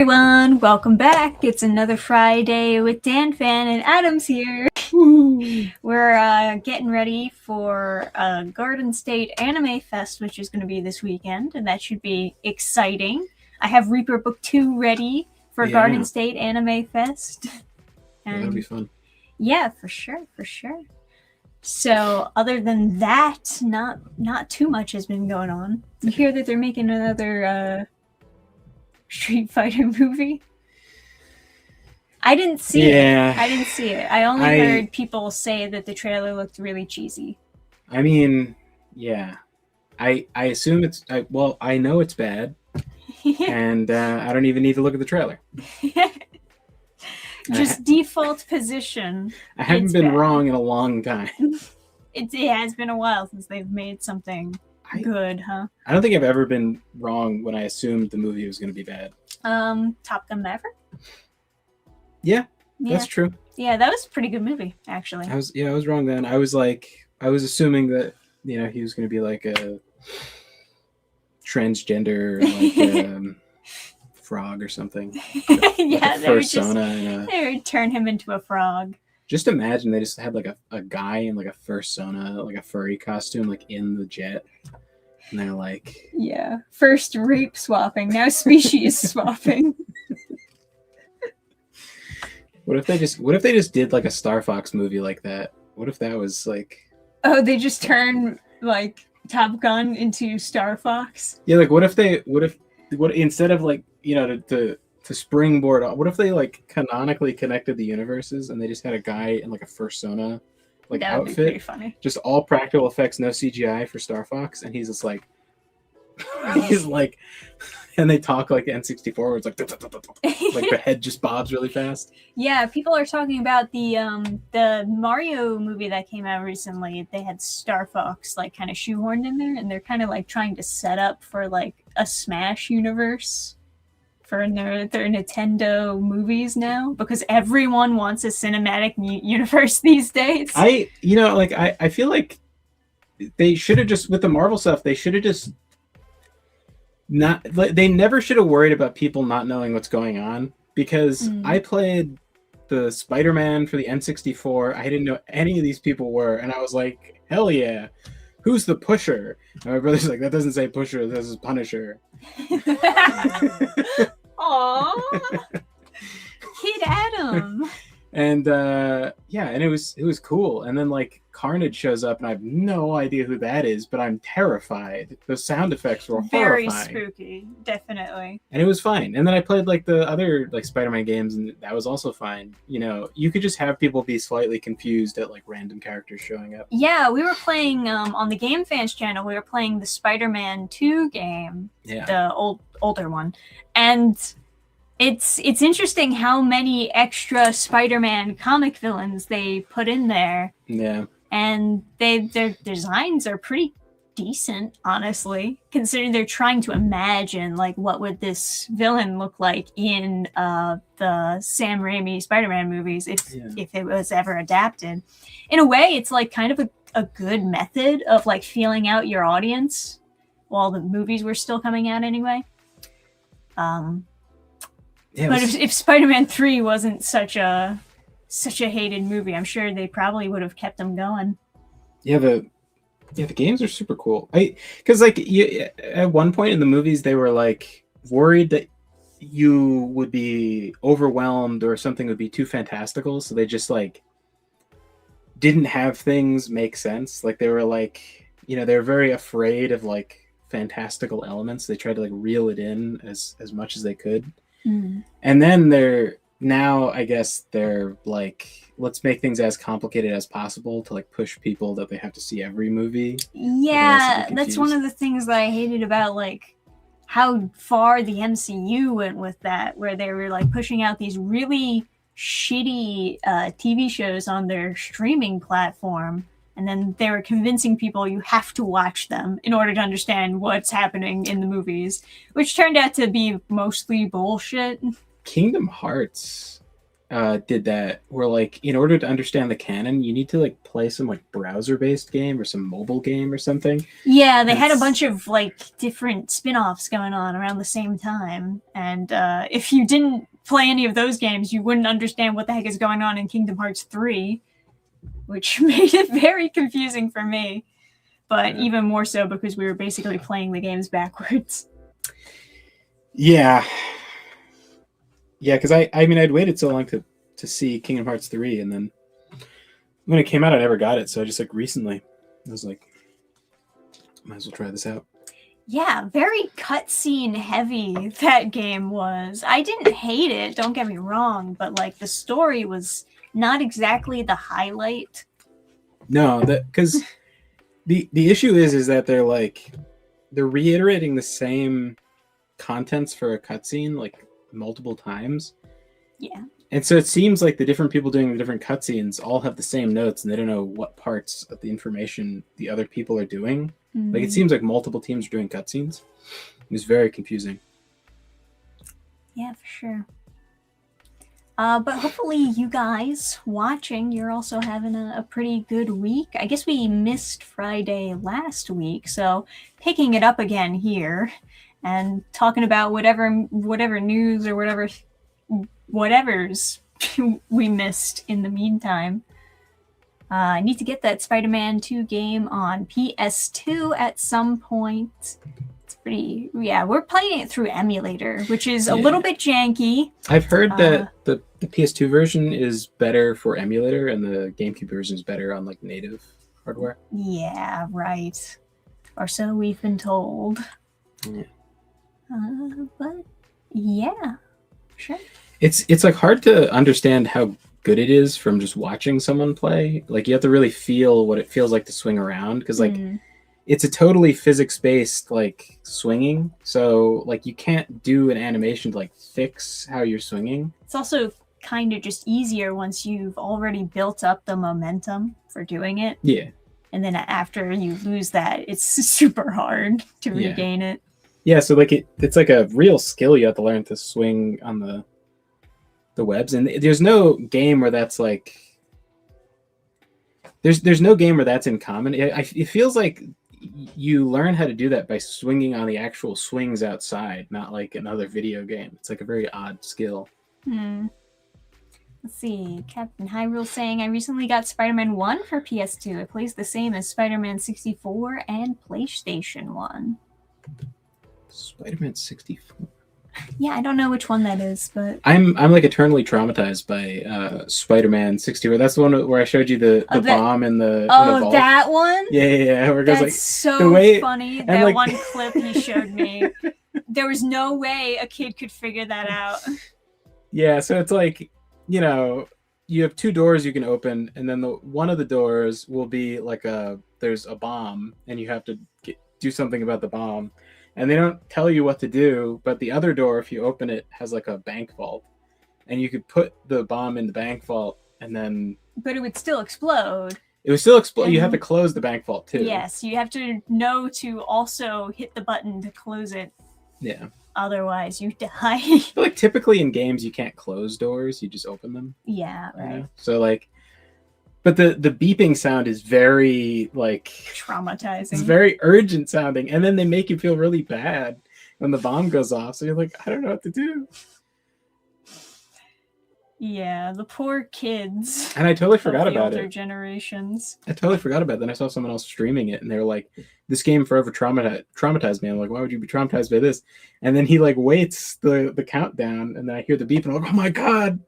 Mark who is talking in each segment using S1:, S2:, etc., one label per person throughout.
S1: Everyone, welcome back. It's another Friday with Dannphan and Adam's here. We're getting ready for Garden State Anime Fest, which is going to be this weekend, and that should be exciting. I have Reaper Book 2 ready for Garden State Anime Fest.
S2: And that'll be fun.
S1: Yeah, for sure. So, other than that, not too much has been going on. You hear that they're making another Street Fighter movie? I didn't see it. I didn't see it. I only heard people say that the trailer looked really cheesy.
S2: I mean, yeah. I assume it's... I know it's bad. And I don't even need to look at the trailer.
S1: Just default position.
S2: I haven't been wrong in a long time.
S1: It has been a while since they've made something good, huh?
S2: I don't think I've ever been wrong when I assumed the movie was going to be bad.
S1: Top Gun Maverick?
S2: Yeah, that's true.
S1: Yeah, that was a pretty good movie, actually.
S2: I was wrong then. I was assuming that, he was going to be like a transgender, like frog or something.
S1: Yeah,
S2: like
S1: they would turn him into a frog.
S2: Just imagine they just had like a guy in like a fursona, like a furry costume, like in the jet. And they're like...
S1: Yeah. First rape swapping, now species swapping.
S2: What if they just did like a Star Fox movie like that? What if that was like...
S1: Oh, they just turn like Top Gun into Star Fox?
S2: Yeah, like what if instead of like, to springboard, what if they like canonically connected the universes and they just had a guy in like a fursona like
S1: that would
S2: outfit?
S1: be pretty funny.
S2: Just all practical effects, no CGI for Star Fox, and he's just like he's like, and they talk like N64 where it's like like the head just bobs really fast.
S1: Yeah, people are talking about the Mario movie that came out recently. They had Star Fox like kind of shoehorned in there, and they're kind of like trying to set up for like a Smash universe for their Nintendo movies now, because everyone wants a cinematic universe these days.
S2: I feel like they should have just, with the Marvel stuff, they should have just not, they never should have worried about people not knowing what's going on, because I played the Spider-Man for the N64. I didn't know any of these people were, and I was like, hell yeah, who's the Pusher? And my brother's like, that doesn't say Pusher, this is Punisher.
S1: Aww. Kid Adam.
S2: And and it was cool. And then like Carnage shows up and I have no idea who that is, but I'm terrified. The sound effects were
S1: very
S2: horrifying.
S1: spooky, definitely.
S2: And it was fine. And then I played like the other like Spider-Man games, and that was also fine. You could just have people be slightly confused at like random characters showing up.
S1: Yeah, we were playing on the Game Fans channel. We were playing the Spider-Man 2 game, the older one, and it's interesting how many extra Spider-Man comic villains they put in there.
S2: Yeah.
S1: And their designs are pretty decent, honestly, considering they're trying to imagine like what would this villain look like in the Sam Raimi Spider-Man movies if it was ever adapted. In a way, it's like kind of a good method of like feeling out your audience while the movies were still coming out anyway. But if Spider-Man 3 wasn't such a hated movie, I'm sure they probably would have kept them going.
S2: Yeah, the games are super cool. Because like at one point in the movies, they were like worried that you would be overwhelmed or something would be too fantastical, so they just like didn't have things make sense. Like they were like, they were very afraid of like fantastical elements. They tried to like reel it in as much as they could. And then I guess they're like, let's make things as complicated as possible to like push people that they have to see every movie.
S1: Yeah, that's one of the things that I hated about like how far the MCU went with that, where they were like pushing out these really shitty TV shows on their streaming platform, and then they were convincing people you have to watch them in order to understand what's happening in the movies, which turned out to be mostly bullshit.
S2: Kingdom Hearts did that, where like in order to understand the canon, you need to like play some like browser-based game or some mobile game or something.
S1: Yeah, they had a
S2: It's-
S1: bunch of like different spin-offs going on around the same time, and if you didn't play any of those games, you wouldn't understand what the heck is going on in Kingdom Hearts 3, which made it very confusing for me. But
S2: Yeah.
S1: even more so because we were basically playing the games backwards.
S2: Yeah, yeah, because I mean I'd waited so long to see Kingdom Hearts 3, and then when it came out I never got it, so I just like recently I was like, might as well try this out.
S1: Yeah, very cutscene heavy that game was. I didn't hate it, don't get me wrong, but like the story was not exactly the highlight.
S2: No, that because the issue is that they're reiterating the same contents for a cutscene like multiple times.
S1: Yeah.
S2: And so it seems like the different people doing the different cutscenes all have the same notes, and they don't know what parts of the information the other people are doing.
S1: Mm-hmm.
S2: Like it seems like multiple teams are doing cutscenes. It was very confusing.
S1: Yeah, for sure. But hopefully you guys watching, you're also having a pretty good week. I guess we missed Friday last week, so picking it up again here and talking about whatever news or whatever's we missed in the meantime. I need to get that Spider-Man 2 game on PS2 at some point. It's pretty, yeah, we're playing it through emulator, which is a little bit janky.
S2: I've heard that the PS2 version is better for emulator and the GameCube version is better on like native hardware.
S1: Yeah, right. Or so we've been told.
S2: Yeah.
S1: But yeah, sure.
S2: It's like hard to understand how good it is from just watching someone play. Like you have to really feel what it feels like to swing around, because like it's a totally physics-based like swinging, so like you can't do an animation to like fix how you're swinging.
S1: It's also kind of just easier once you've already built up the momentum for doing it.
S2: Yeah.
S1: And then after you lose that, it's super hard to regain it.
S2: Yeah, so like it's like a real skill you have to learn to swing on the webs, and there's no game where that's like there's no game where that's in common. It feels like you learn how to do that by swinging on the actual swings outside, not like another video game. It's like a very odd skill.
S1: Let's see. Captain Hyrule saying, I recently got Spider-Man 1 for PS2. It plays the same as Spider-Man 64 and PlayStation 1.
S2: Spider-Man 64.
S1: Yeah, I don't know which one that is, but
S2: I'm like eternally traumatized by Spider-Man 64. That's the one where I showed you the bomb in the vault.
S1: That one?
S2: Yeah. Where it goes,
S1: that's
S2: like,
S1: so funny. That
S2: like,
S1: one clip he showed me. There was no way a kid could figure that out.
S2: Yeah, so it's like, you know, you have two doors you can open, and then one of the doors will be like there's a bomb, and you have to do something about the bomb. And they don't tell you what to do, but the other door, if you open it, has like a bank vault, and you could put the bomb in the bank vault, and then.
S1: But it would still explode.
S2: It would still explode. You have to close the bank vault too.
S1: Yes, you have to know to also hit the button to close it.
S2: Yeah.
S1: Otherwise, you die.
S2: I feel like typically in games you can't close doors; you just open them.
S1: Yeah, right.
S2: You know? So like. But the beeping sound is very like
S1: traumatizing.
S2: It's very urgent sounding, and then they make you feel really bad when the bomb goes off. So you're like, I don't know what to do.
S1: Yeah, the poor kids.
S2: And I totally forgot about
S1: older generations.
S2: I totally forgot about it. Then I saw someone else streaming it, and they were like, "This game forever traumatized me." I'm like, "Why would you be traumatized by this?" And then he like waits the countdown, and then I hear the beep, and I'm like, "Oh my god!"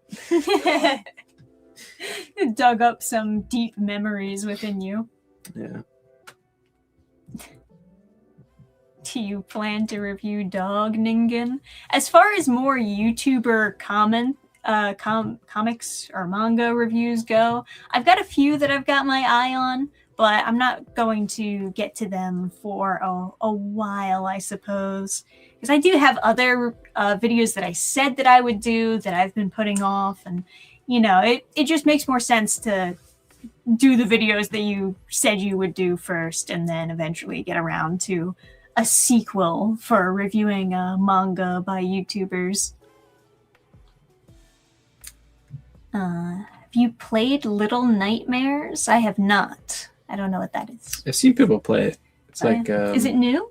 S1: It dug up some deep memories within you.
S2: Yeah.
S1: Do you plan to review Dog Ningen? As far as more YouTuber comics or manga reviews go, I've got a few that I've got my eye on, but I'm not going to get to them for a while, I suppose. Because I do have other videos that I said that I would do that I've been putting off, and you know, it just makes more sense to do the videos that you said you would do first and then eventually get around to a sequel for reviewing manga by YouTubers. Have you played Little Nightmares? I have not. I don't know what that is.
S2: I've seen people play it. It's like
S1: is it new?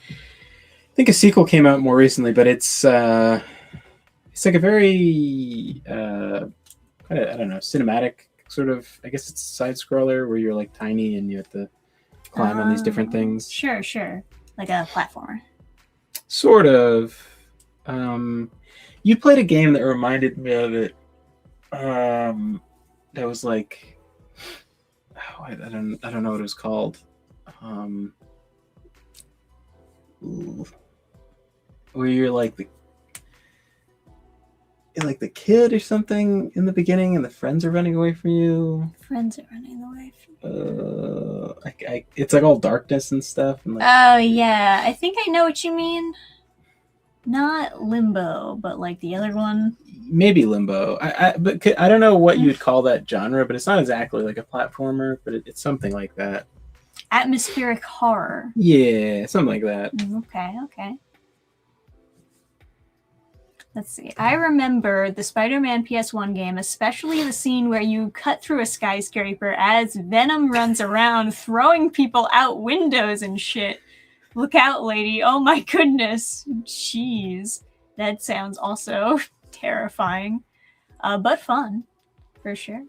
S2: I think a sequel came out more recently, but it's like a very I don't know, cinematic sort of. I guess it's a side scroller where you're like tiny and you have to climb on these different things.
S1: Sure, like a platformer.
S2: Sort of. You played a game that reminded me of it. That was like, I don't know what it was called. Where you're like the kid or something in the beginning, and the friends are running away from you.
S1: Friends are running away from you.
S2: It's like all darkness and stuff. And like,
S1: oh yeah, I think I know what you mean. Not Limbo, but like the other one.
S2: Maybe Limbo. But I don't know what you'd call that genre, but it's not exactly like a platformer, but it's something like that.
S1: Atmospheric horror.
S2: Yeah, something like that.
S1: Okay. Let's see. I remember the Spider-Man PS1 game, especially the scene where you cut through a skyscraper as Venom runs around throwing people out windows and shit. Look out, lady. Oh my goodness. Jeez. That sounds also terrifying. But fun, for sure.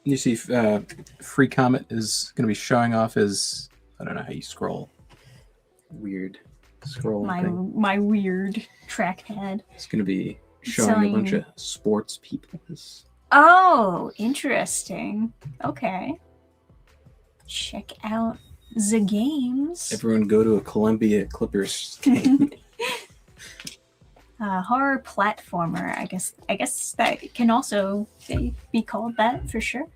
S2: You see, Free Comet is going to be showing off his, I don't know how you scroll. Weird scroll thing.
S1: My weird trackpad.
S2: It's going to be showing a bunch of sports people.
S1: Oh, interesting. Okay. Check out the games.
S2: Everyone go to a Columbia Clippers game.
S1: Horror platformer. I guess that can also be called that for sure.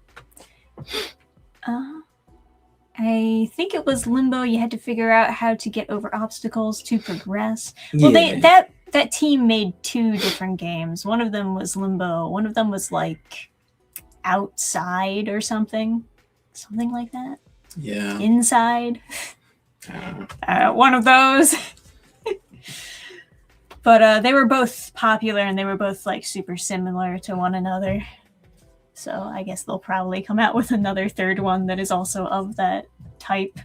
S1: I think it was Limbo. You had to figure out how to get over obstacles to progress. Well, that team made 2 different games. One of them was Limbo. One of them was like Outside or something like that.
S2: Yeah.
S1: Inside. One of those. But they were both popular and they were both like super similar to one another. So I guess they'll probably come out with another third one that is also of that type.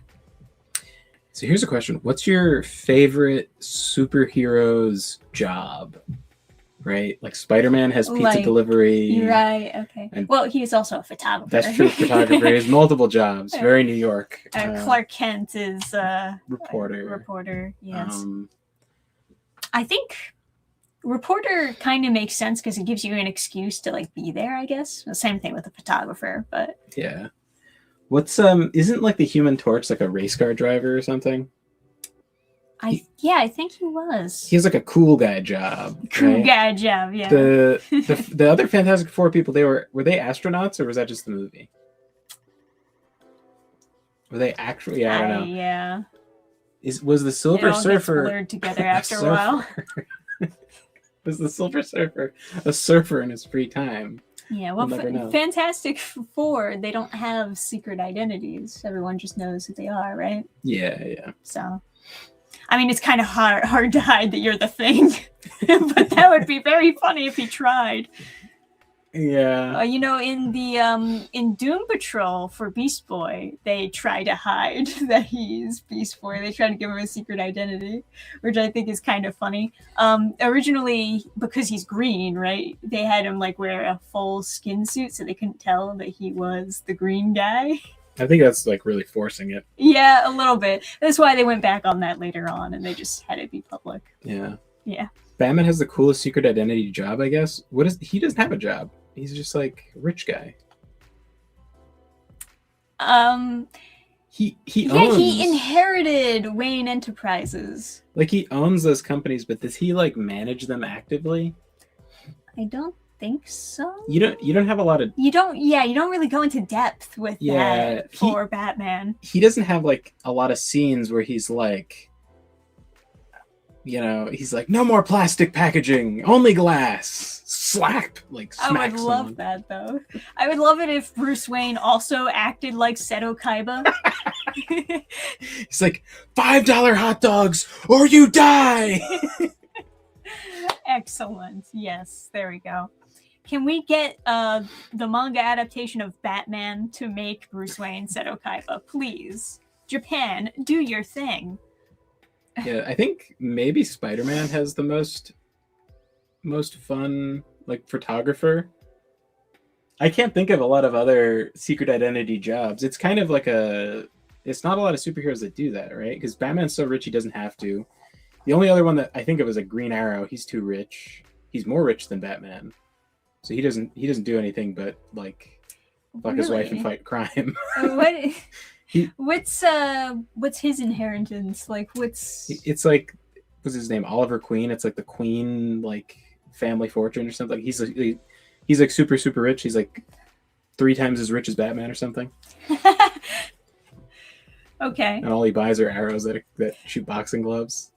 S2: So here's a question. What's your favorite superhero's job? Right? Like Spider-Man has pizza delivery.
S1: Right, okay. Well, he's also a photographer.
S2: That's true. Photographer. He has multiple jobs. Very New York.
S1: Clark Kent is
S2: reporter.
S1: Reporter, yes. I think reporter kind of makes sense because it gives you an excuse to like be there, I guess. The same thing with a photographer, but
S2: yeah. What's isn't like the Human Torch like a race car driver or something?
S1: I think he was.
S2: He has like a cool guy job.
S1: Yeah.
S2: The other Fantastic Four people, were they astronauts or was that just the movie? Were they actually? I don't know.
S1: Yeah.
S2: Was the Silver Surfer
S1: blurred together after a while?
S2: Was the Silver Surfer a surfer in his free time?
S1: Yeah, well, Fantastic Four, they don't have secret identities. Everyone just knows who they are, right?
S2: Yeah.
S1: So, I mean, it's kind of hard to hide that you're the Thing, but that would be very funny if he tried.
S2: Yeah.
S1: In Doom Patrol for Beast Boy, they try to hide that he's Beast Boy. They try to give him a secret identity, which I think is kind of funny. Originally, because he's green, right? They had him like wear a full skin suit so they couldn't tell that he was the green guy.
S2: I think that's like really forcing it.
S1: Yeah, a little bit. That's why they went back on that later on, and they just had it be public.
S2: Yeah.
S1: Yeah. Batman
S2: has the coolest secret identity job, I guess. He doesn't have a job. He's just like a rich guy. He
S1: inherited Wayne Enterprises.
S2: Like he owns those companies, but does he like manage them actively?
S1: I don't think so.
S2: You don't have a lot of.
S1: You don't really go into depth with that for Batman.
S2: He doesn't have like a lot of scenes where he's like, he's like, no more plastic packaging, only glass. Slap, like smack
S1: I would love that though. I would love it if Bruce Wayne also acted like Seto Kaiba.
S2: He's like, $5 hot dogs or you die.
S1: Excellent. Yes, there we go. Can we get the manga adaptation of Batman to make Bruce Wayne Seto Kaiba, please? Japan, do your thing.
S2: Yeah, I think maybe Spider-Man has the most fun like photographer. I can't think of a lot of other secret identity jobs. It's kind of like it's not a lot of superheroes that do that, right? Because Batman's so rich he doesn't have to. The only other one that I think of is a Green Arrow. He's too rich. He's more rich than Batman, so he doesn't do anything but like fuck his wife and fight crime.
S1: What's his inheritance? Like
S2: It's like what's his name? Oliver Queen. It's like the Queen like family fortune or something. He's like super rich. He's like 3 times as rich as Batman or something.
S1: Okay.
S2: And all he buys are arrows that shoot boxing gloves.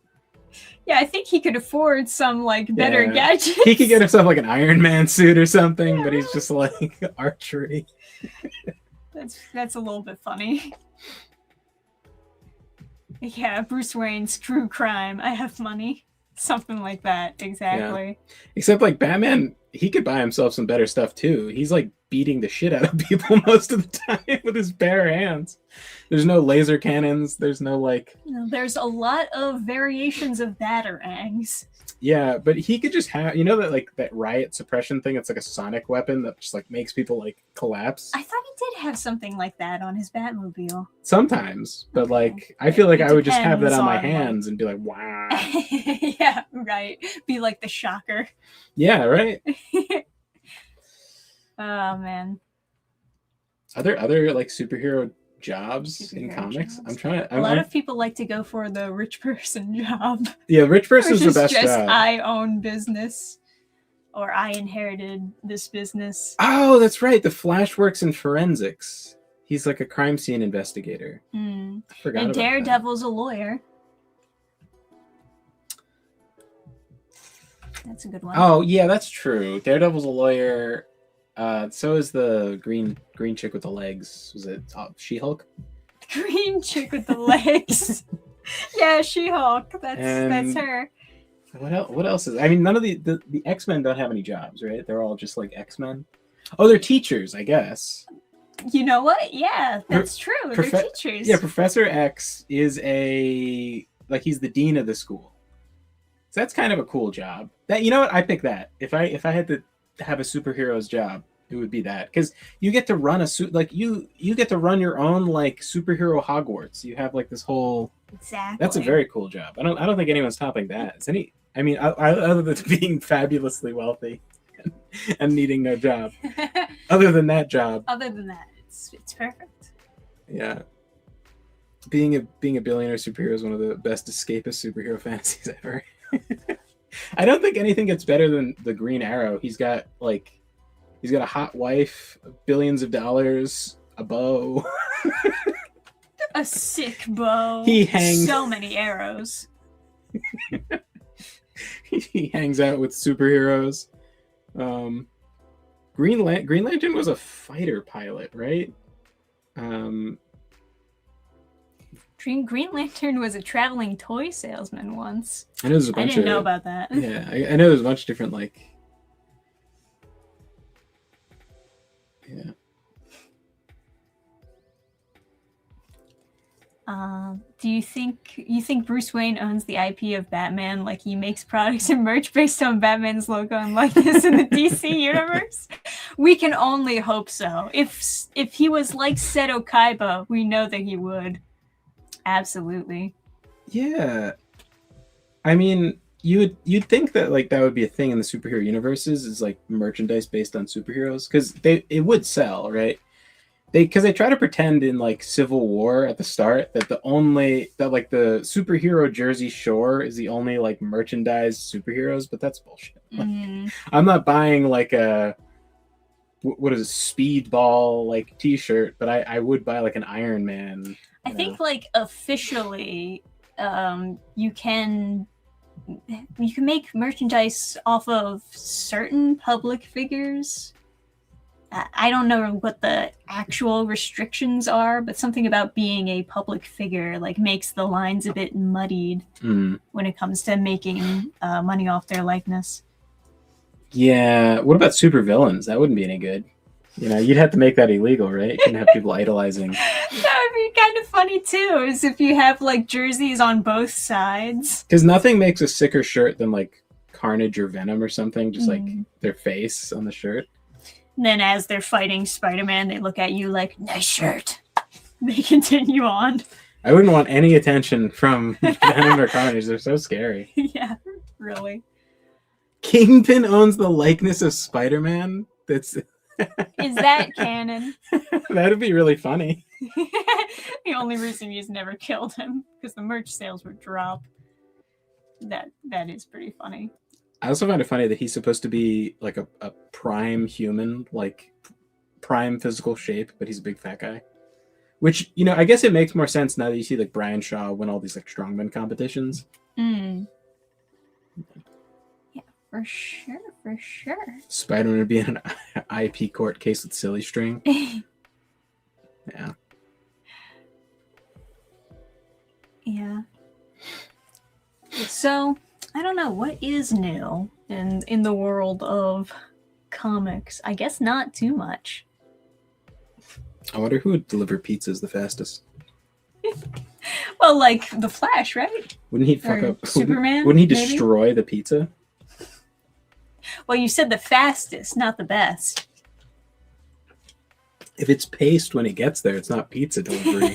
S1: Yeah, I think he could afford some like better gadgets.
S2: He could get himself like an Iron Man suit or something, but he's just like archery.
S1: That's a little bit funny. Yeah, Bruce Wayne, screw crime. I have money. Something like that, exactly.
S2: Yeah. Except like Batman, he could buy himself some better stuff too. He's like beating the shit out of people most of the time with his bare hands. There's no laser cannons. There's no like.
S1: There's a lot of variations of batarangs.
S2: Yeah, but he could just have, that like that riot suppression thing. It's like a sonic weapon that just like makes people like collapse.
S1: I thought he did have something like that on his Batmobile.
S2: Sometimes, but like I feel like I would just have that on my hands and be like, wow.
S1: Yeah, right. Be like the Shocker.
S2: Yeah, right.
S1: Oh man.
S2: Are there other like superhero jobs in comics?
S1: Jobs.
S2: A
S1: lot of people like to go for the rich person job.
S2: Yeah, rich person's the best
S1: just
S2: job.
S1: I own business, or I inherited this business.
S2: Oh, that's right. The Flash works in forensics. He's like a crime scene investigator.
S1: I
S2: forgot.
S1: And Daredevil's a lawyer. That's a good one.
S2: Oh yeah, that's true. Daredevil's a lawyer. So is the green chick with the legs. Was it She-Hulk?
S1: Green chick with the legs. Yeah, She-Hulk. That's her.
S2: What else is? I mean, none of the X-Men don't have any jobs, right? They're all just like X-Men. Oh, they're teachers, I guess.
S1: You know what? Yeah, that's true. They're teachers.
S2: Yeah, Professor X is he's the dean of the school. So that's kind of a cool job. That what? I pick that. If I had to have a superhero's job, it would be that, because you get to run a suit, like you get to run your own like superhero Hogwarts. You have like this whole.
S1: Exactly.
S2: That's a very cool job. I don't think anyone's topping that. I mean, other than being fabulously wealthy and needing no job. Other than that,
S1: it's perfect.
S2: Yeah. Being a billionaire superhero is one of the best escapist superhero fantasies ever. I don't think anything gets better than the Green Arrow. He's got a hot wife, billions of dollars, a bow.
S1: A sick bow.
S2: He hangs
S1: so many arrows.
S2: He hangs out with superheroes. Green Lantern was a fighter pilot, right?
S1: Green Lantern was a traveling toy salesman once.
S2: I know there's a bunch.
S1: I didn't know about that.
S2: Yeah, I know there's a bunch of different like. Yeah.
S1: Do you think Bruce Wayne owns the IP of Batman? Like he makes products and merch based on Batman's logo and likeness in the DC universe? We can only hope so. If he was like Seto Kaiba, we know that he would. Absolutely.
S2: Yeah. I mean, you'd think that like that would be a thing in the superhero universes, is like merchandise based on superheroes, because it would sell, right? Because they try to pretend in like Civil War at the start that the superhero Jersey Shore is the only like merchandise superheroes, but that's bullshit. Like, I'm not buying like a what is it, Speedball like T-shirt, but I would buy like an Iron Man.
S1: I think like officially, you can make merchandise off of certain public figures. I don't know what the actual restrictions are, but something about being a public figure like makes the lines a bit muddied when it comes to making money off their likeness.
S2: Yeah. What about supervillains? That wouldn't be any good. You know, you'd have to make that illegal, right? You couldn't have people idolizing.
S1: That would be kind of funny too, is if you have like jerseys on both sides.
S2: Because nothing makes a sicker shirt than like Carnage or Venom or something, just like
S1: Mm.
S2: their face on the shirt.
S1: And then as they're fighting Spider-Man, they look at you like, nice shirt. They continue on.
S2: I wouldn't want any attention from Venom or Carnage. They're so scary.
S1: Yeah, really.
S2: Kingpin owns the likeness of Spider-Man. That's
S1: Is that canon?
S2: that'd be really funny.
S1: The only reason he's never killed him because the merch sales would drop. That is pretty funny.
S2: I also find it funny that he's supposed to be like a prime human, like prime physical shape, but he's a big fat guy. Which, you know, I guess it makes more sense now that you see like Brian Shaw win all these like strongman competitions.
S1: Mm. Yeah, for sure, for sure.
S2: Spider-Man would be in an IP court case with Silly String. Yeah.
S1: Yeah. So, I don't know, what is new in the world of comics? I guess not too much.
S2: I wonder who would deliver pizzas the fastest.
S1: Well, like the Flash, right?
S2: Wouldn't he fuck
S1: Or
S2: up?
S1: Superman,
S2: Wouldn't he
S1: maybe?
S2: destroy the pizza?
S1: Well, you said the fastest, not the best.
S2: If it's paced when he gets there, it's not pizza delivery.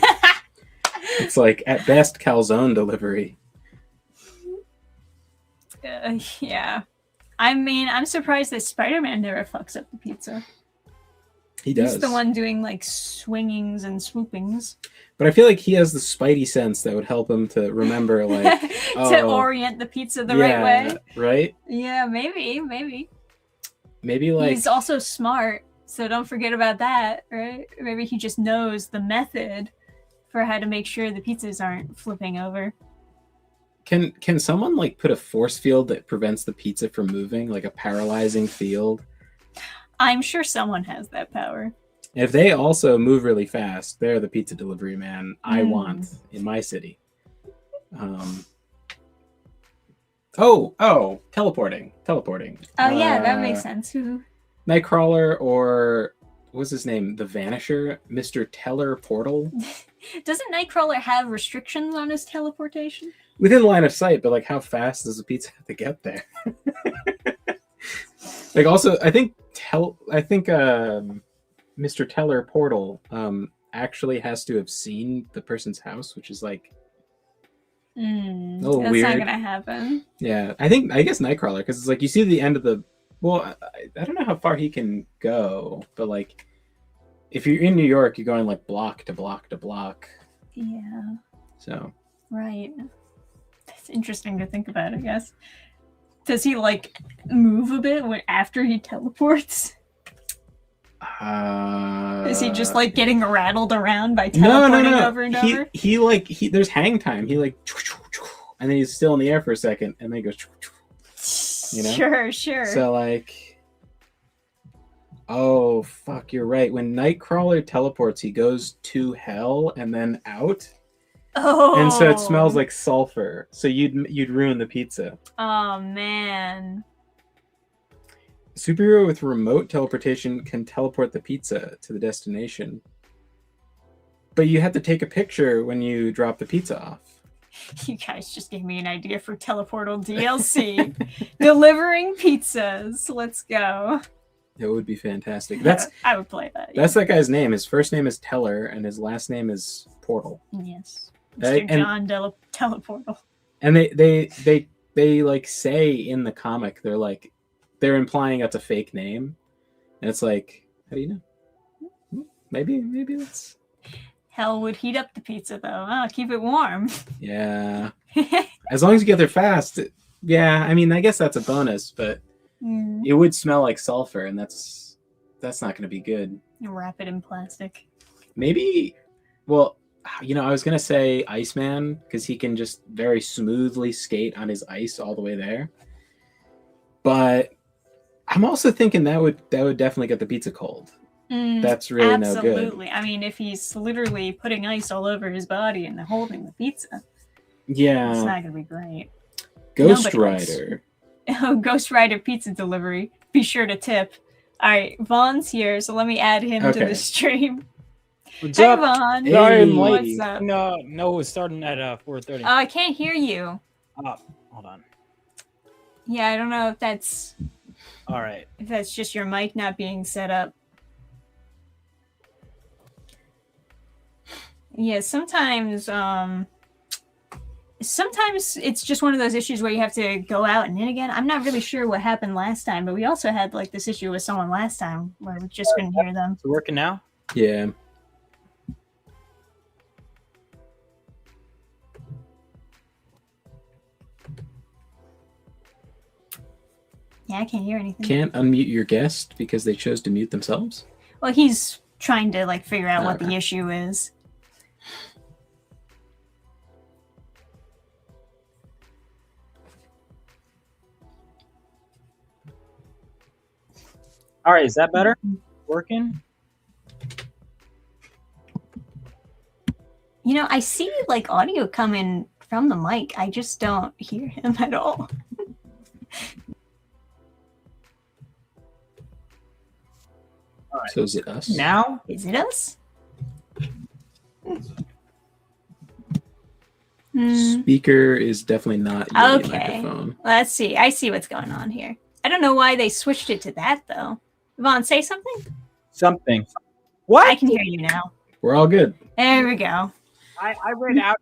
S2: It's like at best calzone delivery.
S1: Yeah. I mean, I'm surprised that Spider-Man never fucks up the pizza.
S2: He does.
S1: He's the one doing like swingings and swoopings.
S2: But I feel like he has the spidey sense that would help him to remember, like,
S1: to orient the pizza the right way.
S2: Right?
S1: Yeah, maybe.
S2: Maybe like
S1: He's also smart, so don't forget about that, right? Maybe he just knows the method for how to make sure the pizzas aren't flipping over.
S2: can someone like put a force field that prevents the pizza from moving, like a paralyzing field?
S1: I'm sure someone has that power.
S2: If they also move really fast, they're the pizza delivery man I
S1: Mm.
S2: want in my city. Teleporting.
S1: Oh yeah, that makes sense. Who?
S2: Nightcrawler, or what's his name? The Vanisher, Mr. Teller Portal.
S1: Doesn't Nightcrawler have restrictions on his teleportation?
S2: Within line of sight, but like how fast does the pizza have to get there? Like also, I think Mr. Teller Portal actually has to have seen the person's house, which is like
S1: That's
S2: weird.
S1: not gonna happen.
S2: Yeah, I guess Nightcrawler, because it's like you see the end of the. Well, I don't know how far he can go, but like if you're in New York, you're going like block to block to block.
S1: Yeah.
S2: So.
S1: Right. That's interesting to think about, I guess. Does he like move a bit after he teleports? Is he just like getting rattled around by teleporting over and over?
S2: He there's hang time. He like, and then he's still in the air for a second, and then he goes, you know?
S1: Sure.
S2: So like, oh fuck, you're right. When Nightcrawler teleports, he goes to hell and then out.
S1: Oh.
S2: And so it smells like sulfur. So you'd ruin the pizza.
S1: Oh man.
S2: Superhero with remote teleportation can teleport the pizza to the destination. But you have to take a picture when you drop the pizza off.
S1: You guys just gave me an idea for Teleportal DLC. Delivering pizzas. Let's go.
S2: It would be fantastic.
S1: I would play that.
S2: That's that guy's name. His first name is Teller, and his last name is Portal.
S1: Yes. Mr. John Teleportal.
S2: And they like say in the comic, they're implying that's a fake name. And it's like, how do you know? Maybe that's...
S1: Hell would heat up the pizza though. Oh, keep it warm.
S2: Yeah. As long as you get there fast. Yeah, I mean, I guess that's a bonus, but it would smell like sulfur, and that's not going to be good.
S1: Wrap it in plastic.
S2: Maybe, well, you know, I was going to say Iceman, because he can just very smoothly skate on his ice all the way there. But I'm also thinking that would definitely get the pizza cold. That's really no good.
S1: Absolutely. I mean, if he's literally putting ice all over his body and holding the pizza,
S2: yeah,
S1: it's not going to be great.
S2: Ghost Rider.
S1: Ghost Rider pizza delivery. be sure to tip. All right, Vaughn's here, so let me add him to the stream.
S3: What's
S1: Hey,
S3: up?
S1: Vaughn.
S3: Sorry, I'm
S2: Hey.
S3: late.
S1: What's up?
S3: No, it's starting at 4:30.
S1: I can't hear you.
S3: Oh, hold on.
S1: Yeah, I don't know if that's
S3: All right.
S1: just your mic not being set up. Yeah, sometimes it's just one of those issues where you have to go out and in again. I'm not really sure what happened last time, but we also had like this issue with someone last time where we just couldn't hear them.
S3: It's working now?
S2: Yeah.
S1: Yeah, I can't hear anything.
S2: Can't unmute your guest because they chose to mute themselves?
S1: Well, he's trying to like figure out what the
S2: Okay.
S1: issue is.
S3: All right, is that better? Working?
S1: You know, I see like audio coming from the mic. I just don't hear him at all.
S3: All right.
S2: So is it us?
S3: Now?
S1: Is it us? Hmm.
S2: Speaker is definitely not your
S1: Okay.
S2: microphone.
S1: Let's see. I see what's going on here. I don't know why they switched it to that though. Vaughn, say something.
S3: Something. What?
S1: I can hear you now.
S2: We're all good.
S1: There we go.
S3: I ran out.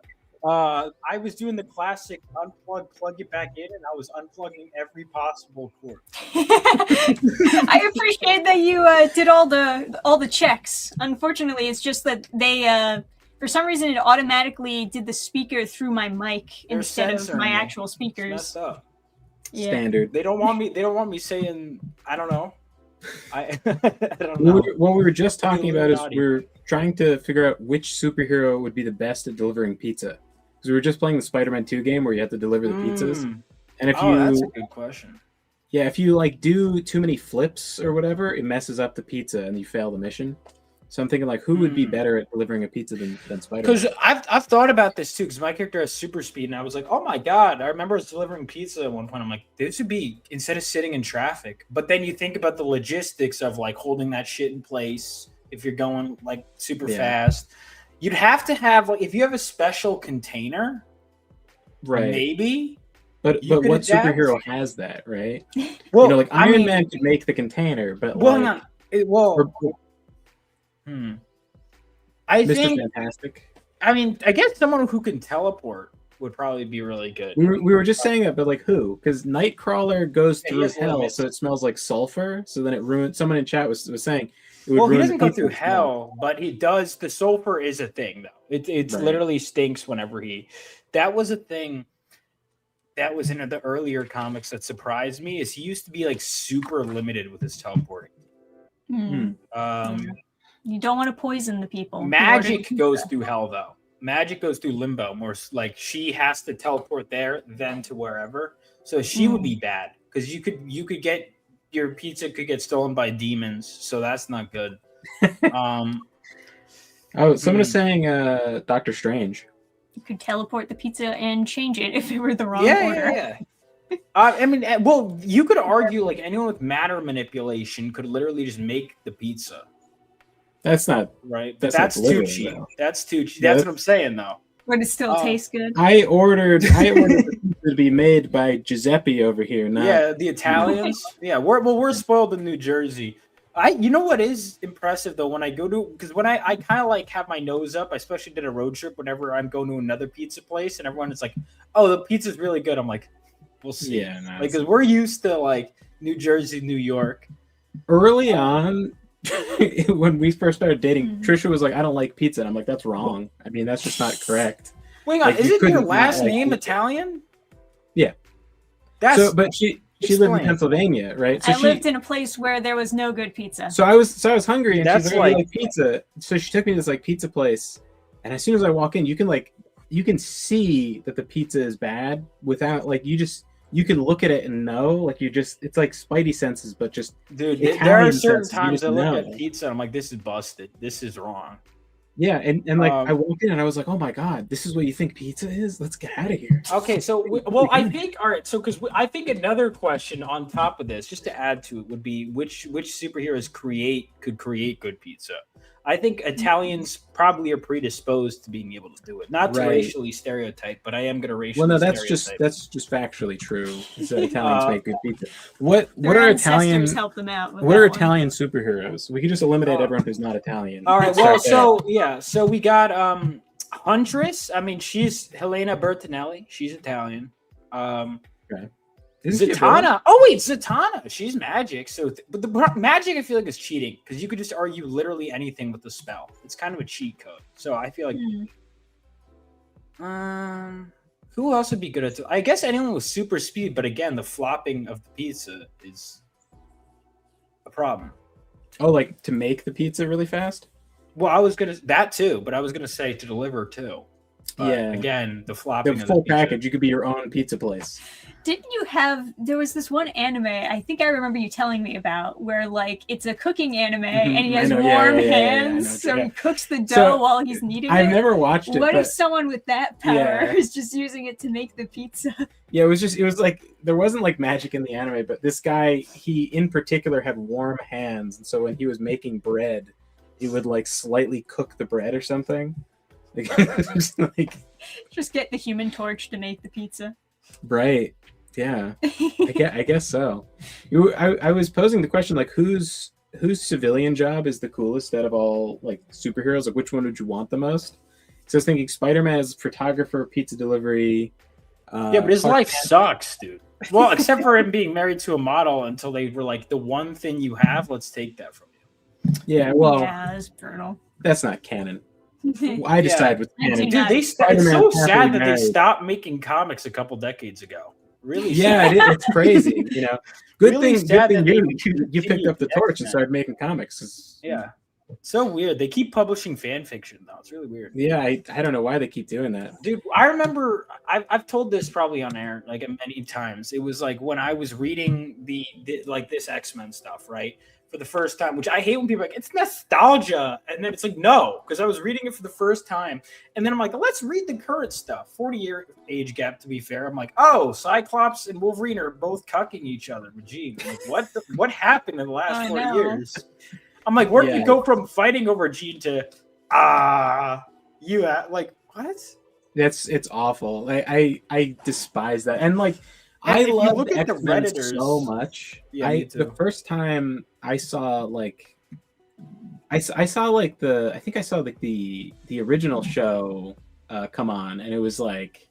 S3: I was doing the classic unplug, plug it back in, and I was unplugging every possible cord.
S1: I appreciate that you did all the checks. Unfortunately, it's just that they for some reason it automatically did the speaker through my mic
S3: They're
S1: instead of
S3: censoring
S1: my
S3: me.
S1: actual
S3: It's
S1: speakers.
S3: messed up.
S1: Yeah.
S2: Standard.
S3: They don't want me saying. I don't know. I don't know.
S2: What we were just talking about is
S3: Illuminati.
S2: we're trying to figure out which superhero would be the best at delivering pizza. Because we were just playing the Spider-Man 2 game where you have to deliver the pizzas. And if
S3: that's a
S2: you
S3: good question.
S2: yeah, if you like do too many flips or whatever, it messes up the pizza and you fail the mission. So I'm thinking like who would be better at delivering a pizza than Spider-Man?
S3: Because I've thought about this too. Because my character has super speed, and I was like, oh my god! I remember I was delivering pizza at one point. I'm like, this would be instead of sitting in traffic. But then you think about the logistics of like holding that shit in place if you're going like super fast. You'd have to have like if you have a special container,
S2: Right.
S3: maybe.
S2: But
S3: you could
S2: what
S3: adapt.
S2: superhero has that, right?
S3: Well,
S2: you know, like Iron Man could make the container, but
S3: Well,
S2: like
S3: no, I
S2: Mr.
S3: think.
S2: Fantastic.
S3: I mean, I guess someone who can teleport would probably be really good.
S2: We were just saying that, but like who? Because Nightcrawler goes
S3: Yeah, he
S2: through
S3: has
S2: hell,
S3: limits.
S2: so it smells like sulfur. So then it ruins. Someone in chat was saying it would
S3: Well, he
S2: ruin
S3: doesn't
S2: the
S3: go
S2: pizza
S3: through
S2: smell.
S3: hell, but he does. The sulfur is a thing, though. It's
S2: Right.
S3: literally stinks whenever he. That was a thing. That was in the earlier comics that surprised me. Is he used to be like super limited with his teleporting.
S1: Hmm. You don't want to poison the people.
S3: Magic goes through hell though. Magic goes through limbo. More like she has to teleport there, then to wherever. So she would be bad because you could get your pizza could get stolen by demons. So that's not good.
S2: Oh, someone is saying Doctor Strange.
S1: You could teleport the pizza and change it if it were the wrong
S3: Yeah,
S1: order.
S3: yeah. I mean, well, you could argue like anyone with matter manipulation could literally just make the pizza,
S2: That's not
S3: right?
S2: That's
S3: That's
S2: not
S3: too
S2: delivering,
S3: cheap.
S2: though.
S3: That's too cheap.
S2: Yeah,
S3: That's what I'm saying, though.
S1: But it still tastes good.
S2: I ordered the pizza to be made by Giuseppe over here. Not,
S3: Yeah, the Italians. Yeah, we're spoiled in New Jersey. You know what is impressive though when I go to because when I kind of like have my nose up. I especially did a road trip whenever I'm going to another pizza place and everyone is like, "Oh, the pizza's really good." I'm like, "We'll see."
S2: Yeah, no,
S3: like because we're used to like New Jersey, New York.
S2: Early on, when we first started dating, Trisha was like, "I don't like pizza," and I'm like, "That's wrong. I mean, that's just not correct."
S3: Wait on,
S2: Like,
S3: is
S2: you
S3: it your
S2: couldn't
S3: last
S2: not like
S3: name
S2: pizza.
S3: Italian?
S2: Yeah.
S3: That's
S2: So, but she lived in
S3: explain.
S2: Pennsylvania, right? So
S1: I lived in a place where there was no good pizza.
S2: So I was hungry, and
S3: That's
S2: she's like, "Oh, you
S3: like-
S2: like pizza." So she took me to this like pizza place, and as soon as I walk in, you can see that the pizza is bad without like you can look at it and know like it's like spidey senses, but just
S3: dude.
S2: Italian
S3: There are certain
S2: senses, you
S3: times
S2: just
S3: I look
S2: know.
S3: at pizza and I'm like, "This is busted. This is wrong."
S2: Yeah, and like I walked in and I was like, oh my god, this is what you think pizza is? Let's get out of here.
S3: Okay, so I think all right. So because I think another question on top of this, just to add to it, would be which superheroes could create good pizza. I think Italians probably are predisposed to being able to do it. Not to racially stereotype, but I am going to racially.
S2: Well, no,
S3: stereotype.
S2: that's just factually true. Is that Italians make good pizza? What are Italian?
S1: Help them out
S2: what are Italian superheroes? We could just eliminate everyone who's not Italian.
S3: All right. Well, so we got Huntress. I mean, she's Helena Bertinelli. She's Italian.
S2: Okay.
S3: Zatanna. Oh wait, Zatanna. She's magic. So, but the magic I feel like is cheating because you could just argue literally anything with the spell. It's kind of a cheat code. So I feel like. Who else would be good at it? I guess anyone with super speed, but again, the flopping of the pizza is a problem.
S2: Oh, like to make the pizza really fast?
S3: Well, I was gonna that too, but I was gonna say to deliver too. But
S2: yeah.
S3: Again, the flopping.
S2: The full package. You could be your own pizza place.
S1: Didn't you have? There was this one anime. I think I remember you telling me about where like it's a cooking anime and he has warm hands, so he cooks the dough while he's kneading it.
S2: I've never watched it.
S1: What if someone with that power is just using it to make the pizza?
S2: Yeah, it was like there wasn't like magic in the anime, but this guy, he in particular had warm hands, and so when he was making bread, he would like slightly cook the bread or something.
S1: Just get the Human Torch to make the pizza.
S2: Right. Yeah. I guess so. I was posing the question like whose civilian job is the coolest out of all like superheroes? Like which one would you want the most? So I was thinking Spider-Man is photographer, pizza delivery.
S3: Yeah, but his life sucks, dude. Well, except for him being married to a model until they were like the one thing you have, let's take that from you.
S2: Yeah, well,
S1: yeah, that's brutal.
S2: That's not canon. I decide with canon.
S3: Dude, it's so sad that they stopped making comics a couple decades ago. Really?
S2: Yeah, it's crazy. You know, good thing you picked up the torch and started making comics.
S3: Yeah, so weird. They keep publishing fan fiction though. It's really weird.
S2: Yeah, I don't know why they keep doing that,
S3: dude. I remember I've told this probably on air like many times. It was like when I was reading the like this X-Men stuff, right? For the first time, which I hate when people are like, it's nostalgia. And then it's like, no, because I was reading it for the first time. And then I'm like, let's read the current stuff. 40-year age gap, to be fair. I'm like, oh, Cyclops and Wolverine are both cucking each other with Jean. I'm like, what happened in the last 40 years? I'm like, where did you go from fighting over Jean to, like, what?
S2: It's awful. I despise that. And like, I love the X-Men so much.
S3: Yeah,
S2: the first time I saw like I saw like the original show come on, and it was like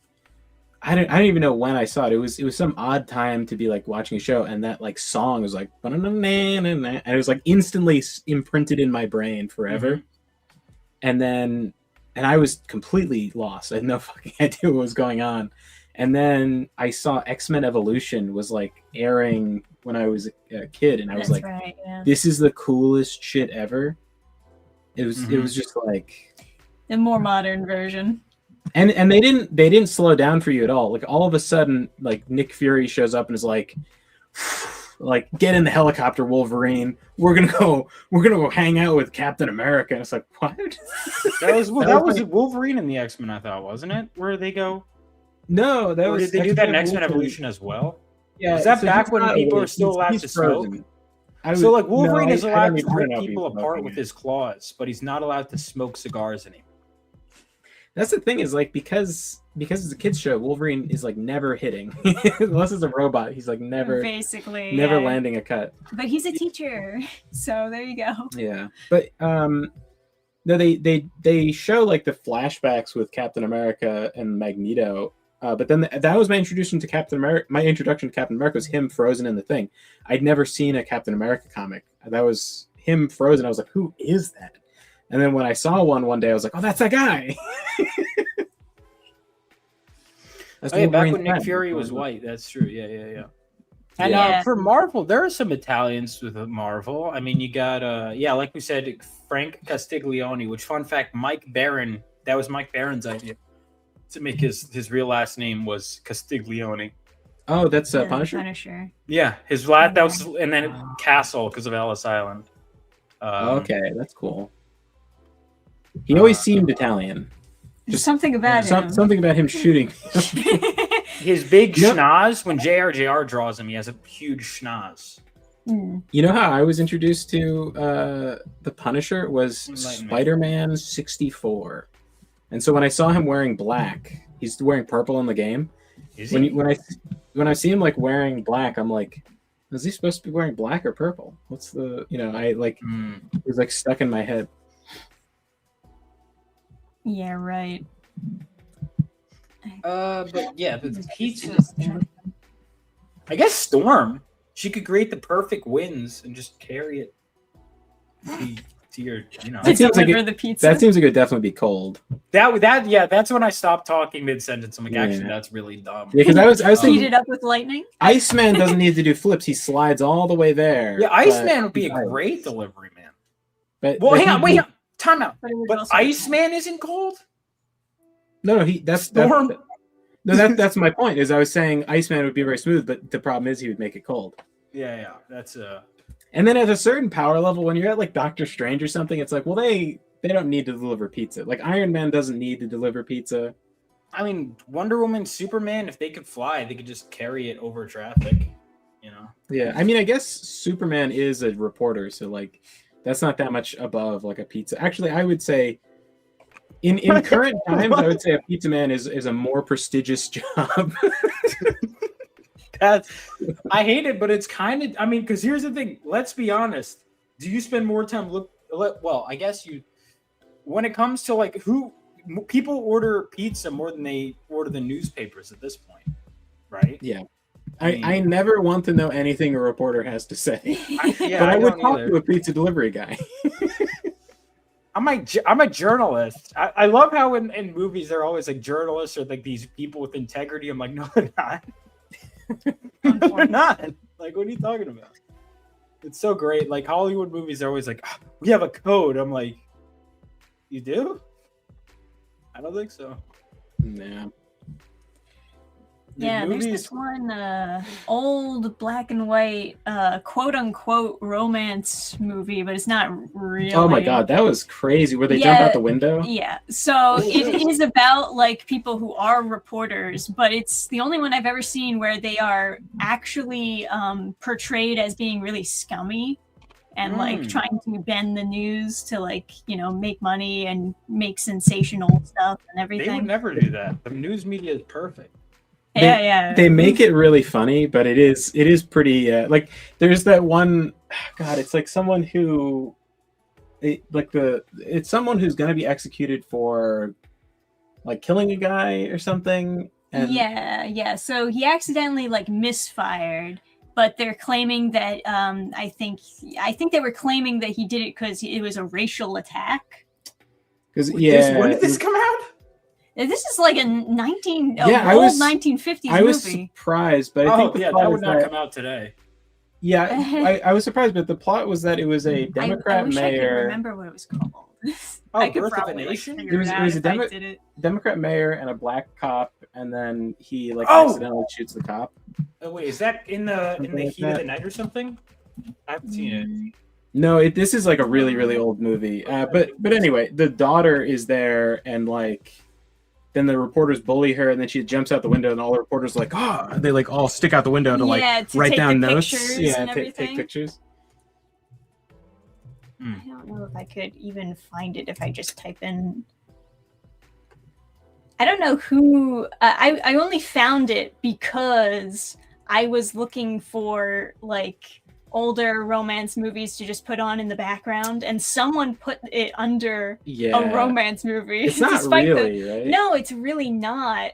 S2: I don't even know when I saw it. It was some odd time to be like watching a show, and that like song was like and it was like instantly imprinted in my brain forever. And I was completely lost. I had no fucking idea what was going on. And then I saw X-Men Evolution was like airing when I was a kid, and I was this is the coolest shit ever. It was just like
S1: the more modern version.
S2: And they didn't slow down for you at all. Like all of a sudden, like Nick Fury shows up and is like get in the helicopter, Wolverine. We're gonna go hang out with Captain America. And it's like, what?
S3: That was Wolverine in the X-Men, I thought, wasn't it? Where they go?
S2: No, that was.
S3: Did they do that in X-Men Evolution as well?
S2: Yeah,
S3: was that back when people were still allowed to smoke? So like Wolverine is allowed to rip people apart with his claws, but he's not allowed to smoke cigars anymore.
S2: That's the thing is like because it's a kids show, Wolverine is like never hitting unless it's a robot. He's like never landing a cut.
S1: But he's a teacher, so there you go.
S2: Yeah, but no, they show like the flashbacks with Captain America and Magneto. But then that was my introduction to Captain America. My introduction to Captain America was him frozen in the thing. I'd never seen a Captain America comic. That was him frozen. I was like, who is that? And then when I saw one day, I was like, oh, that's that guy.
S3: Back when Nick Fury was white. That's true. Yeah. And for Marvel, there are some Italians with Marvel. I mean, you got, like we said, Frank Castiglione, which, fun fact, that was Mike Barron's idea. To make his real last name was Castiglione.
S2: Oh, that's Punisher?
S1: Punisher.
S3: Yeah, his last, that was, and then Castle because of Ellis Island.
S2: Okay, that's cool. He always seemed Italian.
S1: Just something about him.
S2: Something about him shooting.
S3: His big schnoz, when JR draws him, he has a huge schnoz.
S2: You know how I was introduced to the Punisher was Spider-Man 64. And so when I saw him wearing black, he's wearing purple in the game.
S3: Is he?
S2: When I see him like wearing black, I'm like, is he supposed to be wearing black or purple? What's the, I like, it was like stuck in my head.
S1: Yeah, right.
S3: But the pizza. I guess Storm. She could create the perfect winds and just carry it to your,
S2: That seems like
S1: the pizza.
S2: That seems like it would definitely be cold.
S3: That's when I stopped talking mid-sentence. I'm like, actually, that's really dumb.
S2: Yeah, because I was thinking,
S1: heat it up with lightning.
S2: Iceman doesn't need to do flips; he slides all the way there.
S3: Yeah, Iceman would be a great delivery man.
S2: But
S3: hang on, time out.
S1: But
S3: Iceman isn't cold.
S2: No, that's my point. Is I was saying Iceman would be very smooth, but the problem is he would make it cold.
S3: Yeah, that's
S2: And then at a certain power level, when you're at like Doctor Strange or something, it's like, well, they don't need to deliver pizza. Like Iron Man doesn't need to deliver pizza.
S3: I mean, Wonder Woman, Superman, if they could fly, they could just carry it over traffic.
S2: Yeah, I mean, I guess Superman is a reporter, so like that's not that much above like a pizza. Actually, I would say. In current times, I would say a pizza man is a more prestigious job.
S3: I hate it, but it's kind of. I mean, because here's the thing. Let's be honest. Do you spend more time Well, I guess you. When it comes to like people order pizza more than they order the newspapers at this point, right?
S2: Yeah. I never want to know anything a reporter has to say. But I would talk to a pizza delivery guy.
S3: I'm a journalist. I love how in movies they're always like journalists or like these people with integrity. I'm like, no, they're not. No, they're not. Like, what are you talking about? It's so great. Like Hollywood movies, they're always like, we have a code. I'm like, you do? I don't think so.
S2: No.
S1: Yeah, there's this one old black and white quote unquote romance movie, but it's not really.
S2: Oh my god, that was crazy. Where they jump out the window?
S1: Yeah. So it is about like people who are reporters, but it's the only one I've ever seen where they are actually portrayed as being really scummy and like trying to bend the news to like, make money and make sensational stuff and everything.
S3: They would never do that. The news media is perfect.
S2: They make it really funny, but it is pretty like there's that one. God, it's like someone who, it's someone who's going to be executed for like killing a guy or something. And
S1: yeah. So he accidentally like misfired, but they're claiming that I think they were claiming that he did it because it was a racial attack.
S2: Because
S3: when did this come out?
S1: This is like a 1950s movie.
S2: I was surprised, but I think
S3: that would not come out today.
S2: Yeah, I was surprised, but the plot was that it was a Democrat
S1: I wish
S2: mayor.
S1: I could remember what it was called. I could
S3: Birth of a
S1: probably
S3: Nation?
S1: figure
S2: It was a Democrat mayor and a black cop, and then he accidentally shoots the cop.
S3: Oh wait, is that in the heat of the night or something? I haven't seen it.
S2: No, this is like a really, really old movie. But anyway, the daughter is there, and like. Then the reporters bully her, and then she jumps out the window, and all the reporters are like, they like all stick out the window to write down notes. Yeah, take pictures.
S1: I don't know if I could even find it if I just type in. I don't know who. I only found it because I was looking for like older romance movies to just put on in the background, and someone put it under a romance movie.
S2: It's not really, right?
S1: No, it's really not.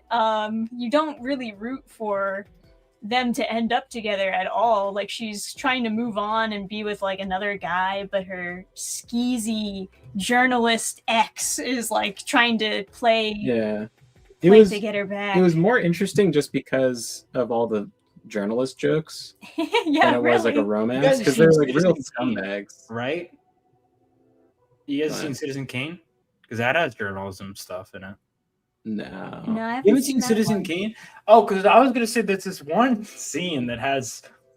S1: You don't really root for them to end up together at all. Like she's trying to move on and be with like another guy, but her skeezy journalist ex is like trying to play to get her back.
S2: It was more interesting just because of all the journalist jokes than it was like a romance, because they're like real scumbags,
S3: right? You guys seen Citizen Kane? Because that has journalism stuff in it.
S1: No, I
S3: haven't seen Citizen Kane. Oh, because I was gonna say there's this one scene that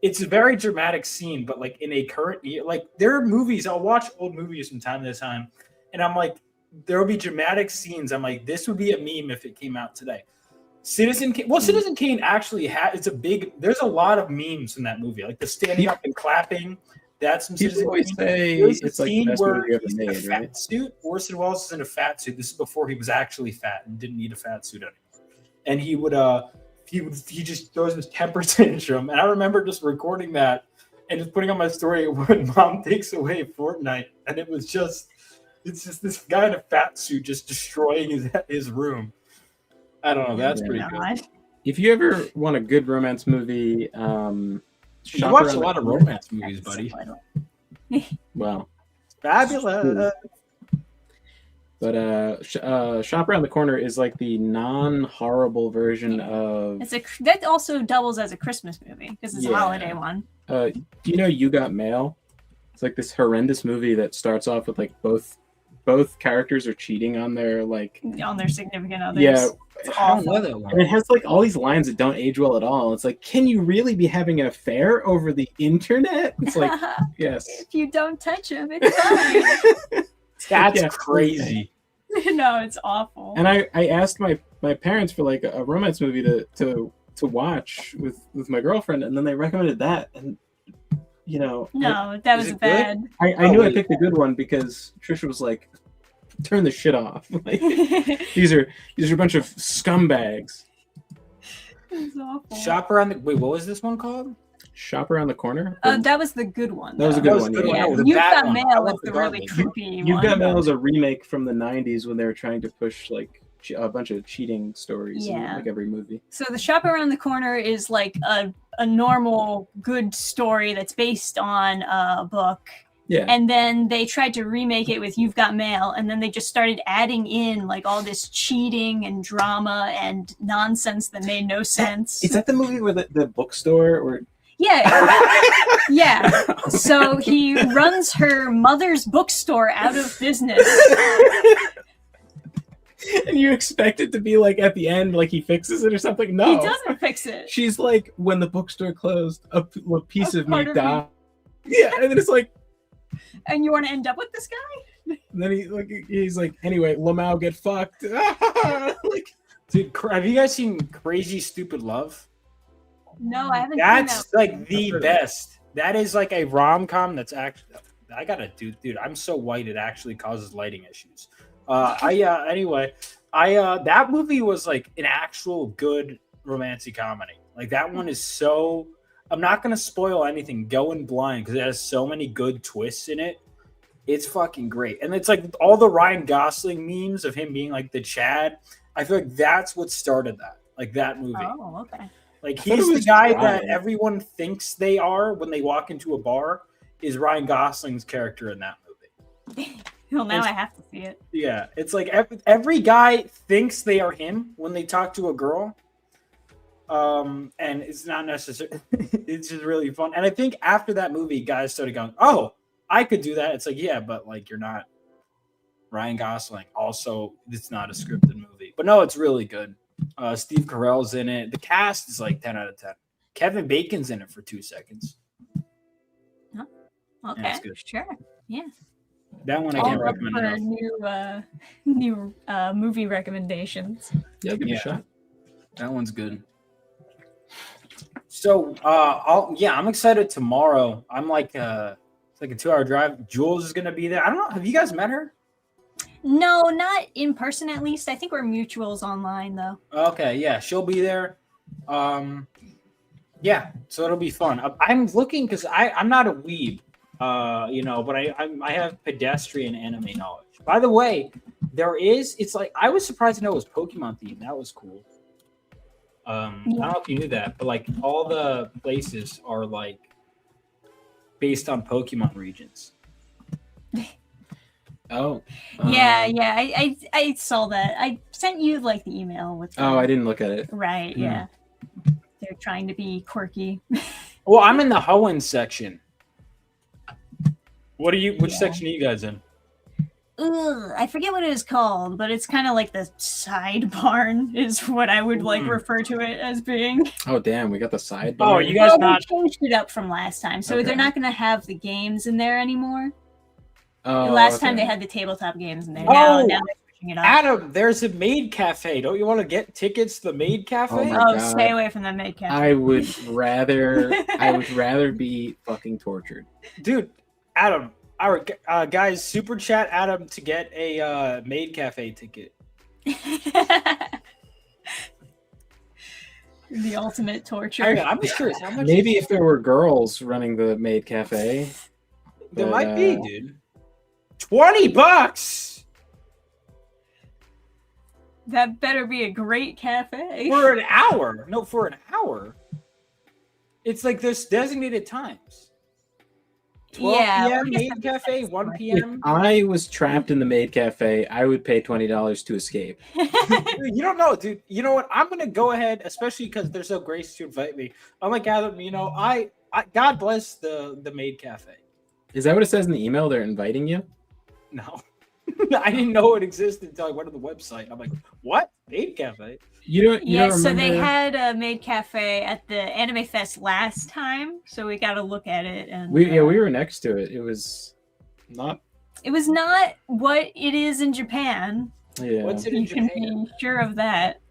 S3: it's a very dramatic scene, but like in a current year, like there are movies I'll watch old movies from time to time, and I'm like, there will be dramatic scenes. I'm like, this would be a meme if it came out today. Citizen Kane. Well, Citizen Kane actually there's a lot of memes in that movie, like the standing up and clapping. That's some Citizen
S2: always
S3: Kane.
S2: say
S3: There's
S2: it's
S3: a
S2: like the
S3: scene
S2: best
S3: where
S2: movie ever
S3: he's in a
S2: made,
S3: fat
S2: right?
S3: suit. Orson Welles is in a fat suit. This is before he was actually fat and didn't need a fat suit anymore. And he just throws his temper tantrum. And I remember just recording that and just putting on my story when Mom takes away Fortnite, and it's just this guy in a fat suit just destroying his room. I don't know. That's pretty good.
S2: If you ever want a good romance movie,
S3: you watch a lot of romance movies, buddy.
S2: Well,
S3: fabulous.
S2: But Shop Around the Corner is like the non-horrible version of.
S1: That also doubles as a Christmas movie because it's a holiday one.
S2: Do you know You Got Mail? It's like this horrendous movie that starts off with like both characters are cheating on their
S1: significant others.
S2: Yeah,
S1: it's awful.
S2: And it has like all these lines that don't age well at all. It's like, can you really be having an affair over the internet? It's like, yes.
S1: If you don't touch him, it's fine.
S3: That's crazy.
S1: No, it's awful.
S2: And I asked my parents for like a romance movie to watch with my girlfriend, and then they recommended that, and
S1: no, that was bad.
S2: I knew I picked a good one because Trisha was like, turn the shit off. Like, these are a bunch of scumbags.
S1: It's awful.
S3: Shop Around the what was this one called?
S2: Shop Around the Corner?
S1: That was the good one.
S2: That was a good one.
S1: Yeah. You've Got Mail was the really creepy one.
S2: You've Got Mail was a remake from the 90s when they were trying to push like a bunch of cheating stories in like every movie.
S1: So the Shop Around the Corner is like a normal good story that's based on a book.
S2: Yeah.
S1: And then they tried to remake it with You've Got Mail, and then they just started adding in like all this cheating and drama and nonsense that made no sense.
S2: Is that the movie where the bookstore or
S1: Yeah. Yeah. So he runs her mother's bookstore out of business.
S2: And you expect it to be like at the end, like he fixes it or something? No.
S1: He doesn't fix it.
S2: She's like, when the bookstore closed, a piece of me died. Yeah, and then it's like,
S1: and you want to end up with this guy?
S2: And then he's like, anyway, Lamau get fucked. Like,
S3: dude, have you guys seen Crazy Stupid Love?
S1: No, I haven't.
S3: That's like the best. That is like a rom-com that's actually. I gotta dude. I'm so white it actually causes lighting issues. Anyway, that movie was like an actual good romantic comedy. Like that one is so. I'm not gonna spoil anything. Go in blind because it has so many good twists in it. It's fucking great, and it's like all the Ryan Gosling memes of him being like the Chad. I feel like that's what started that. Like that movie.
S1: Oh, okay.
S3: Like he's the guy that everyone thinks they are when they walk into a bar. Is Ryan Gosling's character in that movie?
S1: Well, now I have to see it.
S3: Yeah, it's like every guy thinks they are him when they talk to a girl. And it's not necessary. It's just really fun. And I think after that movie, guys started going, "Oh, I could do that." It's like, yeah, but like you're not Ryan Gosling. Also, it's not a scripted movie. But no, it's really good. Steve Carell's in it. The cast is like 10 out of 10. Kevin Bacon's in it for 2 seconds.
S1: Oh, okay, sure. Yeah.
S3: That one I can't recommend
S1: enough. New movie recommendations.
S2: Yeah, give it a shot.
S3: That one's good. So, I'm excited tomorrow. I'm like, it's like a 2-hour drive. Jules is gonna be there. I don't know. Have you guys met her?
S1: No, not in person. At least I think we're mutuals online though.
S3: Okay, yeah, she'll be there. Yeah, so it'll be fun. I'm looking because I'm not a weeb, but I have pedestrian anime knowledge. By the way, it's like I was surprised to know it was Pokemon themed. That was cool. I don't know if you knew that, but like all the places are like based on Pokemon regions.
S2: Oh.
S1: Yeah. I saw that. I sent you like the email with.
S2: I didn't look at it.
S1: Right. Yeah. They're trying to be quirky.
S3: Well, I'm in the Hoenn section. Which section are you guys in?
S1: I forget what it is called, but it's kind of like the side barn is what I would like refer to it as being.
S2: Oh damn, we got the side barn.
S3: Oh, you guys
S1: they changed it up from last time, so they're not going to have the games in there anymore. Last time they had the tabletop games, and now they're switching it up.
S3: Adam, there's a maid cafe. Don't you want to get tickets to the maid cafe?
S1: Stay away from that maid cafe.
S2: I would rather be fucking tortured.
S3: Dude, Adam, our guys, super chat Adam to get a maid cafe ticket.
S1: The ultimate torture.
S3: I'm just curious how much.
S2: Maybe if there were girls running the maid cafe,
S3: there might be, dude. $20.
S1: That better be a great cafe
S3: for an hour. No, for an hour. It's like this designated times. 12 p.m. maid cafe, 1 p.m.
S2: If I was trapped in the maid cafe, I would pay $20 to escape.
S3: You don't know, dude. You know what? I'm gonna go ahead, especially because they're so gracious to invite me. I'm like, Adam, I God bless the maid cafe.
S2: Is that what it says in the email? They're inviting you?
S3: No. I didn't know it existed until I went to the website. I'm like, what? Maid cafe?
S2: You don't remember?
S1: So they had a maid cafe at the Anime Fest last time, so we got to look at it. And
S2: we were next to it. It was not
S1: what it is in Japan.
S2: Yeah.
S3: What's it in Japan?
S1: You can be sure of that.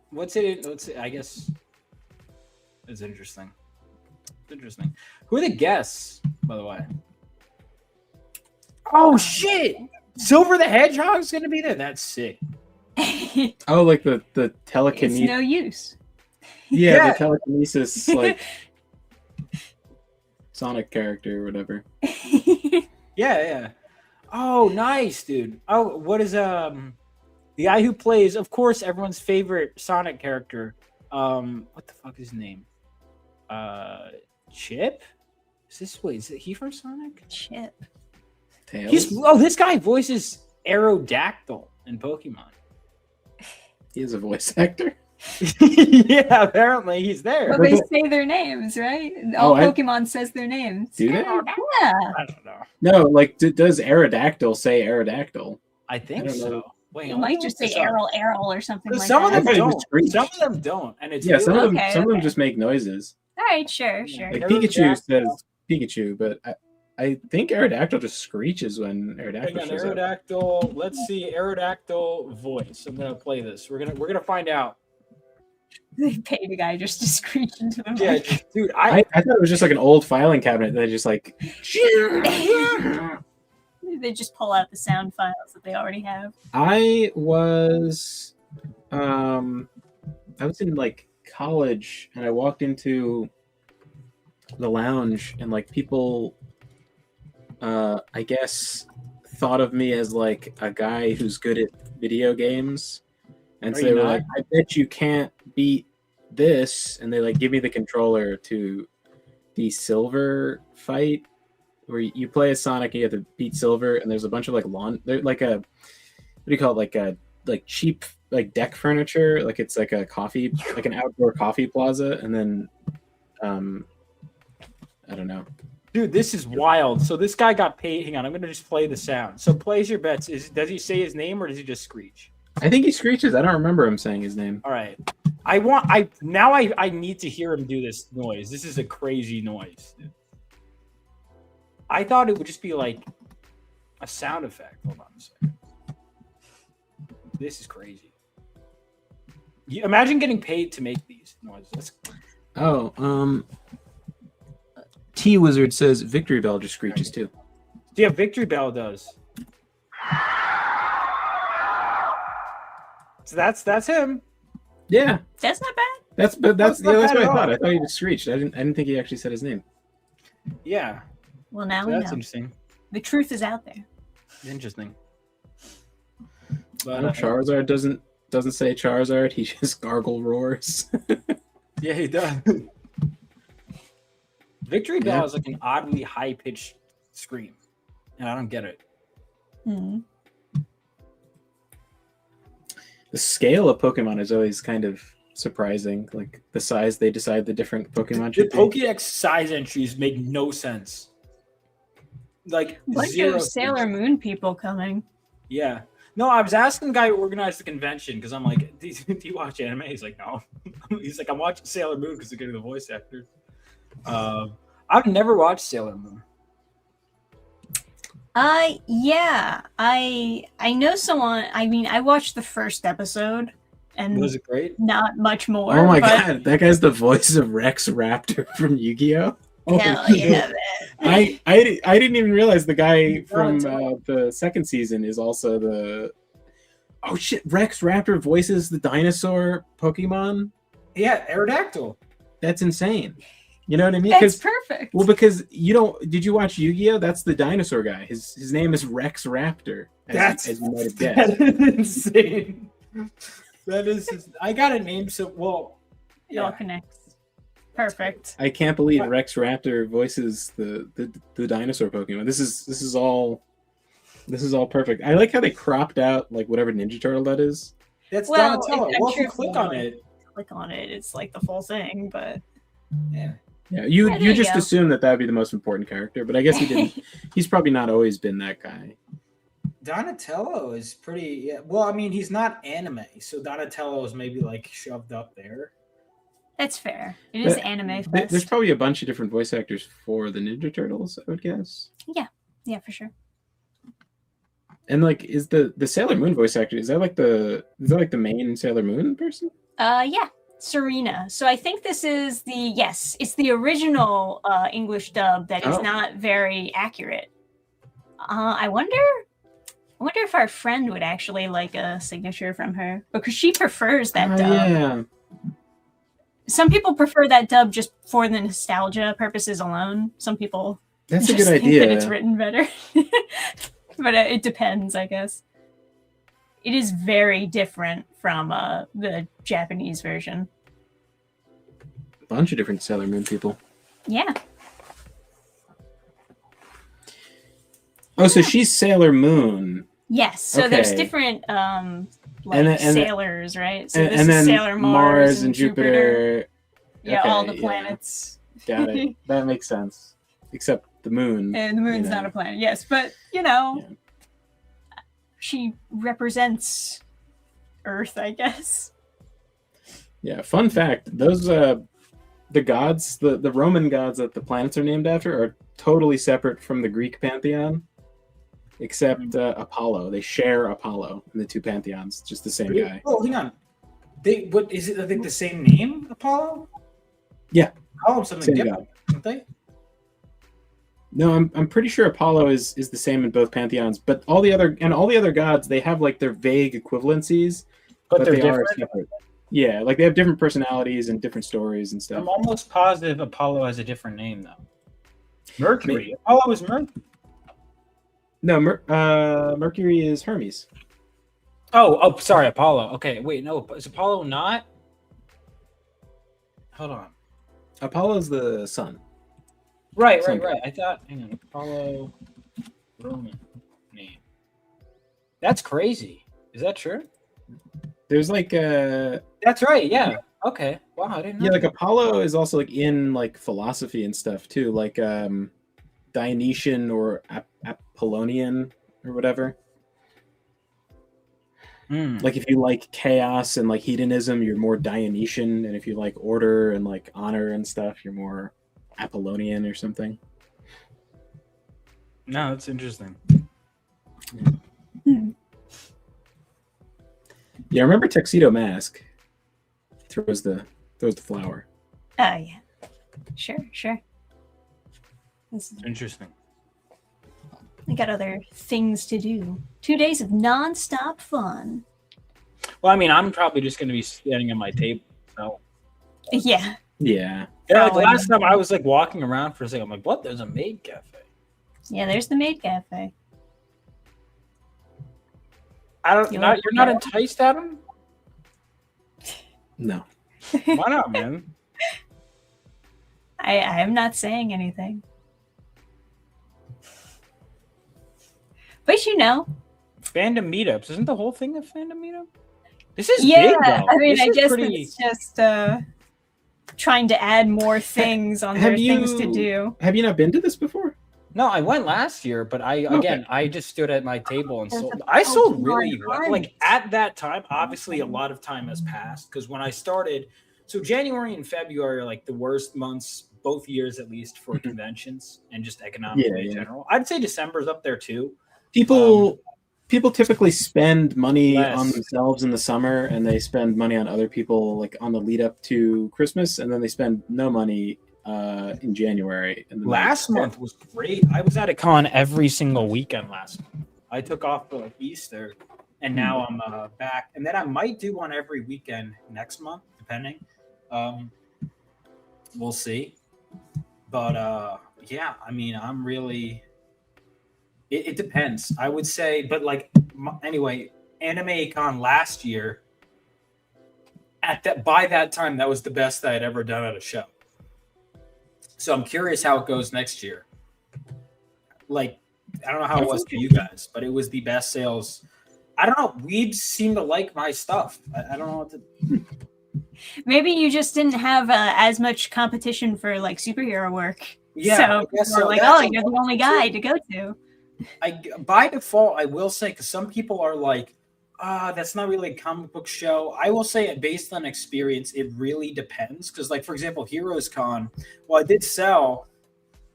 S3: What's it? I guess it's interesting. It's interesting. Who are the guests, by the way? Oh shit! Silver the Hedgehog's gonna be there. That's sick.
S2: Oh, like the telekinesis.
S1: It's no use.
S2: Yeah, the telekinesis like Sonic character or whatever.
S3: Yeah. Oh, nice, dude. Oh, what is the guy who plays, of course, everyone's favorite Sonic character? What the fuck is his name? Chip? Is he from Sonic?
S1: Chip.
S3: This guy voices Aerodactyl in Pokemon.
S2: He is a voice actor.
S3: Yeah, apparently he's there.
S1: But they say their names, right? All Pokemon says their names.
S2: Do they?
S1: Yeah.
S3: I don't know.
S2: No, like does Aerodactyl say Aerodactyl?
S3: I think so.
S1: Wait, it might just say Errol or something like
S3: some
S1: that.
S3: Of them don't. Some of them don't, and it's
S2: some of them just make noises.
S1: All right, sure.
S2: Like Pikachu says Pikachu, but I think Aerodactyl just screeches when Aerodactyl shows up.
S3: Aerodactyl. Let's see Aerodactyl voice. I'm gonna play this. We're gonna find out.
S1: They pay the guy just to screech into the mic.
S3: Yeah, dude.
S2: I thought it was just like an old filing cabinet that they just like.
S1: They just pull out the sound files that they already have.
S2: I was in like college and I walked into the lounge and like people I guess thought of me as like a guy who's good at video games, and so they were like, I bet you can't beat this, and they like give me the controller to the Silver fight where you play as Sonic and you have to beat Silver, and there's a bunch of like they're like a, what do you call it, like a cheap like deck furniture, like it's like a coffee, like an outdoor coffee plaza, and then I don't know.
S3: Dude, this is wild. So this guy got paid. Hang on, I'm gonna just play the sound. So place your bets. Does he say his name or does he just screech?
S2: I think he screeches. I don't remember him saying his name.
S3: All right. I need to hear him do this noise. This is a crazy noise. Dude. I thought it would just be like a sound effect. Hold on a second. This is crazy. Imagine getting paid to make these noises.
S2: T Wizard says Victory Bell just screeches too.
S3: Yeah, Victory Bell does. So that's him.
S2: Yeah,
S1: that's not bad.
S2: That's what I thought. I thought he just screeched. I didn't think he actually said his name.
S3: Yeah.
S1: Well, now we know.
S3: That's interesting.
S1: The truth is out there.
S3: Interesting.
S2: But Charizard doesn't say Charizard. He just gargle roars.
S3: Yeah, he does. Victory Bell is like an oddly high-pitched scream, and I don't get it.
S1: Mm-hmm.
S2: The scale of Pokemon is always kind of surprising, like the size they decide the different Pokemon should
S3: be. The Pokédex size entries make no sense. Like
S1: zero Sailor Moon people coming.
S3: Yeah. No, I was asking the guy who organized the convention because I'm like, do you watch anime? He's like, no. He's like, I'm watching Sailor Moon because they're getting the voice actors. I've never watched Sailor Moon.
S1: Yeah. I know someone. I mean, I watched the first episode and
S3: Was it great?
S1: not much more.
S2: Oh my
S1: but
S2: god, that guy's the voice of Rex Raptor from Yu-Gi-Oh. Oh,
S1: hell yeah, man.
S2: I didn't even realize the guy from
S3: Donatello.
S2: the second season is also the. Oh shit! Rex Raptor voices the dinosaur Pokemon.
S3: Yeah, Aerodactyl.
S2: That's insane. You know what I mean?
S1: That's
S2: 'Cause-
S1: perfect.
S2: well, because you don't. Did you watch Yu-Gi-Oh? That's the dinosaur guy. His name is Rex Raptor. As you might have guessed.
S3: That is insane. That is. I got a name. So well.
S1: It all
S3: Yeah.
S1: connects. Perfect.
S2: I can't believe Rex Raptor voices the dinosaur Pokemon. This is all perfect. I like how they cropped out like whatever Ninja Turtle that is.
S3: That's
S1: Well,
S3: Donatello.
S1: I'm
S3: Well, if
S1: sure
S3: you
S1: if
S3: click
S1: you
S3: on it,
S1: Click on it. It's like the full thing, but
S3: yeah.
S2: Yeah, you
S1: there
S2: you
S1: you
S2: just
S1: go.
S2: assume that would be the most important character, but I guess he didn't. He's probably not always been that guy.
S3: Donatello is pretty. Yeah. Well, I mean, he's not anime, so Donatello is maybe like shoved up there.
S1: that's fair. It is
S2: But
S1: anime
S2: There's
S1: fest.
S2: probably a bunch of different voice actors for the Ninja Turtles, I would guess.
S1: Yeah, for sure.
S2: And like, is the Sailor Moon voice actor? Is that like the main Sailor Moon person?
S1: Yeah, Serena. So I think this is it's the original English dub that is
S2: Oh.
S1: not very accurate. I wonder if our friend would actually like a signature from her because she prefers that
S2: Oh,
S1: dub.
S2: yeah.
S1: Some people prefer that dub just for the nostalgia purposes alone. Some people
S2: That's a
S1: just
S2: good
S1: think that
S2: idea.
S1: it's written better. But it depends, I guess. It is very different from the Japanese version.
S2: Bunch of different Sailor Moon people.
S1: Yeah.
S2: Oh, so she's Sailor Moon.
S1: Yes. So there's
S2: Okay.
S1: different
S2: And then-
S1: sailors, right? So
S2: and,
S1: this
S2: and
S1: is
S2: then
S1: Sailor Mars and Jupiter. Yeah, all the
S2: Okay,
S1: planets.
S2: Got it. That makes sense. Except the moon.
S1: And the moon's
S2: you know.
S1: not a planet. Yes, but you know,
S2: Yeah.
S1: she represents Earth, I guess.
S2: Yeah. Fun fact: those the gods, the Roman gods that the planets are named after, are totally separate from the Greek pantheon. Except Apollo, they share Apollo in the two pantheons. Just the same guy.
S3: Oh, hang on. What is it? I think the same name, Apollo.
S2: Yeah.
S3: Call him something
S2: Same
S3: different, don't they?
S2: No, I'm pretty sure Apollo is the same in both pantheons, but all the other gods, they have like their vague equivalencies,
S3: But they're
S2: they are
S3: different.
S2: separate. Yeah, like they have different personalities and different stories and stuff.
S3: I'm almost positive Apollo has a different name though. Mercury. Apollo is Mercury.
S2: No, Mercury is Hermes.
S3: Oh, sorry, Apollo. Okay, wait, no, is Apollo not? Hold on.
S2: Apollo's the sun.
S3: Right.
S2: Some-
S3: I thought, hang on, Apollo Roman name. That's crazy. Is that true?
S2: There's like
S3: That's right. Yeah. Okay. Wow, I didn't know.
S2: yeah, like Apollo is also like in like philosophy and stuff too, like Dionysian or Apollonian or whatever.
S3: Mm.
S2: Like if you like chaos and like hedonism, you're more Dionysian, and if you like order and like honor and stuff, you're more Apollonian or something.
S3: No, that's interesting.
S2: Yeah, remember Tuxedo Mask? Throws the flower.
S1: Oh yeah. Sure. This is,
S3: Interesting.
S1: I got other things to do. 2 days of non-stop fun.
S3: Well, I mean, I'm probably just going to be standing at my table. So.
S1: Yeah.
S2: Yeah.
S3: Yeah, like
S1: Oh,
S3: last time I was like walking around for a second. I'm like, what? There's a maid cafe.
S1: Yeah, there's the maid cafe.
S3: I don't.
S1: You
S3: Not,
S1: want
S3: you're not
S1: to
S3: enticed, Adam?
S2: No.
S3: Why not, man?
S1: I am not saying anything. But you know.
S3: Fandom meetups. Isn't the whole thing a fandom meetup? This is
S1: Yeah,
S3: big, though.
S1: I mean,
S3: This
S1: I
S3: is
S1: guess
S3: pretty...
S1: it's just trying to add more things on their things to do.
S2: Have you not been to this before?
S3: No, I went last year, but
S2: Okay.
S3: I just stood at my table and
S1: There's
S3: sold.
S1: a
S3: I sold really
S1: Pokemon
S3: well.
S1: hunt.
S3: Like at that time, obviously a lot of time has passed because when I started, so January and February are like the worst months both years at least for
S2: Mhm.
S3: conventions and just economically in general. I'd say December's up there too.
S2: People typically spend money on
S3: Less.
S2: themselves in the summer, and they spend money on other people like on the lead up to Christmas, and then they spend no money in January. And then
S3: Last month was great. I was at a con every single weekend last month. I took off for like Easter, and now I'm back. And then I might do one every weekend next month, depending. We'll see. But yeah, I mean, I'm really. It depends. I would say, but like anyway, Anime Con last year. By that time, that was the best I had ever done at a show. So I'm curious how it goes next year. Like, I don't know how it was for you guys, but it was the best sales. I don't know. Weebs seem to like my stuff. I don't know what to.
S1: Maybe you just didn't have as much competition for like superhero work.
S3: Yeah,
S1: so
S3: I guess so.
S1: like, oh, you're the only guy to go to.
S3: By default, I will say, because some people are like, that's not really a comic book show. I will say it based on experience. It really depends. Because, like, for example, Heroes Con, well, I did sell.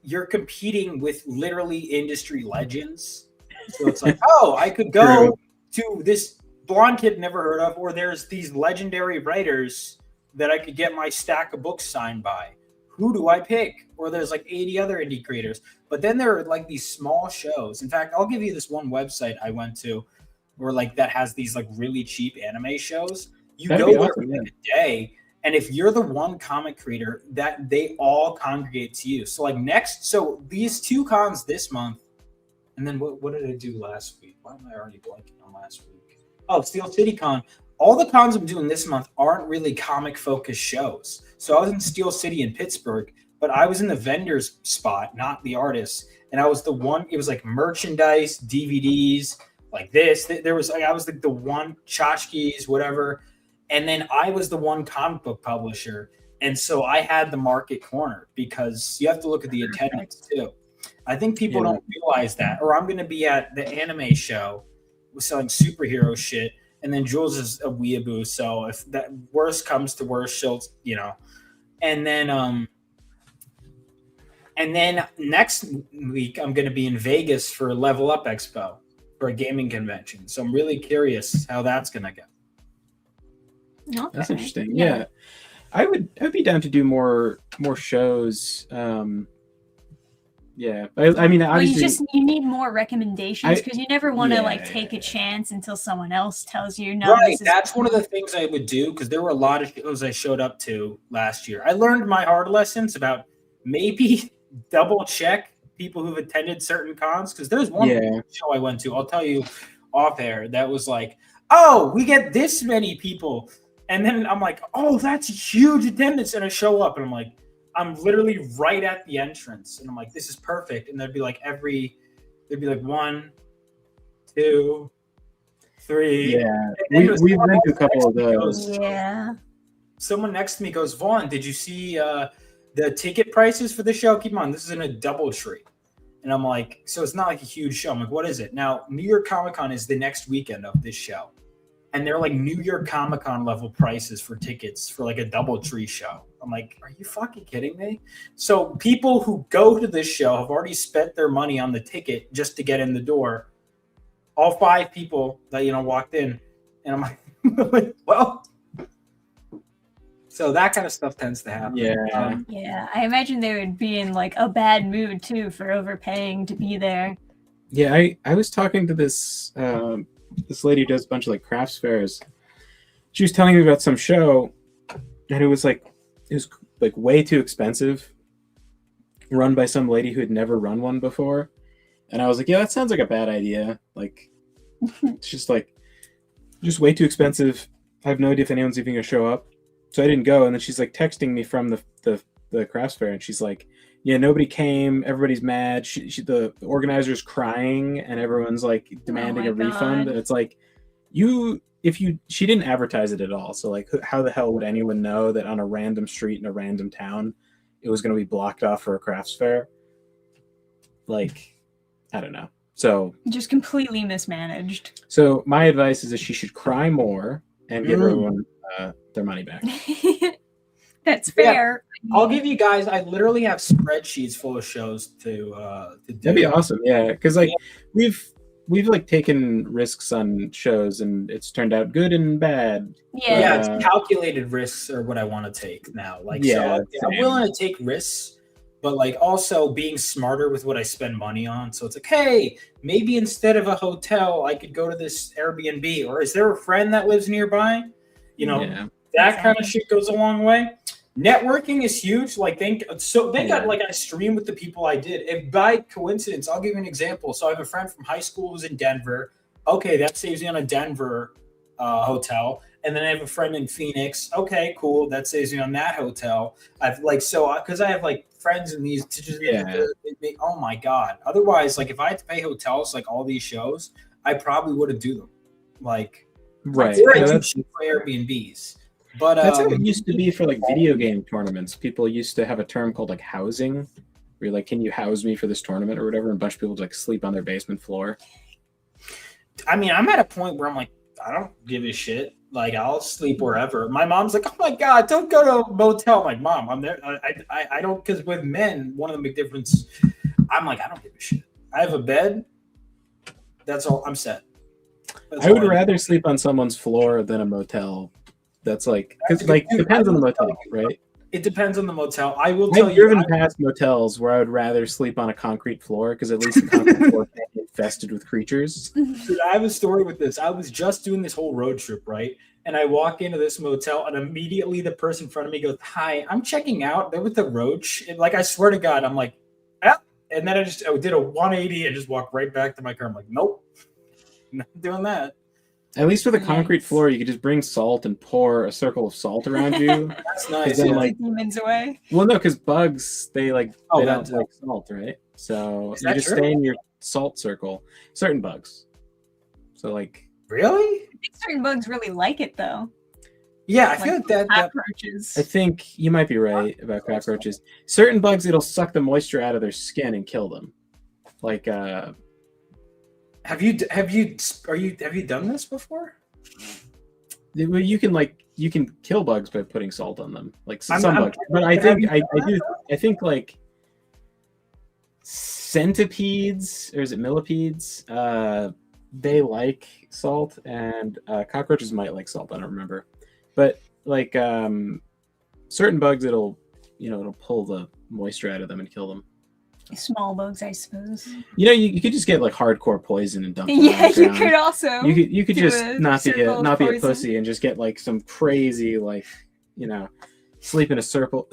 S3: You're competing with literally industry legends. So it's like, oh, I could go to this blonde kid never heard of, or there's these legendary writers that I could get my stack of books signed by. Who do I pick? Or there's like 80 other indie creators. But then there are like these small shows. In fact, I'll give you this one website I went to where like that has these like really cheap anime shows. You go there for like a day, and if you're the one comic creator, that they all congregate to you. So like so these two cons this month, and then what did I do last week? Why am I already blanking on last week? Oh, Steel City Con. All the cons I'm doing this month aren't really comic focused shows. So I was in Steel City in Pittsburgh, but I was in the vendor's spot, not the artist. And I was the one, it was like merchandise, DVDs, like this. There was like, I was like the one tchotchkes, whatever. And then I was the one comic book publisher. And so I had the market cornered because you have to look at the attendance too. I think people don't realize that. Or I'm going to be at the anime show selling superhero shit. And then Jules is a weeaboo, so if that worst comes to worst, she'll, and then next week I'm going to be in Vegas for Level Up Expo for a gaming convention. So I'm really curious how that's going to go.
S1: Okay.
S2: That's interesting. Yeah. I'd be down to do more shows. Yeah, I mean, obviously,
S1: you need more recommendations because you never want to take a chance until someone else tells you. No,
S3: right, that's one of the things I would do because there were a lot of shows I showed up to last year. I learned my hard lessons about maybe double check people who've attended certain cons because there's one show I went to. I'll tell you off air that was like, oh, we get this many people, and then I'm like, oh, that's huge attendance, and I show up and I'm like. I'm literally right at the entrance, and I'm like, "This is perfect." And there'd be like 1, 2, 3.
S2: Yeah, we've been to a couple of those.
S3: Someone next to me goes, "Vaughn, did you see the ticket prices for the show? Keep in mind, this is in a DoubleTree." And I'm like, "So it's not like a huge show." I'm like, "What is it?" Now, New York Comic Con is the next weekend of this show, and they're like New York Comic Con level prices for tickets for like a DoubleTree show. I'm like, are you fucking kidding me? So people who go to this show have already spent their money on the ticket just to get in the door. All 5 people that, walked in. And I'm like, well. So that kind of stuff tends to happen.
S1: Yeah. I imagine they would be in like a bad mood too for overpaying to be there.
S2: Yeah, I was talking to this this lady who does a bunch of like crafts fairs. She was telling me about some show, and it was like way too expensive, run by some lady who had never run one before. And I was like, yeah, that sounds like a bad idea. Like, it's just way too expensive. I have no idea if anyone's even gonna show up. So I didn't go. And then she's like texting me from the crafts fair, and she's like, yeah, nobody came. Everybody's mad. The organizer's crying, and everyone's like demanding a refund. And it's like, she didn't advertise it at all. So like, how the hell would anyone know that on a random street in a random town, it was going to be blocked off for a crafts fair? Like, I don't know. So
S1: just completely mismanaged.
S2: So my advice is that she should cry more and give everyone their money back.
S1: That's fair.
S3: I'll give you guys. I literally have spreadsheets full of shows to do.
S2: That'd be awesome. Yeah, because like we've like taken risks on shows and it's turned out good and bad.
S1: Yeah.
S3: It's calculated risks are what I want to take now. Like,
S2: Yeah,
S3: so I'm willing to take risks, but like also being smarter with what I spend money on. So it's like, hey, maybe instead of a hotel, I could go to this Airbnb, or is there a friend that lives nearby? You know, that kind of shit goes a long way. Networking is huge. Like, thank God, like I stream with the people I did. If by coincidence, I'll give you an example. So I have a friend from high school who's in Denver. Okay, that saves me on a Denver hotel. And then I have a friend in Phoenix. Okay, cool. That saves me on that hotel. I've like because I have like friends in these. Oh my god. Otherwise, like if I had to pay hotels like all these shows, I probably wouldn't do them. Like,
S2: right.
S3: Or I do cheap Airbnbs. But
S2: that's how it used to be for like video game tournaments. People used to have a term called like housing, where you're like, can you house me for this tournament or whatever? And a bunch of people would like sleep on their basement floor.
S3: I mean, I'm at a point where I'm like, I don't give a shit. Like, I'll sleep wherever. My mom's like, oh my god, don't go to a motel. I'm like, Mom, I'm there. I don't, because with men, one of the big difference, I'm like, I don't give a shit. I have a bed. That's all. I'm set.
S2: I would rather sleep on someone's floor than a motel. That's like, because like depends on the motel, right?
S3: It depends on the motel. I will tell you.
S2: I've driven past motels where I would rather sleep on a concrete floor because at least the concrete floor can't get infested with creatures.
S3: Dude, I have a story with this. I was just doing this whole road trip, right? And I walk into this motel, and immediately the person in front of me goes, "Hi, I'm checking out." There with the roach, and like I swear to God, I'm like, ah. And then I did a 180 and just walked right back to my car. I'm like, nope, not doing that.
S2: At least with a concrete floor, you could just bring salt and pour a circle of salt around you.
S3: That's nice.
S1: Then, like, demons away.
S2: Well, no, because bugs they don't like salt, right? So you just stay in your salt circle. Certain bugs. So like,
S3: really?
S1: I think certain bugs really like it though.
S3: Yeah, I feel like that
S1: cockroaches.
S2: I think you might be right about cockroaches. Certain bugs, it'll suck the moisture out of their skin and kill them. Like
S3: Have you done this before?
S2: You can kill bugs by putting salt on them, like some bugs. But I think like centipedes, or is it millipedes? They like salt, and cockroaches might like salt. I don't remember, but like certain bugs, it'll pull the moisture out of them and kill them.
S1: Small bugs, I suppose.
S2: You could just get like hardcore poison and dump.
S1: Yeah, you could also.
S2: You could just not be a pussy and just get like some crazy sleep in a circle,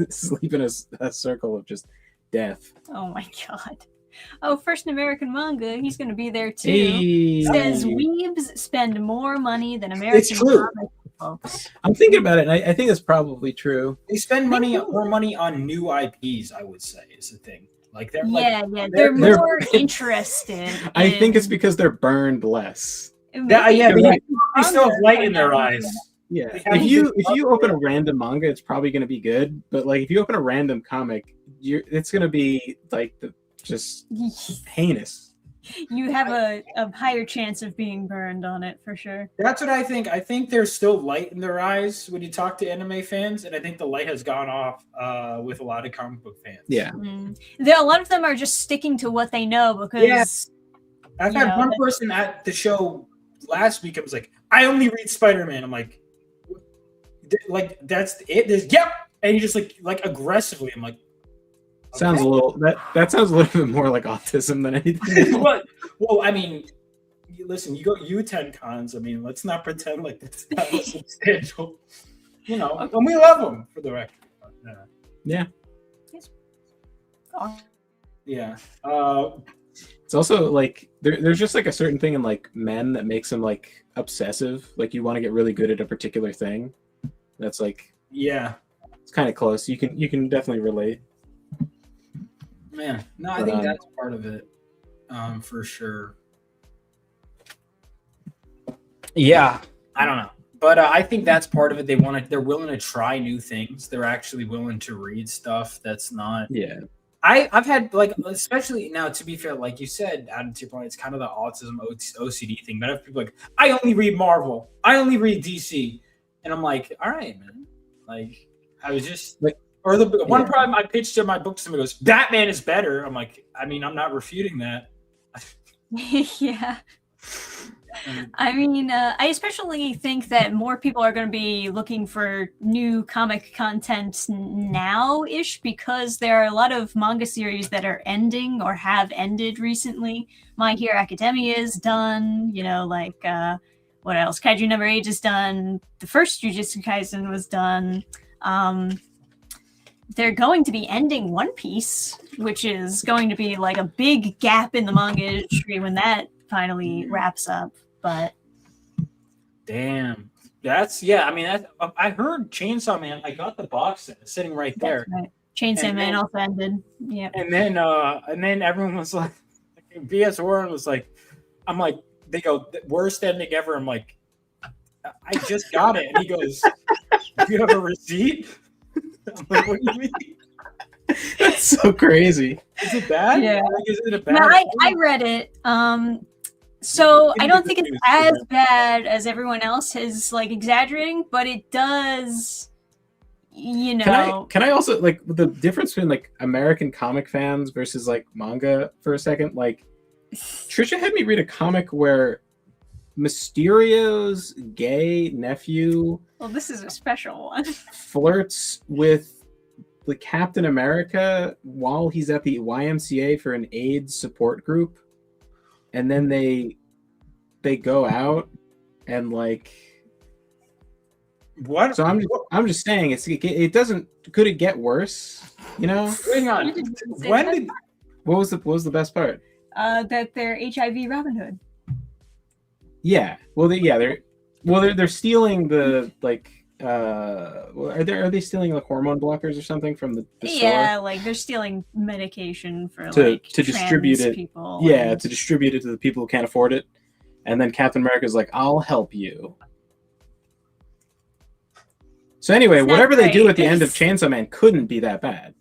S2: sleep in a circle of just death.
S1: Oh my god. Oh, First American Manga, he's going to be there too.
S2: Hey.
S1: Says weebs spend more money than American comic folks.
S2: I'm thinking about it, and I think that's probably true.
S3: They spend more money on new IPs, I would say, is the thing. Like they're
S1: they're more interested.
S2: I think it's because they're burned less.
S3: They still have light in their eyes.
S2: Yeah. If you open a random manga, it's probably going to be good. But like if you open a random comic, it's going to be like just heinous.
S1: You have a higher chance of being burned on it for sure.
S3: That's what I think. I think there's still light in their eyes when you talk to anime fans, and I think the light has gone off with a lot of comic book fans.
S2: Yeah.
S1: A lot of them are just sticking to what they know because
S3: I've had one person at the show last week. I was like, I only read Spider-Man. I'm like that's it. There's and he just like aggressively. I'm like, okay.
S2: Sounds a little that sounds a little bit more like autism than anything.
S3: Well, I mean, listen, you attend cons. I mean, let's not pretend like that's not substantial. And we love them for the record.
S2: Yeah.
S3: Yeah.
S2: It's also like there's just like a certain thing in like men that makes them like obsessive. Like you want to get really good at a particular thing. That's like it's kind of close. You can definitely relate.
S3: Man, no, I think that's part of it, for sure. Yeah, I don't know, but I think that's part of it. They're willing to try new things. They're actually willing to read stuff that's not.
S2: Yeah.
S3: I've had especially now. To be fair, like you said, Adam, to your point, it's kind of the autism OCD thing. But I have people like, I only read Marvel, I only read DC, and I'm like, all right, man, like. I was just
S2: Like,
S3: or the one
S2: yeah.
S3: problem I pitched to my book, somebody goes, Batman is better. I'm like, I mean, I'm not refuting that.
S1: Yeah. I mean, I especially think that more people are going to be looking for new comic content now-ish because there are a lot of manga series that are ending or have ended recently. My Hero Academia is done, you know, like, what else? Kaiju Number 8 is done. The first Jujutsu Kaisen was done. They're going to be ending One Piece, which is going to be like a big gap in the manga industry when that finally wraps up. But
S3: damn, that's yeah. I mean, I heard Chainsaw Man. I got the box set it's sitting right there.
S1: Right. Chainsaw Man also ended. Yeah.
S3: And then everyone was like, B.S. Warren was like, I'm like, they go worst ending ever. I'm like, I just got it, and he goes, do you have a receipt? I'm like, what do you mean?
S2: That's so crazy.
S3: Is it bad?
S1: Yeah.
S3: Like, is it a bad?
S1: No, I read it. So I don't think it's as bad as everyone else is like exaggerating, but it does, you know.
S2: Can I also like the difference between like American comic fans versus like manga for a second? Like Trisha had me read a comic where Mysterio's gay nephew
S1: Well, this is a special one.
S2: flirts with the Captain America while he's at the YMCA for an AIDS support group, and then they go out and like
S3: what?
S2: So I'm just saying it doesn't. Could it get worse? You know.
S3: Hang on. When did
S2: what was the best part?
S1: That they're HIV Robin Hood.
S2: Yeah. Well, they're stealing the like. Are they stealing like hormone blockers or something from the
S1: Yeah,
S2: store?
S1: like they're stealing medication for
S2: to
S1: trans
S2: distribute it.
S1: people.
S2: Yeah, to distribute it to the people who can't afford it, and then Captain America's like, "I'll help you." So anyway, whatever they do at the end of Chainsaw Man couldn't be that bad.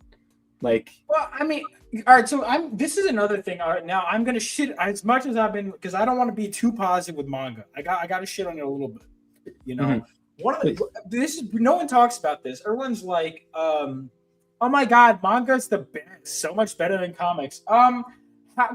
S2: Like,
S3: well, I mean, all right. So this is another thing. All right, now I'm gonna shit as much as I've been because I don't want to be too positive with manga. I got to shit on it a little bit. You know, one of this is no one talks about this. Everyone's like, oh my god, manga's the best, so much better than comics.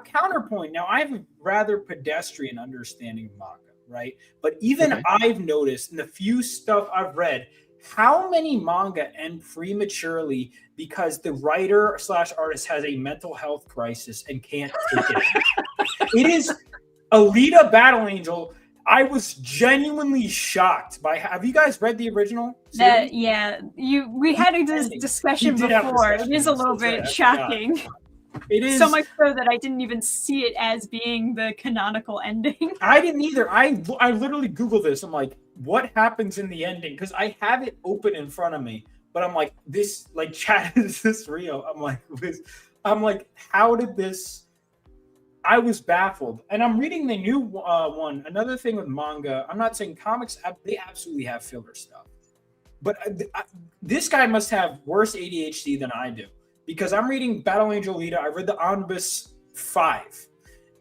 S3: Counterpoint. Now I have a rather pedestrian understanding of manga, right? But even I've noticed in the few stuff I've read. How many manga end prematurely because the writer / artist has a mental health crisis and can't take it? It is Alita Battle Angel. I was genuinely shocked by. Have you guys read the original?
S1: Yeah, we had a discussion before. It is a little bit shocking.
S3: It is
S1: so much so that I didn't even see it as being the canonical ending.
S3: I didn't either. I literally Googled this. I'm like, what happens in the ending? Because I have it open in front of me, but I'm like, this like chat is this real? I'm like, how did this? I was baffled, and I'm reading the new one. Another thing with manga, I'm not saying comics; they absolutely have filler stuff, but this guy must have worse ADHD than I do. Because I'm reading Battle Angel Alita. I read the Omnibus 5.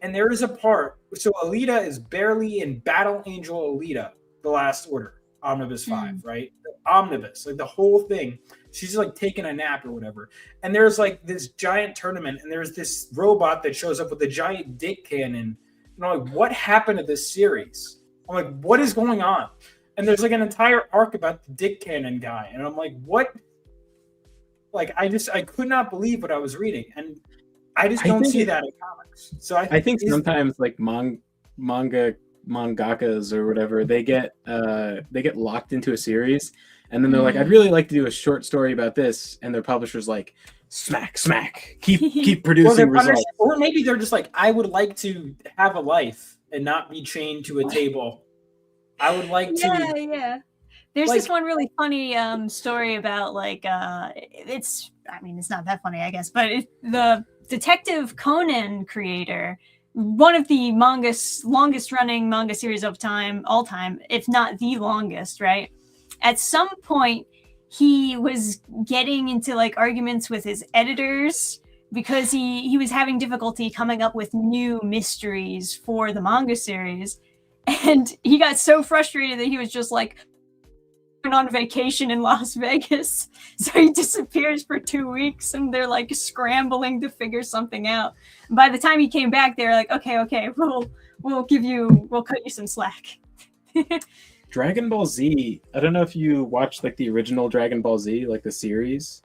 S3: And there is a part. So Alita is barely in Battle Angel Alita, The Last Order, Omnibus 5, right? The Omnibus, like the whole thing. She's like taking a nap or whatever. And there's like this giant tournament. And there's this robot that shows up with a giant dick cannon. And I'm like, what happened to this series? I'm like, what is going on? And there's like an entire arc about the dick cannon guy. And I'm like, what? Like I could not believe what I was reading, and I just don't see that in comics. So I think
S2: sometimes like mangakas or whatever, they get locked into a series, and then they're like, I'd really like to do a short story about this, and their publisher's like, smack, keep producing results.
S3: Or maybe they're just like, I would like to have a life and not be chained to a table. I would like to.
S1: Yeah. There's this one really funny story about like it's not that funny, I guess, but the Detective Conan creator, one of the longest running manga series of all time, if not the longest, right? At some point, he was getting into like arguments with his editors because he was having difficulty coming up with new mysteries for the manga series, and he got so frustrated that he was just like, on vacation in Las Vegas. So he disappears for 2 weeks and they're like scrambling to figure something out. And by the time he came back, they were like, okay, we'll cut you some slack.
S2: Dragon Ball Z. I don't know if you watched like the original Dragon Ball Z, like the series.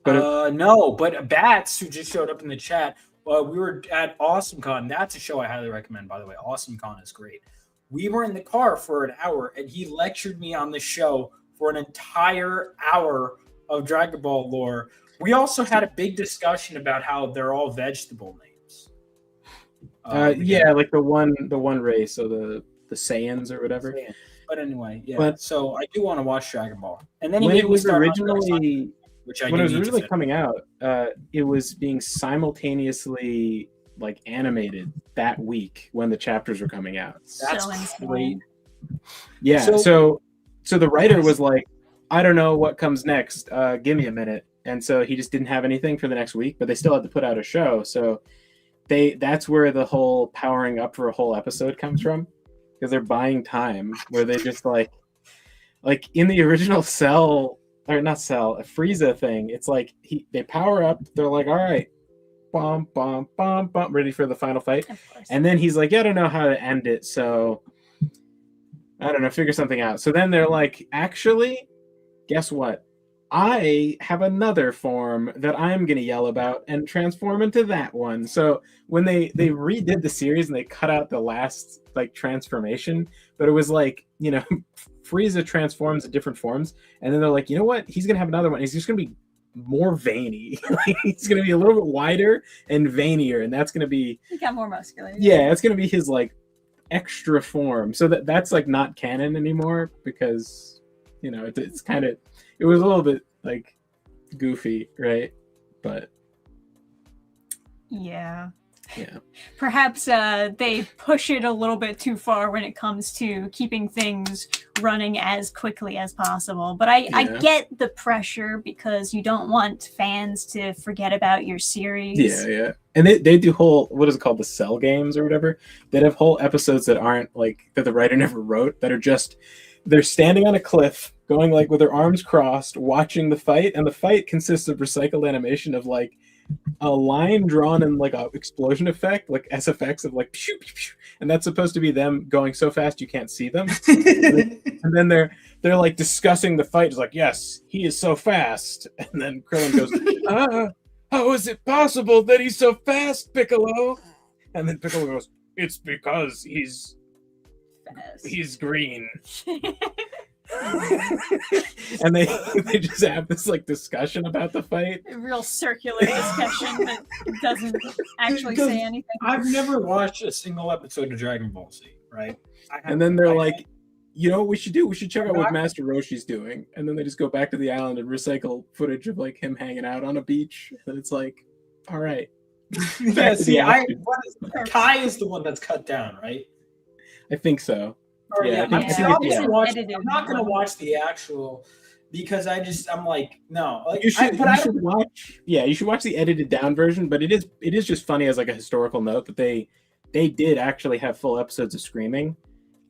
S3: But no, but Bats, who just showed up in the chat, we were at AwesomeCon. That's a show I highly recommend, by the way. AwesomeCon is great. We were in the car for an hour, and he lectured me on the show for an entire hour of Dragon Ball lore. We also had a big discussion about how they're all vegetable names.
S2: Yeah, like the one race, so the Saiyans or whatever.
S3: But anyway, yeah.
S2: But
S3: so I do want to watch Dragon Ball. And then
S2: when it was originally
S3: originally
S2: coming out, it was being simultaneously like animated that week when the chapters were coming out.
S3: That's great.
S2: Yeah. So the writer was like, I don't know what comes next. Give me a minute. And so he just didn't have anything for the next week, but they still had to put out a show. So that's where the whole powering up for a whole episode comes from, because they're buying time, where they just like in the original Frieza thing, it's like they power up, they're like, all right, bum, bum, bum, bum, ready for the final fight. And then he's like, yeah, I don't know how to end it, so I don't know, figure something out. So then they're like, actually, guess what? I have another form that I'm going to yell about and transform into that one. So when they redid the series and they cut out the last like transformation, but it was like, you know, Frieza transforms in different forms, and then they're like, you know what? He's going to have another one. He's just going to be more veiny. He's going to be a little bit wider and veinier, and that's going to be...
S1: He got more muscular.
S2: Yeah, it's going to be his like extra form. So that's like not canon anymore, because, you know, it's kind of... It was a little bit like goofy, right? But
S1: yeah.
S2: Yeah.
S1: Perhaps they push it a little bit too far when it comes to keeping things running as quickly as possible. But I get the pressure, because you don't want fans to forget about your series.
S2: Yeah. And they do whole, what is it called, the cell games or whatever, that have whole episodes that aren't like, that the writer never wrote, that are just, they're standing on a cliff, going like with their arms crossed, watching the fight, and the fight consists of recycled animation of like a line drawn in like a explosion effect, like SFX of like pew, pew, pew, and that's supposed to be them going so fast you can't see them. And then they're like discussing the fight. It's like, yes, he is so fast. And then Krillin goes, how is it possible that he's so fast, Piccolo? And then Piccolo goes, it's because he's green. And they just have this like discussion about the fight,
S1: a real circular discussion that doesn't actually say anything.
S3: I've never watched a single episode of Dragon Ball Z, right?
S2: And then they're like, you know what we should do? We should check out what Master Roshi's doing. And then they just go back to the island and recycle footage of like him hanging out on a beach. And it's like, all right.
S3: Yeah, see, Kai is the one that's cut down, right?
S2: I think so.
S3: I'm not going to watch the actual, because I'm like, no. Like, you should
S2: watch the edited down version, but it is just funny as like a historical note that they did actually have full episodes of screaming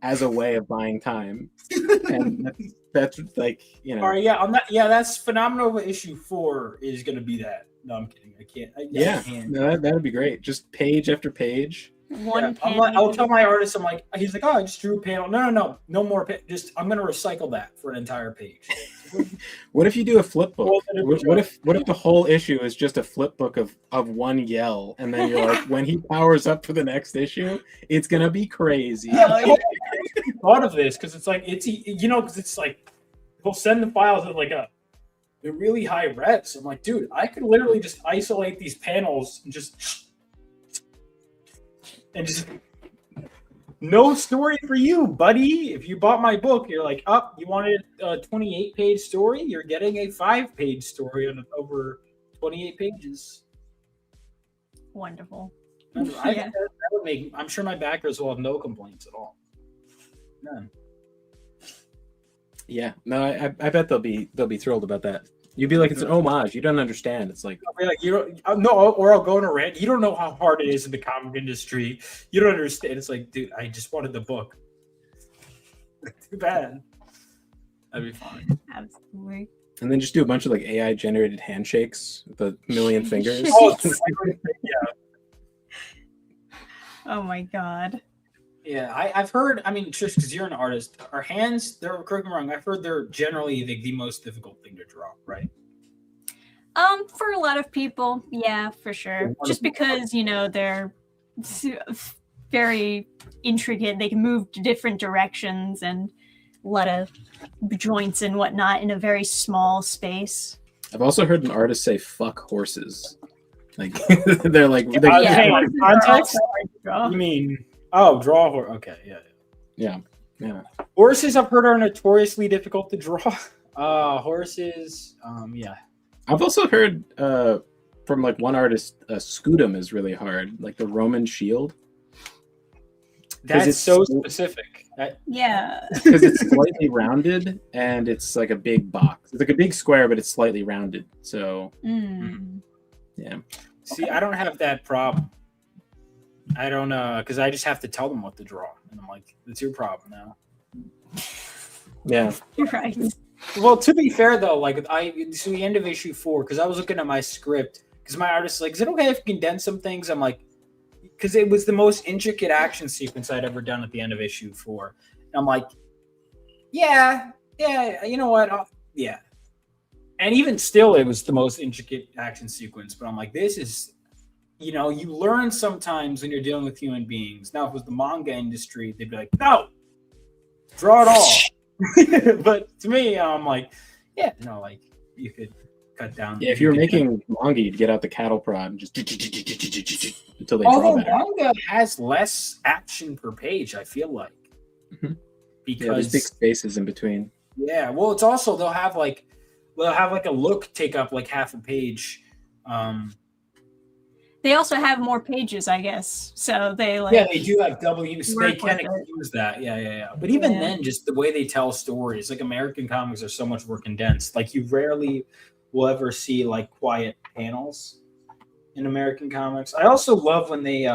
S2: as a way of buying time. And that's like, you know.
S3: All right, yeah, that's phenomenal. Issue 4 is going to be that. No, I'm kidding. I can't.
S2: No, that'd be great. Just page after page.
S3: I'll tell my artist, he's like, I just drew a panel. No more. I'm going to recycle that for an entire page.
S2: What if you do a flip book? What if the whole issue is just a flip book of one yell, and then you're like, when he powers up for the next issue, it's going to be crazy.
S3: I thought of this because it's like, because it's like, he'll send the files at like they're really high res. I'm like, dude, I could literally just isolate these panels and just no story for you, buddy. If you bought my book, you're like, you wanted a 28-page story? You're getting a 5-page story on over 28 pages.
S1: Wonderful.
S3: That would make. I'm sure my backers will have no complaints at all. None.
S2: Yeah, no, I bet they'll be thrilled about that. You'd be like, it's an homage. You don't understand. It's like,
S3: I'll be like, you don't no, or I'll go on a rant. You don't know how hard it is in the comic industry. You don't understand. It's like, dude, I just wanted the book. Too bad. That'd be fun.
S1: Absolutely.
S2: And then just do a bunch of like AI generated handshakes with a million fingers.
S3: Oh, yeah.
S1: Oh my god.
S3: Yeah, I've heard. I mean, just because you're an artist, our hands. They're correct me wrong. I've heard they're generally the most difficult thing to draw, right?
S1: For a lot of people, yeah, for sure. Just because, they're very intricate. They can move to different directions and a lot of joints and whatnot in a very small space.
S2: I've also heard an artist say "fuck horses." Like they're like,
S3: hang on,
S1: horses are
S3: context?
S1: also hard to draw.
S3: You mean draw a horse? Okay,
S2: yeah.
S3: Horses I've heard are notoriously difficult to draw. Horses, yeah.
S2: I've also heard from like one artist, scutum is really hard, like the Roman shield.
S3: That's
S2: it's
S3: so specific.
S1: Yeah.
S2: Because it's slightly rounded and it's like a big box. It's like a big square, but it's slightly rounded. So yeah.
S3: See, I don't have that problem. I don't because I just have to tell them what to draw, and I'm like, "It's your problem now."
S2: Yeah,
S1: You're right.
S3: Well, to be fair though, like so the end of issue 4, because I was looking at my script, because my artist's like, "Is it okay if you condense some things?" I'm like, because it was the most intricate action sequence I'd ever done at the end of issue 4. And I'm like, yeah, you know what? Yeah. And even still, it was the most intricate action sequence. But I'm like, this is, you learn sometimes when you're dealing with human beings. Now, if it was the manga industry, they'd be like, no, draw it all. But to me, I'm like, yeah, like you could cut down.
S2: Yeah, if you were making manga, you'd get out the cattle prod and just until they draw better.
S3: Manga has less action per page, I feel like. Because
S2: there's big spaces in between.
S3: Yeah, well, it's also they'll have like a look take up like half a page.
S1: They also have more pages, I guess. So they
S3: they do have double use. They can use that. Yeah. But even then, just the way they tell stories, like American comics are so much more condensed. Like you rarely will ever see like quiet panels in American comics. I also love when they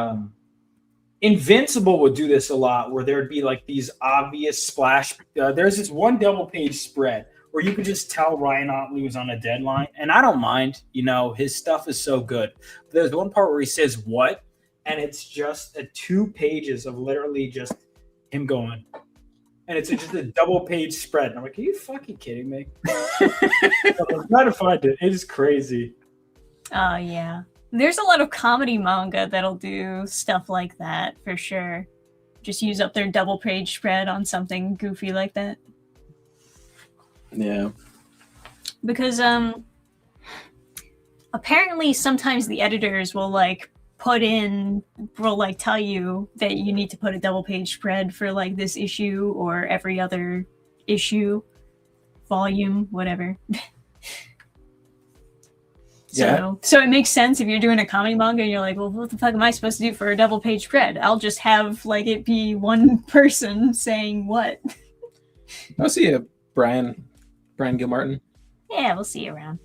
S3: Invincible would do this a lot, where there'd be like these obvious splash. There's this one double page spread where you could just tell Ryan Otley was on a deadline, and I don't mind. His stuff is so good. But there's one part where he says "what," and it's just 2 pages of literally just him going, and it's just a double page spread. And I'm like, are you fucking kidding me? I'm trying to find it. It is crazy.
S1: Oh yeah. There's a lot of comedy manga that'll do stuff like that for sure. Just use up their double page spread on something goofy like that.
S2: Yeah.
S1: Because apparently sometimes the editors will tell you that you need to put a double page spread for like this issue or every other issue, volume, whatever. So it makes sense if you're doing a comedy manga and you're like, well, what the fuck am I supposed to do for a double page spread? I'll just have like it be one person saying what.
S2: I'll see you, Brian Gilmartin.
S1: Yeah, we'll see you around.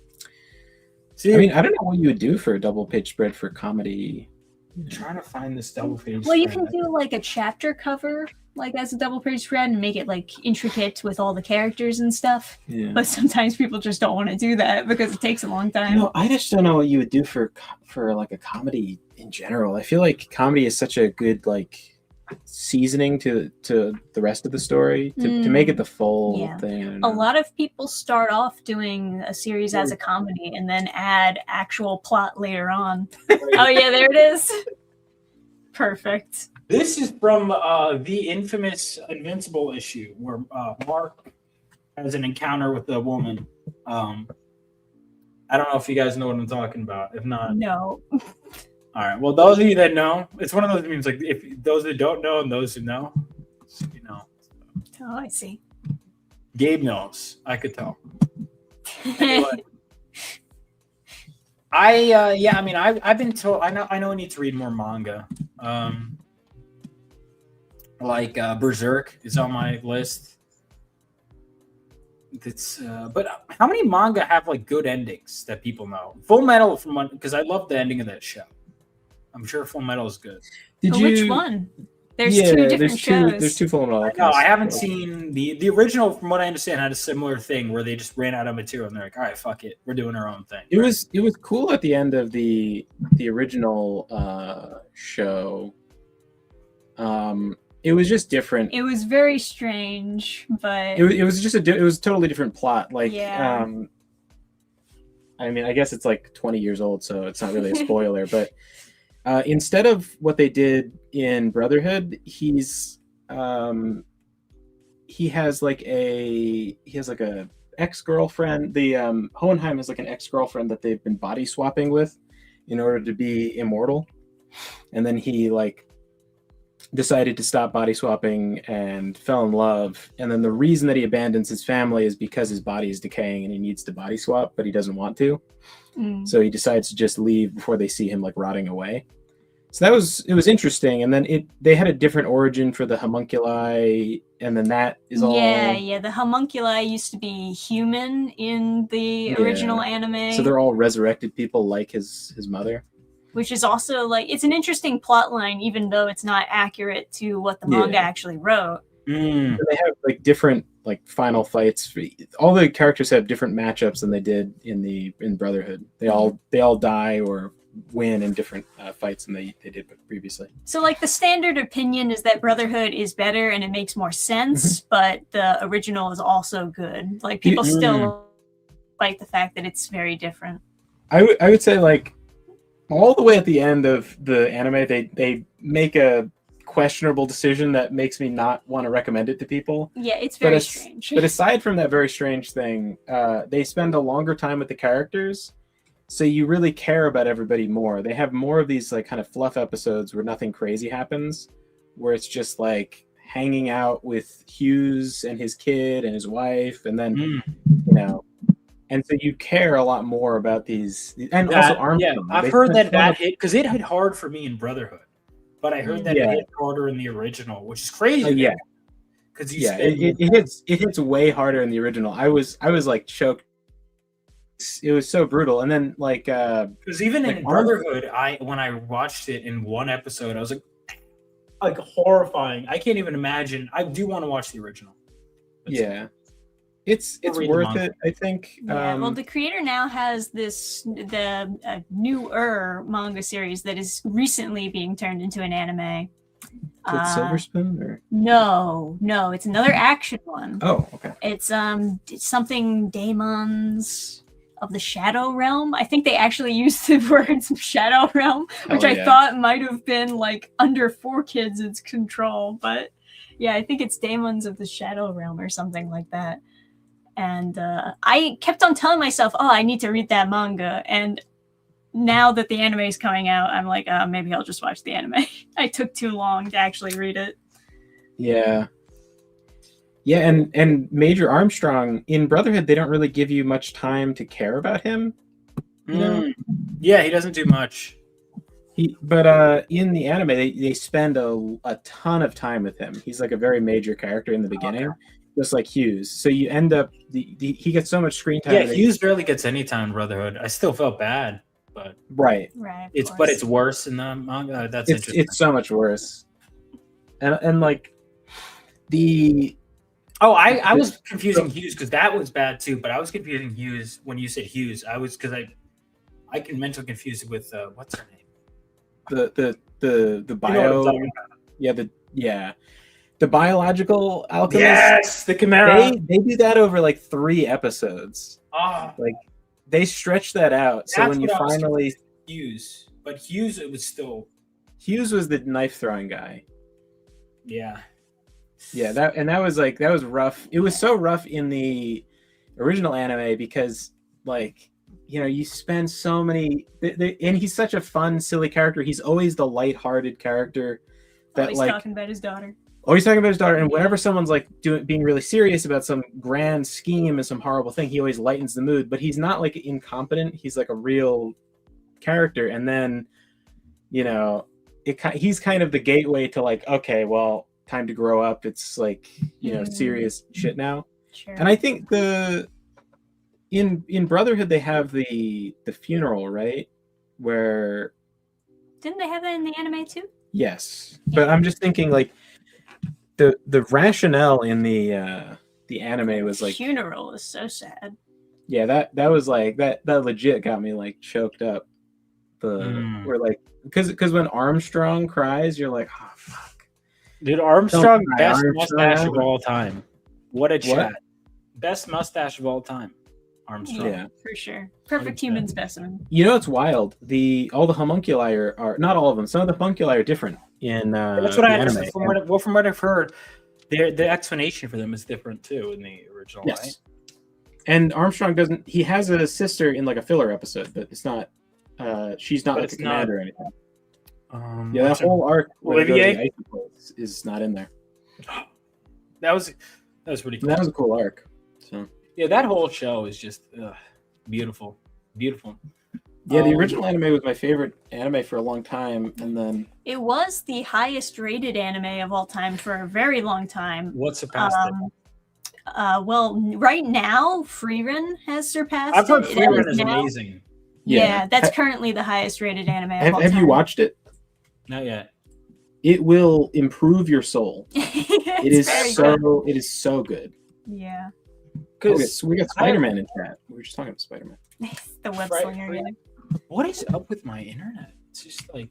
S2: I mean, I don't know what you would do for a double page spread for comedy.
S3: I'm trying to find this double page.
S1: Well, you can do like a chapter cover, like as a double page spread, and make it like intricate with all the characters and stuff.
S2: Yeah.
S1: But sometimes people just don't want to do that because it takes a long time.
S2: No, I just don't know what you would do for like a comedy in general. I feel like comedy is such a good like seasoning to the rest of the story to make it the full thing.
S1: A lot of people start off doing a series as a comedy and then add actual plot later on. Oh yeah, there it is. Perfect.
S3: This is from the infamous Invincible issue where Mark has an encounter with a woman. I don't know if you guys know what I'm talking about. If not,
S1: no.
S3: All right. Well, those of you that know, it's one of those memes. Like if those that don't know and those who know,
S1: Oh, I see.
S3: Gabe knows. I could tell. Anyway. I've been told. I know. I need to read more manga. Berserk is on my list. But how many manga have like good endings that people know? Full Metal because I love the ending of that show. I'm sure Full Metal is good.
S1: Which one? There's two different shows.
S2: There's two Full Metal Alchemist.
S3: No, I haven't seen the original. From what I understand, had a similar thing where they just ran out of material and they're like, "All right, fuck it, we're doing our own thing."
S2: It was cool at the end of the original show. It was just different.
S1: It was very strange, but
S2: it was just it was a totally different plot. Like,
S1: yeah.
S2: I mean, I guess it's like 20 years old, so it's not really a spoiler. But instead of what they did in Brotherhood, he has like a ex-girlfriend. The Hohenheim has like an ex-girlfriend that they've been body swapping with in order to be immortal, and then he like decided to stop body swapping and fell in love. And then the reason that he abandons his family is because his body is decaying and he needs to body swap, but he doesn't want to. So he decides to just leave before they see him like rotting away. So it was interesting. And then they had a different origin for the homunculi, and then that is all.
S1: Yeah. The homunculi used to be human in the original anime.
S2: So they're all resurrected people like his mother.
S1: Which is also like, it's an interesting plot line, even though it's not accurate to what the manga actually wrote.
S2: They have like different like final fights. All the characters have different matchups than they did in Brotherhood. They all die or win in different fights than they did previously.
S1: So like the standard opinion is that Brotherhood is better and it makes more sense, but the original is also good. Like people still like the fact that it's very different.
S2: I would say like all the way at the end of the anime, they make a questionable decision that makes me not want to recommend it to people.
S1: Yeah, it's very strange.
S2: But aside from that very strange thing, they spend a longer time with the characters, so you really care about everybody more. They have more of these like kind of fluff episodes where nothing crazy happens, where it's just like hanging out with Hughes and his kid and his wife, and then you know. And so you care a lot more about these, and also Armstrong.
S3: Yeah, I've heard that hit because it hit hard for me in Brotherhood, but I heard that it hit harder in the original, which is crazy. Because
S2: it hits way harder in the original. I was like choked. It was so brutal, and then like
S3: because even like in Brotherhood, when I watched it in one episode, I was like horrifying. I can't even imagine. I do want to watch the original.
S2: It's worth it, I think.
S1: Yeah, well, the creator now has the newer manga series that is recently being turned into an anime.
S2: Is it Silver Spoon or
S1: no, it's another action one.
S2: Oh, okay.
S1: It's something Daemons of the Shadow Realm. I think they actually used the words Shadow Realm, which I thought might have been like under 4Kids' control, but yeah, I think it's Daemons of the Shadow Realm or something like that. And I kept on telling myself, oh, I need to read that manga. And now that the anime is coming out, I'm like, maybe I'll just watch the anime. I took too long to actually read it.
S2: Yeah, and Major Armstrong, in Brotherhood, they don't really give you much time to care about him. You know?
S3: Yeah, he doesn't do much.
S2: But in the anime, they spend a ton of time with him. He's like a very major character in the beginning. Okay. Just like Hughes, so you end up he gets so much screen time.
S3: Yeah, Hughes barely gets any time in Brotherhood. I still felt bad, but
S1: right.
S3: It's worse in the manga. That's interesting.
S2: It's so much worse, and like the.
S3: Oh, I was confusing Hughes because that was bad too. But I was confusing Hughes when you said Hughes. I was because I can mentally confuse it with what's her name?
S2: The bio. The biological alchemist.
S3: Yes, the Chimera.
S2: They do that over like 3 episodes.
S3: Oh.
S2: Like they stretch that out. So when you finally
S3: Hughes, but Hughes, it was still
S2: Hughes was the knife throwing guy.
S3: Yeah,
S2: that was rough. It was so rough in the original anime because like you spend so many, and he's such a fun, silly character. He's always the lighthearted character that
S1: always talking about his daughter.
S2: He's talking about his daughter, and whenever someone's like being really serious about some grand scheme and some horrible thing, he always lightens the mood. But he's not like incompetent; he's like a real character. And then, he's kind of the gateway to like, okay, well, time to grow up. It's like serious shit now.
S1: Sure.
S2: And I think in Brotherhood they have the funeral, right? Where
S1: didn't they have that in the anime too?
S2: Yes, but I'm just thinking like the rationale in the anime was like,
S1: funeral is so sad.
S2: yeah, that was like that legit got me like choked up. We're like, because when Armstrong cries, you're like, oh fuck,
S3: Dude, Armstrong,
S2: Don't cry,
S3: best
S2: Armstrong.
S3: mustache of all time. What a
S2: What?
S3: chat. Best mustache of all time. Armstrong.
S2: Yeah.
S1: For sure. Perfect
S3: 100%.
S1: human specimen.
S2: You know, it's wild. All the homunculi are not all of them. Some of the homunculi are different in
S3: That's what
S2: the
S3: I
S2: anime.
S3: understand. From what I've heard, the explanation for them is different too in the original,
S2: Yes.
S3: right?
S2: And Armstrong doesn't. He has a sister in like a filler episode, but it's not. She's not
S3: But
S2: like
S3: it's
S2: the commander or anything.
S3: Um,
S2: Yeah, that whole arc where they go to
S3: Olivier?
S2: the icy place is not in there.
S3: that was pretty cool.
S2: That was a cool arc. So
S3: Yeah, that whole show is just beautiful, beautiful.
S2: yeah, the original anime was my favorite anime for a long time, and then
S1: It was the highest rated anime of all time for a very long time.
S3: What surpassed it?
S1: Well, right now, Freerun has surpassed
S3: I've heard
S1: it.
S3: Freerun is
S1: now-
S3: amazing.
S1: Yeah, that's currently the highest rated anime of all
S2: have
S1: time.
S2: you watched it?
S3: Not yet.
S2: It will improve your soul. It is
S1: very
S2: so
S1: good.
S2: it is so good.
S1: Yeah.
S2: Okay,
S3: Because
S2: so we got Spider-Man in chat. We were just talking about Spider-Man.
S1: The web
S3: Right,
S1: slinger.
S3: right.
S1: Yeah.
S3: what is up with my internet? It's just like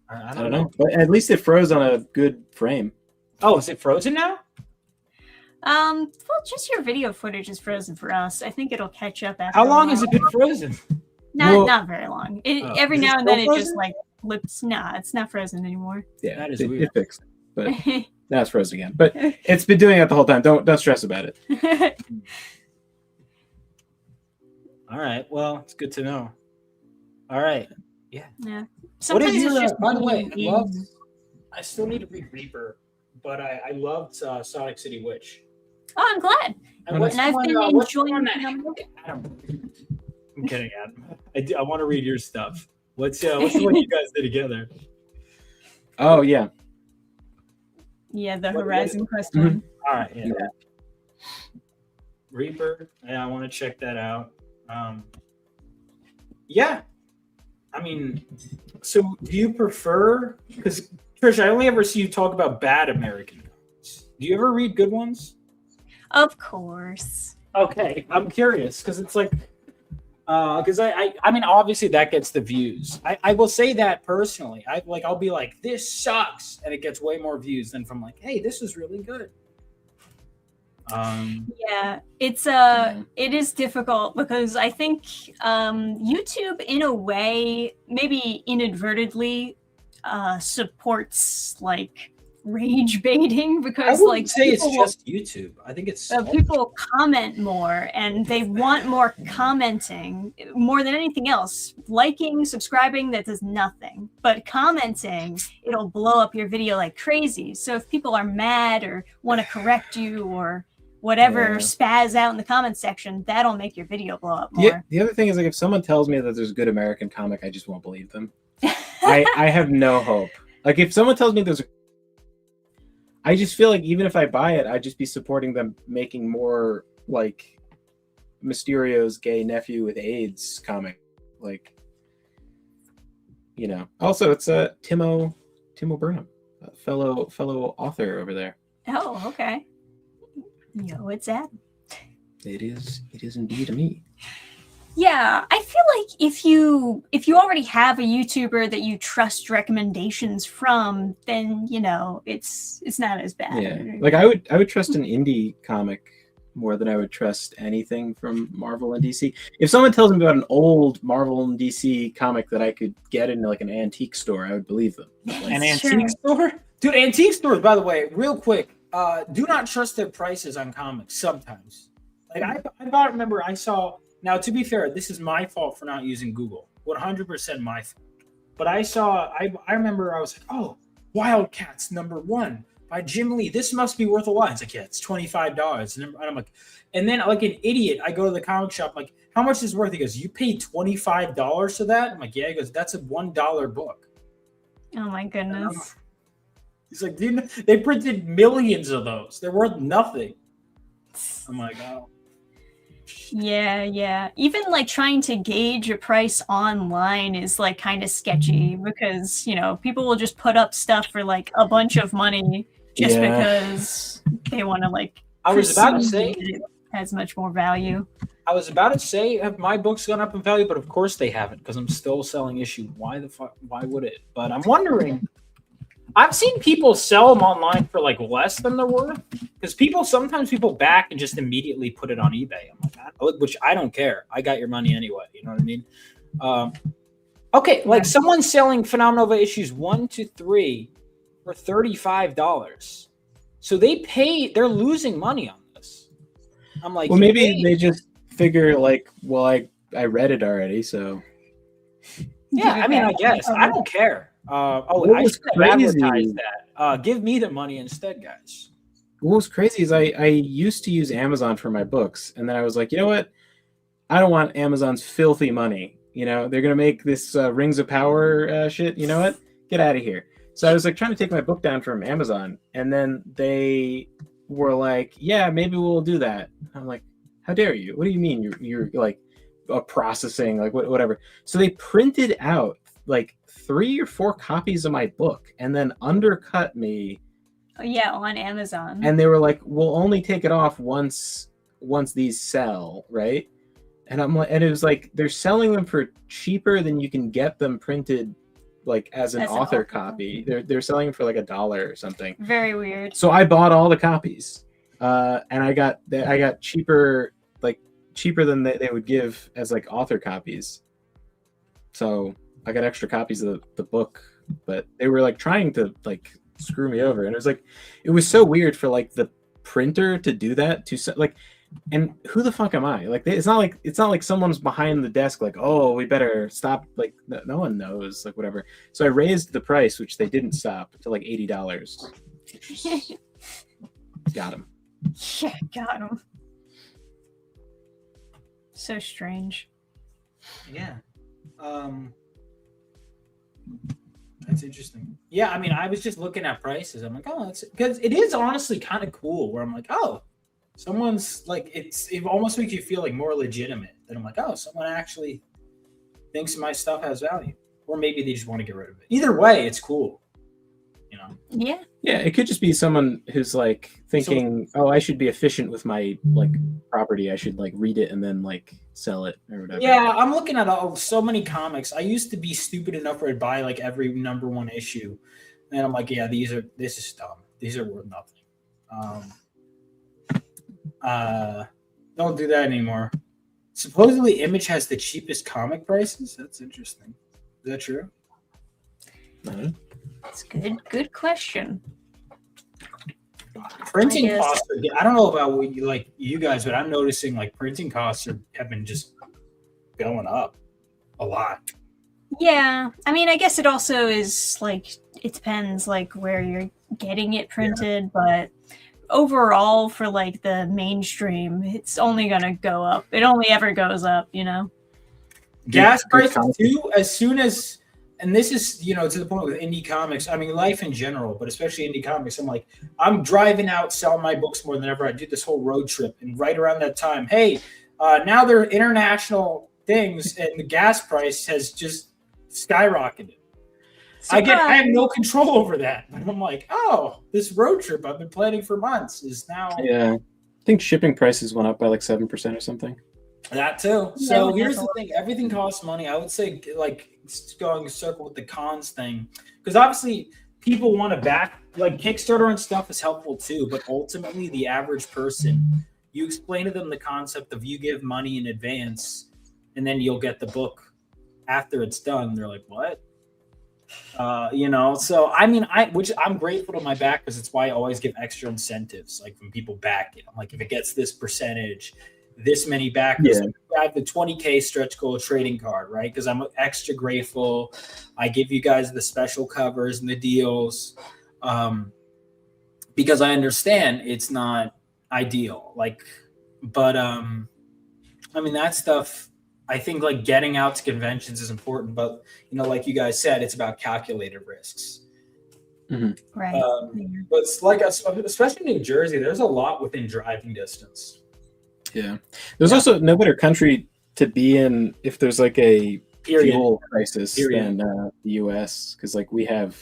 S3: I
S2: I don't know, but at least it froze on a good frame.
S3: Oh, is it frozen now?
S1: Well, just your video footage is frozen for us. I think it'll catch up after.
S3: How
S1: a
S3: long
S1: while.
S3: has it been frozen?
S1: Not
S2: Well-
S1: very long. It,
S3: Oh,
S1: every
S3: is it
S1: now and
S3: still
S1: then it just
S3: frozen?
S1: like flips. Nah, it's not frozen anymore.
S2: Yeah,
S3: That is
S2: it
S3: weird.
S2: fixed, but now it's frozen again. But it's been doing it the whole time. Don't stress about it.
S3: All right. Well, it's good to know. All right.
S1: yeah.
S3: What
S1: Sometimes
S3: is
S1: it's
S3: your?
S1: just
S3: By the way,
S1: being-
S3: I still need to read Reaper, but I loved Sonic City Witch.
S1: Oh, I'm glad.
S2: And
S3: what's
S1: I've
S3: the one,
S1: been
S3: what's the
S1: enjoying
S3: one that-
S1: them.
S3: Adam. I'm kidding, Adam. I want to read your stuff. What's the one you guys did together?
S2: Oh yeah,
S1: Yeah, the
S3: What-
S1: Horizon Quest
S2: Mhm.
S1: one.
S3: All right. Yeah.
S2: Yeah.
S3: Reaper. Yeah, I want to check that out. Yeah. I mean, so do you prefer? Because Trish, I only ever see you talk about bad American comics. Do you ever read good ones?
S1: Of course.
S3: Okay, I'm curious because it's like, because I mean, obviously that gets the views. I will say that personally. I'll be like, this sucks, and it gets way more views than from like, hey, this is really good.
S1: Yeah, it is difficult because I think YouTube, in a way, maybe inadvertently, supports like rage baiting
S3: I
S1: because
S3: wouldn't
S1: like
S3: say it's
S1: people will-
S3: just YouTube. I think it's
S1: people comment more and they want more commenting more than anything else. Liking, subscribing, that does nothing. But commenting, it'll blow up your video like crazy. So if people are mad or want to correct you or whatever,
S2: Yeah.
S1: spaz out in the comment section, that'll make your video blow up more.
S2: the other thing is like if someone tells me that there's a good American comic, I just won't believe them. I have no hope. Like if someone tells me I just feel like even if I buy it, I'd just be supporting them making more like Mysterio's gay nephew with AIDS comic. Like, you know. Also, it's Timo Burnham, a fellow author over there.
S1: Oh, okay. Yo, it's Adam.
S2: It is indeed me.
S1: Yeah, I feel like if you already have a YouTuber that you trust recommendations from, then you know it's not as bad.
S2: Yeah, like I would trust an indie comic more than I would trust anything from Marvel and DC. If someone tells me about an old Marvel and DC comic that I could get in like an antique store, I would believe them.
S3: an
S1: It's
S3: antique store, dude. Antique stores, by the way, real quick. Do not trust their prices on comics. Sometimes, like I remember I saw. Now, to be fair, this is my fault for not using Google. 100% my fault. But I remember I was like, oh, Wildcats #1 by Jim Lee. This must be worth a lot. It's like, yeah, it's $25. And I'm like, and then like an idiot, I go to the comic shop, like, how much is it worth? He goes, you paid $25 for that? I'm like, yeah. He goes, that's a $1 book.
S1: Oh my goodness.
S3: He's like, dude, they printed millions of those. They're worth nothing. I'm like, oh.
S1: Yeah. Even like trying to gauge a price online is like kind of sketchy because, people will just put up stuff for like a bunch of money just
S2: Yeah.
S1: because they want to like
S3: I was about to say,
S1: that it has much more value.
S3: I was about to say, have my books gone up in value? But of course they haven't, because I'm still selling issue. Why the fuck? Why would it? But I'm wondering. I've seen people sell them online for like less than they're worth, because sometimes people back and just immediately put it on eBay. I'm like, which I don't care. I got your money anyway. You know what I mean? Okay, like someone's selling Phenomenova issues 1 to 3 for $35. So they're losing money on this. I'm like,
S2: well, maybe they just figure like, well, I read it already, so.
S3: Yeah, I mean, I guess I don't care. I should have advertised that. Give me the money instead, guys.
S2: What was crazy is I used to use Amazon for my books, and then I was like, you know what? I don't want Amazon's filthy money. They're gonna make this Rings of Power shit. You know what? Get out of here. So I was like trying to take my book down from Amazon, and then they were like, yeah, maybe we'll do that. I'm like, how dare you? What do you mean you're like processing, like whatever? So they printed out like 3 or 4 copies of my book and then undercut me.
S1: Oh, yeah, on Amazon.
S2: And they were like, we'll only take it off once these sell, right? And I'm like, and it was like they're selling them for cheaper than you can get them printed, like as an author copy. They're selling them for like $1 or something.
S1: Very weird.
S2: So I bought all the copies, and I got cheaper, like cheaper than they would give as like author copies. So I got extra copies of the book, but they were like trying to like screw me over, and it was so weird for like the printer to do that to like. And who the fuck am I? Like, it's not like someone's behind the desk, like, oh, we better stop. Like, no one knows, like, whatever. So I raised the price, which they didn't stop, to like $80. Got him.
S1: Yeah, got him. So strange.
S3: Yeah. That's interesting. Yeah, I mean, I was just looking at prices. I'm like, oh, that's because it is honestly kind of cool. Where I'm like, oh. Someone's like, it almost makes you feel like more legitimate. That I'm like, oh, someone actually thinks my stuff has value, or maybe they just want to get rid of it. Either way, it's cool,
S1: Yeah.
S2: Yeah, it could just be someone who's like thinking, oh, I should be efficient with my like property. I should like read it and then like sell it or whatever.
S3: Yeah, I'm looking at so many comics. I used to be stupid enough where I'd buy like every #1 issue, and I'm like, yeah, this is dumb. These are worth nothing. Don't do that anymore. Supposedly Image has the cheapest comic prices. That's interesting. Is that true?
S1: That's good question.
S3: Printing costs I don't know about what you guys, but I'm noticing like printing costs have been just going up a lot.
S1: Yeah, I mean, I guess it also is like, it depends like where you're getting it printed, but overall for like the mainstream, it's only gonna go up. It only ever goes up,
S3: Gas prices too, as soon as, and this is to the point with indie comics. I mean, life in general, but especially indie comics. I'm driving out, selling my books more than ever. I do this whole road trip, and right around that time, hey, now they're international things, and the gas price has just skyrocketed. I have no control over that. And I'm like, oh, this road trip I've been planning for months is now.
S2: Yeah, I think shipping prices went up by like 7% or something.
S3: That too. So here's the thing: everything costs money. I would say, like, going a circle with the cons thing, because obviously people want to back, like, Kickstarter and stuff is helpful too. But ultimately, the average person, you explain to them the concept of you give money in advance, and then you'll get the book after it's done. They're like, what? So I mean, which I'm grateful to my back, because it's why I always give extra incentives, like when people back it. I'm like, if it gets this percentage, this many backers, I have the 20K stretch goal trading card, right? Because I'm extra grateful. I give you guys the special covers and the deals, because I understand it's not ideal. But I mean, that stuff. I think like getting out to conventions is important, but like you guys said, it's about calculated risks.
S2: Mm-hmm.
S1: Right.
S3: But it's like, especially in New Jersey, there's a lot within driving distance.
S2: Yeah. There's also no better country to be in if there's like a fuel crisis than the US, because like we have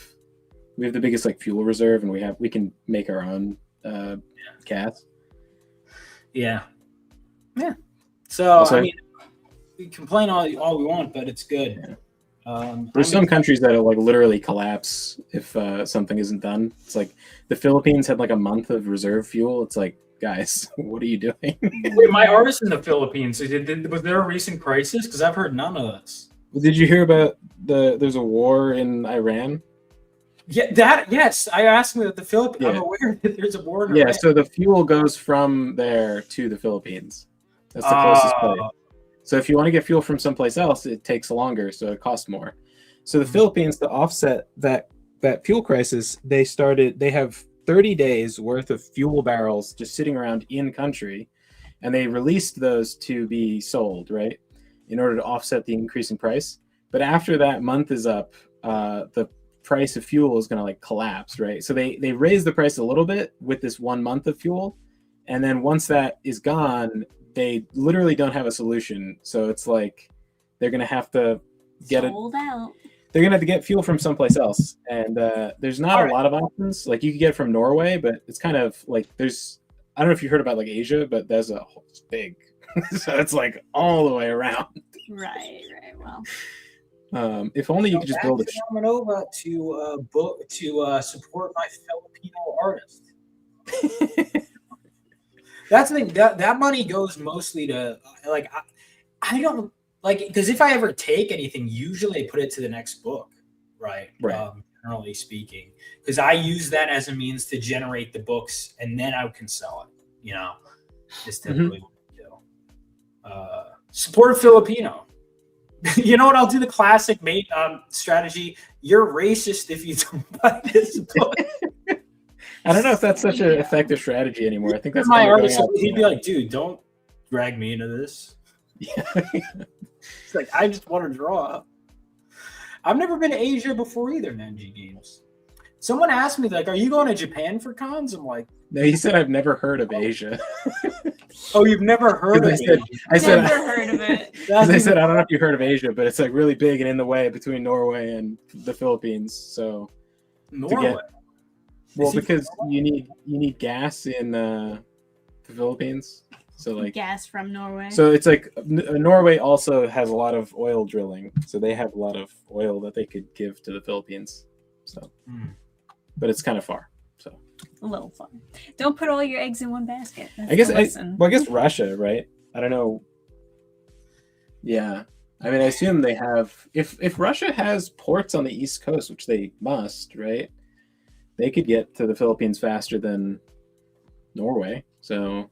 S2: the biggest like fuel reserve, and we can make our own gas.
S3: Yeah. So
S2: Also,
S3: I mean, we complain all we want, but it's good.
S2: Yeah. There's some countries that'll like literally collapse if something isn't done. It's like the Philippines had like a month of reserve fuel. It's like, guys, what are you doing?
S3: Wait, my artist in the Philippines, was there a recent crisis? Because I've heard none of this.
S2: Did you hear about there's a war in Iran?
S3: Yeah, yes. I asked me that the Philippines. Yeah. I'm aware that there's a war in Iran.
S2: Yeah, so the fuel goes from there to the Philippines. That's the closest place. So if you want to get fuel from someplace else, it takes longer, so it costs more. So the Philippines, to offset that fuel crisis, they have 30 days worth of fuel barrels just sitting around in country, and they released those to be sold, right, in order to offset the increasing price. But after that month is up, the price of fuel is going to like collapse, right? So they raise the price a little bit with this 1 month of fuel, and then once that is gone, they literally don't have a solution. So it's like they're going to have to get
S1: sold out.
S2: They're going to have to get fuel from someplace else. And there's not a lot of options. Like you could get it from Norway, but it's kind of like I don't know if you heard about like Asia, but there's it's big. So it's like all the way around.
S1: Right. Well.
S2: If only you could just build
S3: coming over to support my Filipino artist. That's the thing. That money goes mostly to like I don't like, because if I ever take anything, usually I put it to the next book, right? Generally speaking, because I use that as a means to generate the books, and then I can sell it. You know, is typically what we do. Support Filipino. You know what? I'll do the classic strategy. You're racist if you don't buy this book.
S2: I don't know if that's such an effective strategy anymore. I think that's
S3: my artist. He'd be like, dude, don't drag me into this.
S2: Yeah.
S3: It's like, I just want to draw. I've never been to Asia before either, Nenji Games. Someone asked me, like, are you going to Japan for cons? I'm like,
S2: no, he said, I've never heard of Asia.
S3: Oh, you've never heard of it?
S1: I never heard of it.
S2: Because I said, I don't know if you heard of Asia, but it's like really big and in the way between Norway and the Philippines. So
S3: Norway?
S2: Because you need gas in the Philippines. So like
S1: gas from Norway.
S2: So it's like Norway also has a lot of oil drilling. So they have a lot of oil that they could give to the Philippines. So, but it's kind of far. So
S1: a little far. Don't put all your eggs in one basket. That's
S2: I guess Russia, right? I don't know. Yeah. I mean, I assume they have, if Russia has ports on the East Coast, which they must, right? They could get to the Philippines faster than Norway. So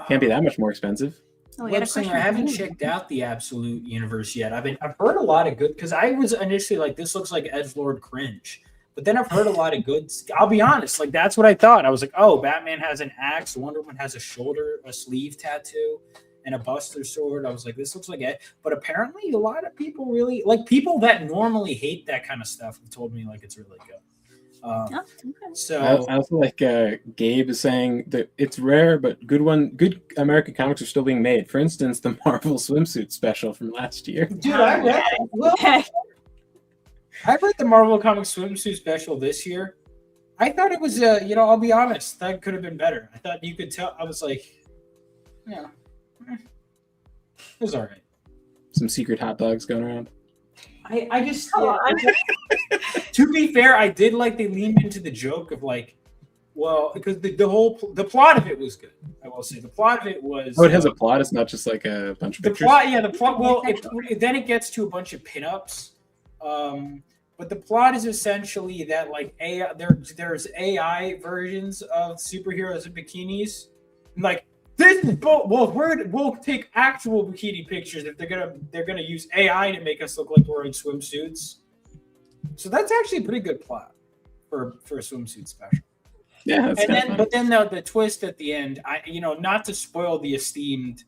S2: can't be that much more expensive.
S3: I haven't checked out the Absolute universe yet. I've heard a lot of good, because I was initially like, this looks like edgelord cringe. But then I've heard a lot of good. I'll be honest, like that's what I thought. I was like, oh, Batman has an axe, Wonder Woman has a sleeve tattoo, and a Buster sword. I was like, this looks like it. But apparently a lot of people really, like people that normally hate that kind of stuff, have told me like it's really good. So
S2: I also like Gabe is saying that it's rare, but good American comics are still being made. For instance, the Marvel swimsuit special from last year.
S3: Dude, I read the Marvel Comics swimsuit special this year. I thought it was, I'll be honest, that could have been better. I thought you could tell. I was like, yeah, it was all right.
S2: Some secret hot dogs going around.
S3: To be fair, I did like they leaned into the joke of like, well, because the plot of it was good. I will say the plot of it was.
S2: Oh, it has a plot. It's not just like a bunch of pictures.
S3: The plot. Well, then it gets to a bunch of pinups. But the plot is essentially that like there's AI versions of superheroes in bikinis, and like this is we'll take actual bikini pictures if they're gonna use AI to make us look like we're in swimsuits. So that's actually a pretty good plot for a swimsuit special.
S2: Yeah,
S3: but then the twist at the end, not to spoil the esteemed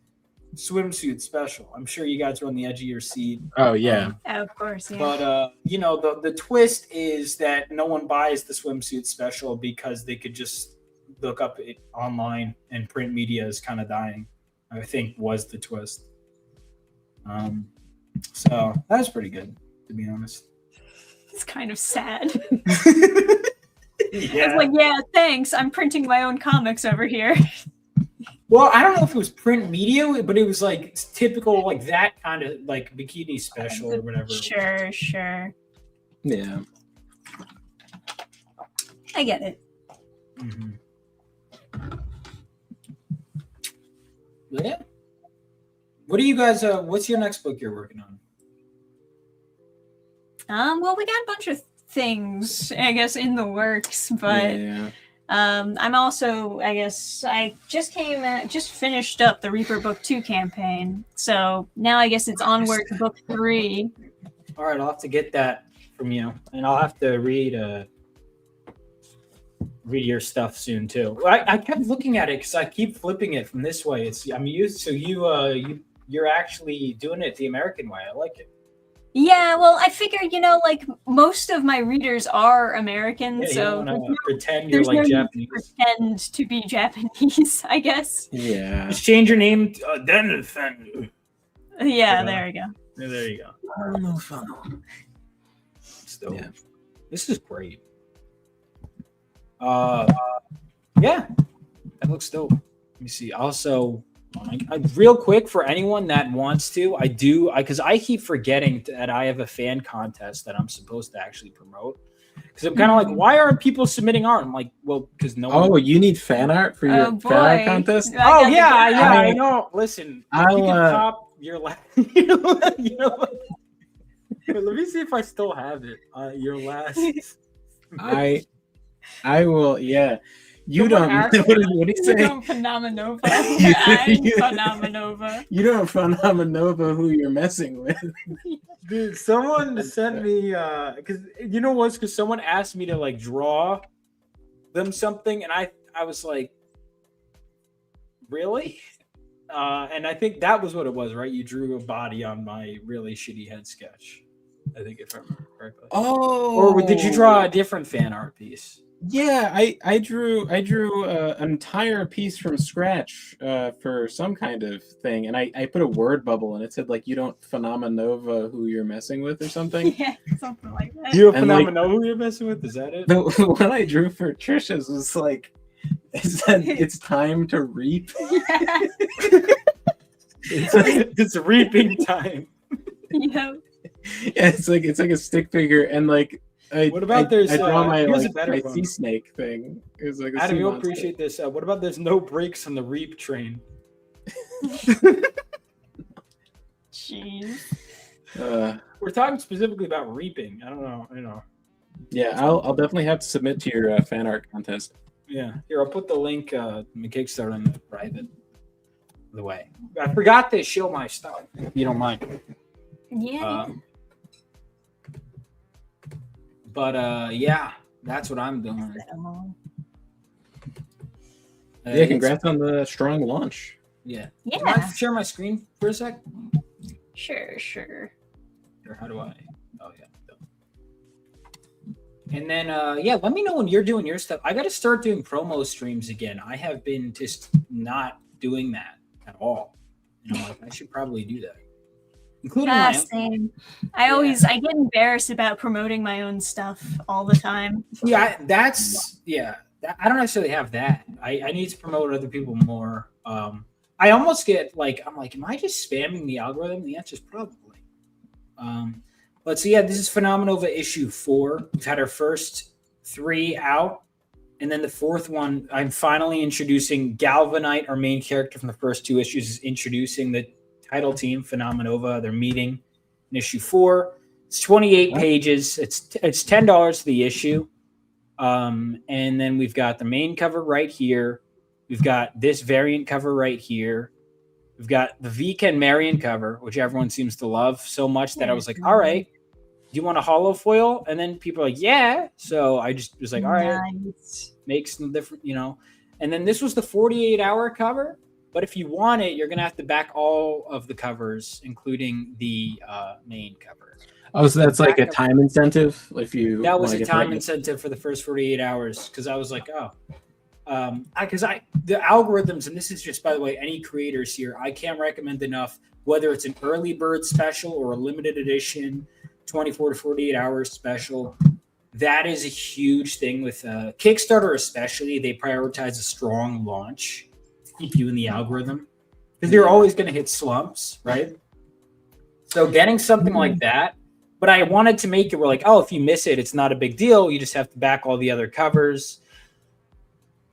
S3: swimsuit special. I'm sure you guys are on the edge of your seat.
S2: Oh yeah,
S1: of course. Yeah.
S3: But the twist is that no one buys the swimsuit special because they could just look up it online, and print media is kind of dying. I think was the twist. So that was pretty good, to be honest.
S1: It's kind of sad.
S3: Yeah.
S1: It's like, yeah, thanks. I'm printing my own comics over here.
S3: Well, I don't know if it was print media, but it was like typical, like that kind of like bikini special or whatever.
S1: Sure.
S2: Yeah.
S1: I get it.
S3: Mm-hmm. Yeah. What do you guys? What's your next book you're working on?
S1: Well, we got a bunch of things, I guess, in the works, but
S2: Yeah.
S1: I'm also, I guess, I just finished up the Reaper Book 2 campaign, so now I guess it's onward to Book 3.
S3: All right, I'll have to get that from you, and I'll have to read your stuff soon too. I kept looking at it because I keep flipping it from this way. I'm used to you're actually doing it the American way. I like it.
S1: Yeah, well, I figured, like most of my readers are American,
S3: Yeah,
S1: so
S3: you don't wanna pretend you're
S1: there's
S3: like
S1: no need
S3: Japanese.
S1: to pretend to be Japanese, I guess.
S2: Yeah.
S3: Just change your name to Dannphan.
S1: Yeah, there we go.
S3: Yeah, there you go. Still,
S2: Yeah.
S3: This is great. Yeah, that looks dope. Let me see. Also, real quick for anyone that wants to, because I keep forgetting that I have a fan contest that I'm supposed to actually promote. Because I'm kind of like, why aren't people submitting art? I'm like, well, because no one.
S2: Oh, you need fan art for your
S1: boy.
S2: fan art contest?
S3: Oh yeah,
S2: I-
S3: I know. Listen,
S2: I'll,
S3: you can pop your last. Let me see if I still have it. Your last.
S2: I will. Yeah. You
S3: Someone
S2: don't.
S3: asked-
S2: What do you say?
S1: You don't Phenomenova. I'm Phenomenova.
S2: You don't Phenomenova who you're messing with.
S3: Dude, someone sent me because you know what's because someone asked me to like draw them something, and I was like, really? And I think that was what it was, right? You drew a body on my really shitty head sketch. I think if I remember correctly.
S2: Oh.
S3: Or did you draw a different fan art piece?
S2: Yeah, I drew an entire piece from scratch for some kind of thing, and I put a word bubble and it said like you don't Phenomenova who you're messing with or something.
S1: Yeah, something like that.
S3: You don't
S2: And, like-
S3: know who you're messing with? Is that it?
S2: The one I drew for Trisha's was like it said it's time to reap.
S1: Yeah.
S3: It's reaping time.
S1: Yeah.
S2: Yeah, it's like a stick figure and like
S3: What about
S2: I
S3: there's,
S2: draw my
S3: here's a
S2: like
S3: better
S2: my
S3: one.
S2: sea snake thing. It was like a
S3: Adam,
S2: sea
S3: you'll
S2: monster.
S3: appreciate this. What about there's no brakes on the reap train?
S1: Jeez.
S3: We're talking specifically about reaping. I don't know.
S2: Yeah, I'll definitely have to submit to your fan art contest.
S3: Yeah. Here, I'll put the link in the Kickstarter in the private. The way. I forgot to show my stuff, if you don't mind.
S1: Yeah.
S3: But yeah, that's what I'm doing.
S2: Yeah, congrats on the strong launch.
S3: Yeah.
S1: Yeah.
S3: Can I share my screen for a sec?
S1: Sure.
S3: Or how do I? Oh yeah. And then yeah, let me know when you're doing your stuff. I got to start doing promo streams again. I have been just not doing that at all. Like I should probably do that. Including my own.
S1: Same. I get embarrassed about promoting my own stuff all the time.
S3: Yeah, I don't necessarily have that. I need to promote other people more. I almost get like, I'm like, am I just spamming the algorithm? The answer is probably. But so yeah, this is Phenomenova issue 4. We've had our first 3 out. And then the 4th one, I'm finally introducing Galvanite, our main character from the first 2 issues, is introducing the title team, Phenomenova. They're meeting in issue 4. It's 28 pages. It's $10 the issue. And then we've got the main cover right here. We've got this variant cover right here. We've got the Vika and Marion cover, which everyone seems to love so much that I was like, all right, do you want a hollow foil? And then people are like, yeah. So I just was like, all right, makes some different, And then this was the 48-hour cover. But if you want it, you're going to have to back all of the covers, including the main cover.
S2: Oh, so that's like a time incentive if you.
S3: That was a time incentive for the first 48 hours because I was like, oh. Because the algorithms, and this is just, by the way, any creators here, I can't recommend enough, whether it's an early bird special or a limited edition 24 to 48 hours special. That is a huge thing with Kickstarter, especially. They prioritize a strong launch to keep you in the algorithm, because you're always going to hit slumps, right? So getting something like that, but I wanted to make it where, like, oh, if you miss it, it's not a big deal. You just have to back all the other covers.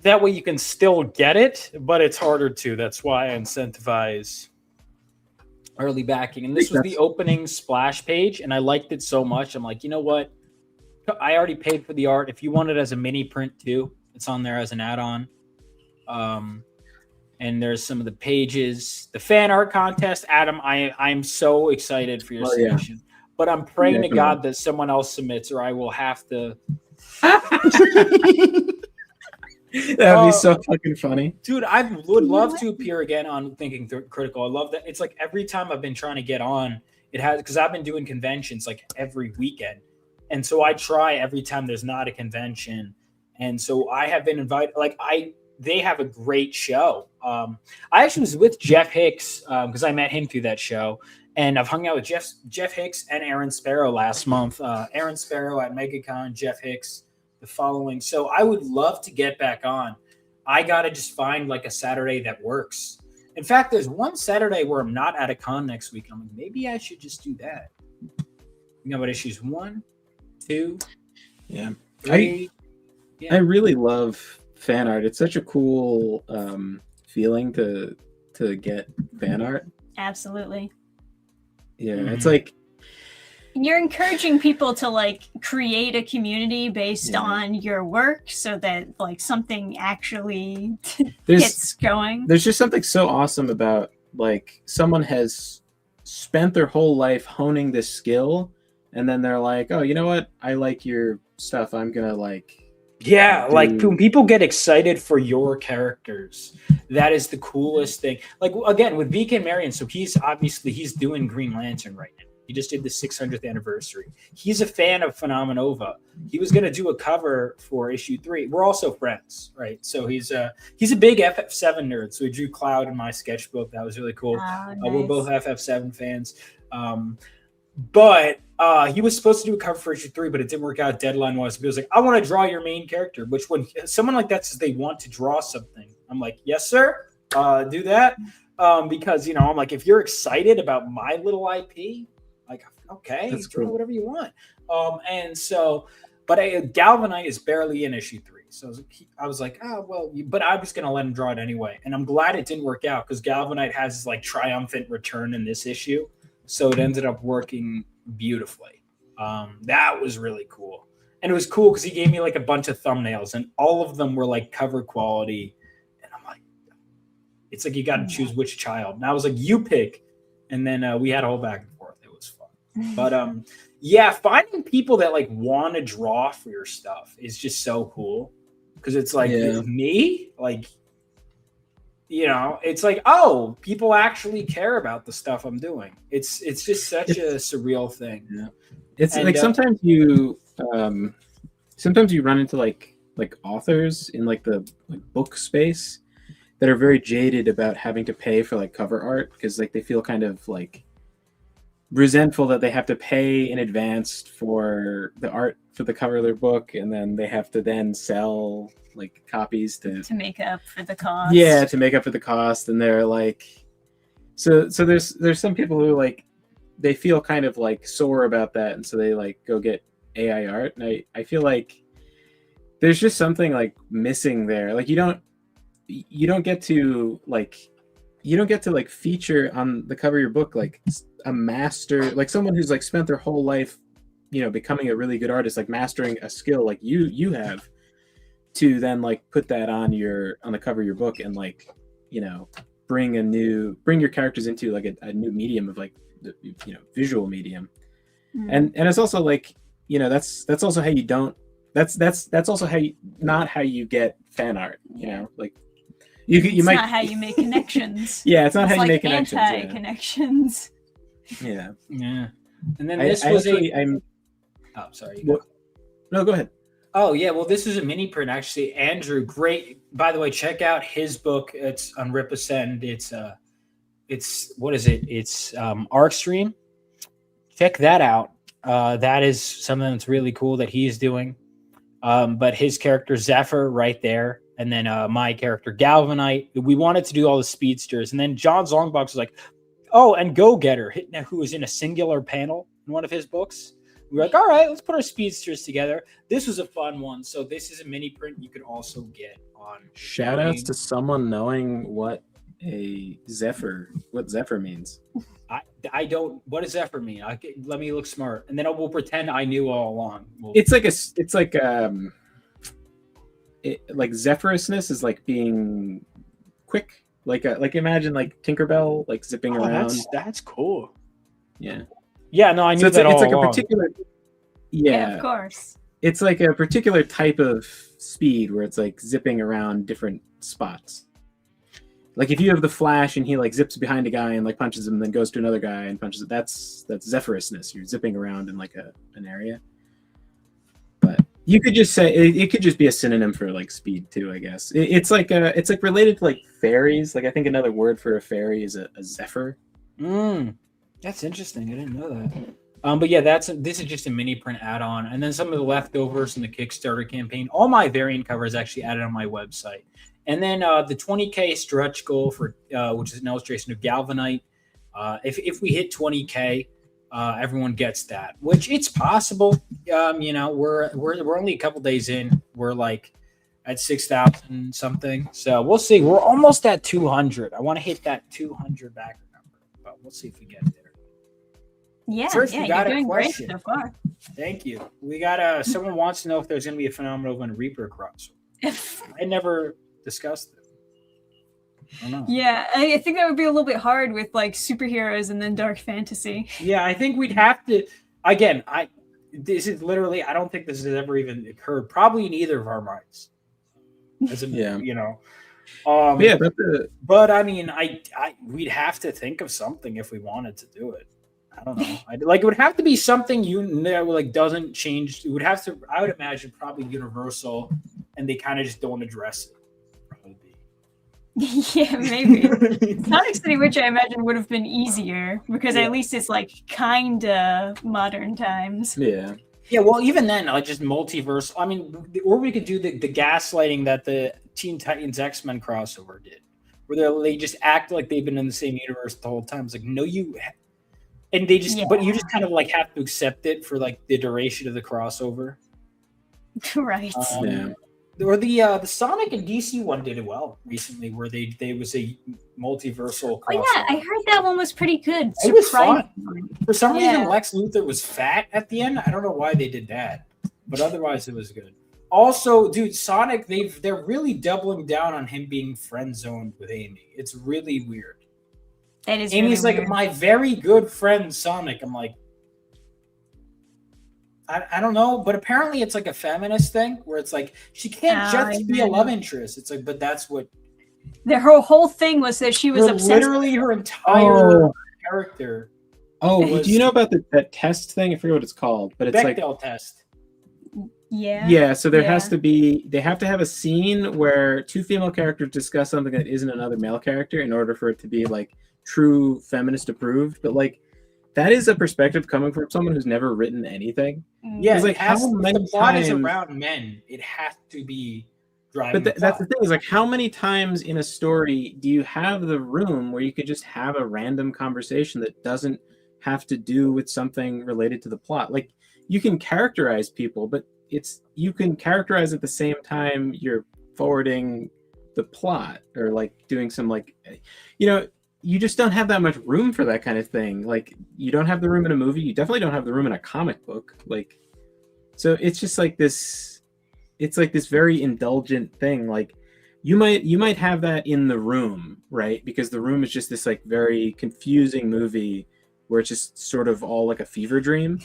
S3: That way you can still get it, but it's harder to. That's why I incentivize early backing. And this was the opening splash page, and I liked it so much. I'm like, you know what? I already paid for the art. If you want it as a mini print too, it's on there as an add-on. And there's some of the pages. The fan art contest, Adam, I'm so excited for your submission. Yeah. But I'm praying to God that someone else submits, or I will have to.
S2: That would be so fucking funny.
S3: Dude, I would love to appear again on Thinking Critical. I love that. It's like every time I've been trying to get on, it has, because I've been doing conventions like every weekend. And so I try every time there's not a convention. And so I have been invited, they have a great show. I actually was with Jeff Hicks because I met him through that show. And I've hung out with Jeff Hicks and Aaron Sparrow last month. Aaron Sparrow at MegaCon, Jeff Hicks the following. So I would love to get back on. I got to just find like a Saturday that works. In fact, there's one Saturday where I'm not at a con next week. I'm like, maybe I should just do that. You know what issues? 1, 2,
S2: yeah.
S3: 3.
S2: I really love fan art. It's such a cool feeling to get fan art.
S1: Absolutely.
S2: Yeah, it's like
S1: you're encouraging people to like create a community based on your work, so that like something actually gets going.
S2: There's just something so awesome about like someone has spent their whole life honing this skill, and then they're like, oh, you know what? I like your stuff. I'm gonna like.
S3: Yeah, like when people get excited for your characters, that is the coolest thing. Like again with VK Marion, so he's doing Green Lantern right now. He just did the 600th anniversary. He's a fan of Phenomenova. He was going to do a cover for issue 3. We're also friends, right? So he's a big FF7 nerd. So he drew Cloud in my sketchbook. That was really cool.
S1: Oh, nice.
S3: We're both FF7 fans. But he was supposed to do a cover for issue 3, but it didn't work out deadline-wise. He was like, I want to draw your main character, which when someone like that says they want to draw something, I'm like, yes, sir, do that. Because, I'm like, if you're excited about my little IP, like, okay,
S2: that's
S3: draw
S2: cool.
S3: whatever you want. And so, but Galvanite is barely in issue 3. So I was like, oh, well, but I was going to let him draw it anyway. And I'm glad it didn't work out because Galvanite has his like triumphant return in this issue. So it ended up working beautifully. That was really cool. And it was cool because he gave me like a bunch of thumbnails and all of them were like cover quality. And I'm like, it's like you got to choose which child. And I was like, you pick. And then we had a whole back and forth. It was fun. But yeah, finding people that like want to draw for your stuff is just so cool. Because it's like, me? Like, it's like, oh, people actually care about the stuff I'm doing. It's just such a surreal thing.
S2: Yeah. It's like sometimes you run into like authors in like the like book space that are very jaded about having to pay for like cover art because like they feel kind of like resentful that they have to pay in advance for the art for the cover of their book, and then they have to then sell like copies to
S1: make up for the cost.
S2: Yeah, to make up for the cost, and they're like, so there's some people who like they feel kind of like sore about that, and so they like go get AI art, and I feel like there's just something like missing there. Like you don't get to feature on the cover of your book like a master, like someone who's like spent their whole life becoming a really good artist, like mastering a skill like you have, to then like put that on the cover of your book and like bring your characters into like a new medium of like the visual medium. And it's also like that's also how you don't that's also how you not how you get fan art, like you might
S1: not how you make connections.
S2: Yeah, it's not how you
S1: like
S2: make connections.
S1: Anti-connections.
S2: Yeah.
S3: And then this was
S2: I'm.
S3: Oh, sorry.
S2: No, go ahead.
S3: Oh yeah, well this is a mini print actually. Andrew, great. By the way, check out his book. It's on Rip Ascend. It's what is it? It's Arc check that out. That is something that's really cool that he's doing. But his character Zephyr right there, and then my character Galvanite. We wanted to do all the speedsters, and then John's Longbox was like, "Oh, and Go Getter," who was in a singular panel in one of his books. We were like, "All right, let's put our speedsters together." This was a fun one. So this is a mini print you could also get on.
S2: Shout outs to someone knowing what Zephyr means.
S3: I don't. What does Zephyr mean? Let me look smart, and then we'll pretend I knew all along.
S2: It's like Zephyrousness is like being quick, like imagine like Tinkerbell like zipping around.
S3: That's cool.
S2: Yeah.
S3: Yeah. No, I knew that all
S2: it's like
S3: along.
S2: a particular. Yeah,
S1: of course.
S2: It's like a particular type of speed where it's like zipping around different spots. Like if you have the Flash and he like zips behind a guy and like punches him, and then goes to another guy and punches it. That's Zephyrousness. You're zipping around in like an area. But you could just say it could just be a synonym for like speed too. I guess it's like related to like fairies. Like I think another word for a fairy is a zephyr.
S3: That's interesting. I didn't know that. But yeah, this is just a mini print add-on, and then some of the leftovers from the Kickstarter campaign. All my variant covers actually added on my website. And then the 20K stretch goal for which is an illustration of Galvanite. If we hit 20K, everyone gets that, which it's possible. We're only a couple days in. We're like at 6,000 something. So we'll see. We're almost at 200. I want to hit that 200 backer number, but we'll see if we get there.
S1: Yeah,
S3: First, we got
S1: you're
S3: a
S1: doing great
S3: question.
S1: so far.
S3: Thank you. We got someone wants to know if there's going to be a Phenomenal and Reaper crossover. I never discussed it. I don't know.
S1: Yeah, I think that would be a little bit hard with like superheroes and then dark fantasy.
S3: Yeah, I think we'd have to. Again, this is literally. I don't think this has ever even occurred. Probably in either of our minds. But I mean, we'd have to think of something if we wanted to do it. I don't know. It would have to be something like doesn't change. It would have to. I would imagine probably universal, and they kind of just don't address it.
S1: Yeah, maybe. Sonic City, which I imagine would have been easier because at least it's like kind of modern times.
S2: Yeah.
S3: Yeah, well, even then, just multiverse. I mean, or we could do the gaslighting that the Teen Titans X-Men crossover did, where they just act like they've been in the same universe the whole time. It's like, no, and they just, but you just kind of like have to accept it for like the duration of the crossover.
S1: Right.
S3: Or the Sonic and DC one did it well recently, where they was a multiversal crossover.
S1: Oh yeah, I heard that one was pretty good.
S3: It was fun. For some reason, Lex Luthor was fat at the end. I don't know why they did that, but otherwise it was good. Also, dude, Sonic, they're really doubling down on him being friend zoned with Amy. It's really weird.
S1: That is
S3: Amy's
S1: really
S3: like
S1: weird.
S3: my very good friend Sonic. I'm like, I don't know, but apparently it's like a feminist thing where it's like she can't just be a love interest. It's like, but that's what
S1: her whole thing was that she was obsessed.
S3: Literally, her entire character.
S2: Oh, do you know about that test thing? I forget what it's called, but it's
S3: Bechdel test.
S1: Yeah.
S2: Yeah. So they have to have a scene where two female characters discuss something that isn't another male character in order for it to be like true feminist approved. But like, that is a perspective coming from someone who's never written anything.
S3: Yeah,
S2: like how many
S3: the plot
S2: times
S3: is around men, it has to be driving.
S2: But that's the thing is like, how many times in a story do you have the room where you could just have a random conversation that doesn't have to do with something related to the plot? Like you can characterize people, but you can characterize at the same time you're forwarding the plot or like doing some like, you just don't have that much room for that kind of thing. Like you don't have the room in a movie. You definitely don't have the room in a comic book. Like, so it's just like this, it's like this very indulgent thing. Like you might have that in The Room, right? Because The Room is just this like very confusing movie where it's just sort of all like a fever dream.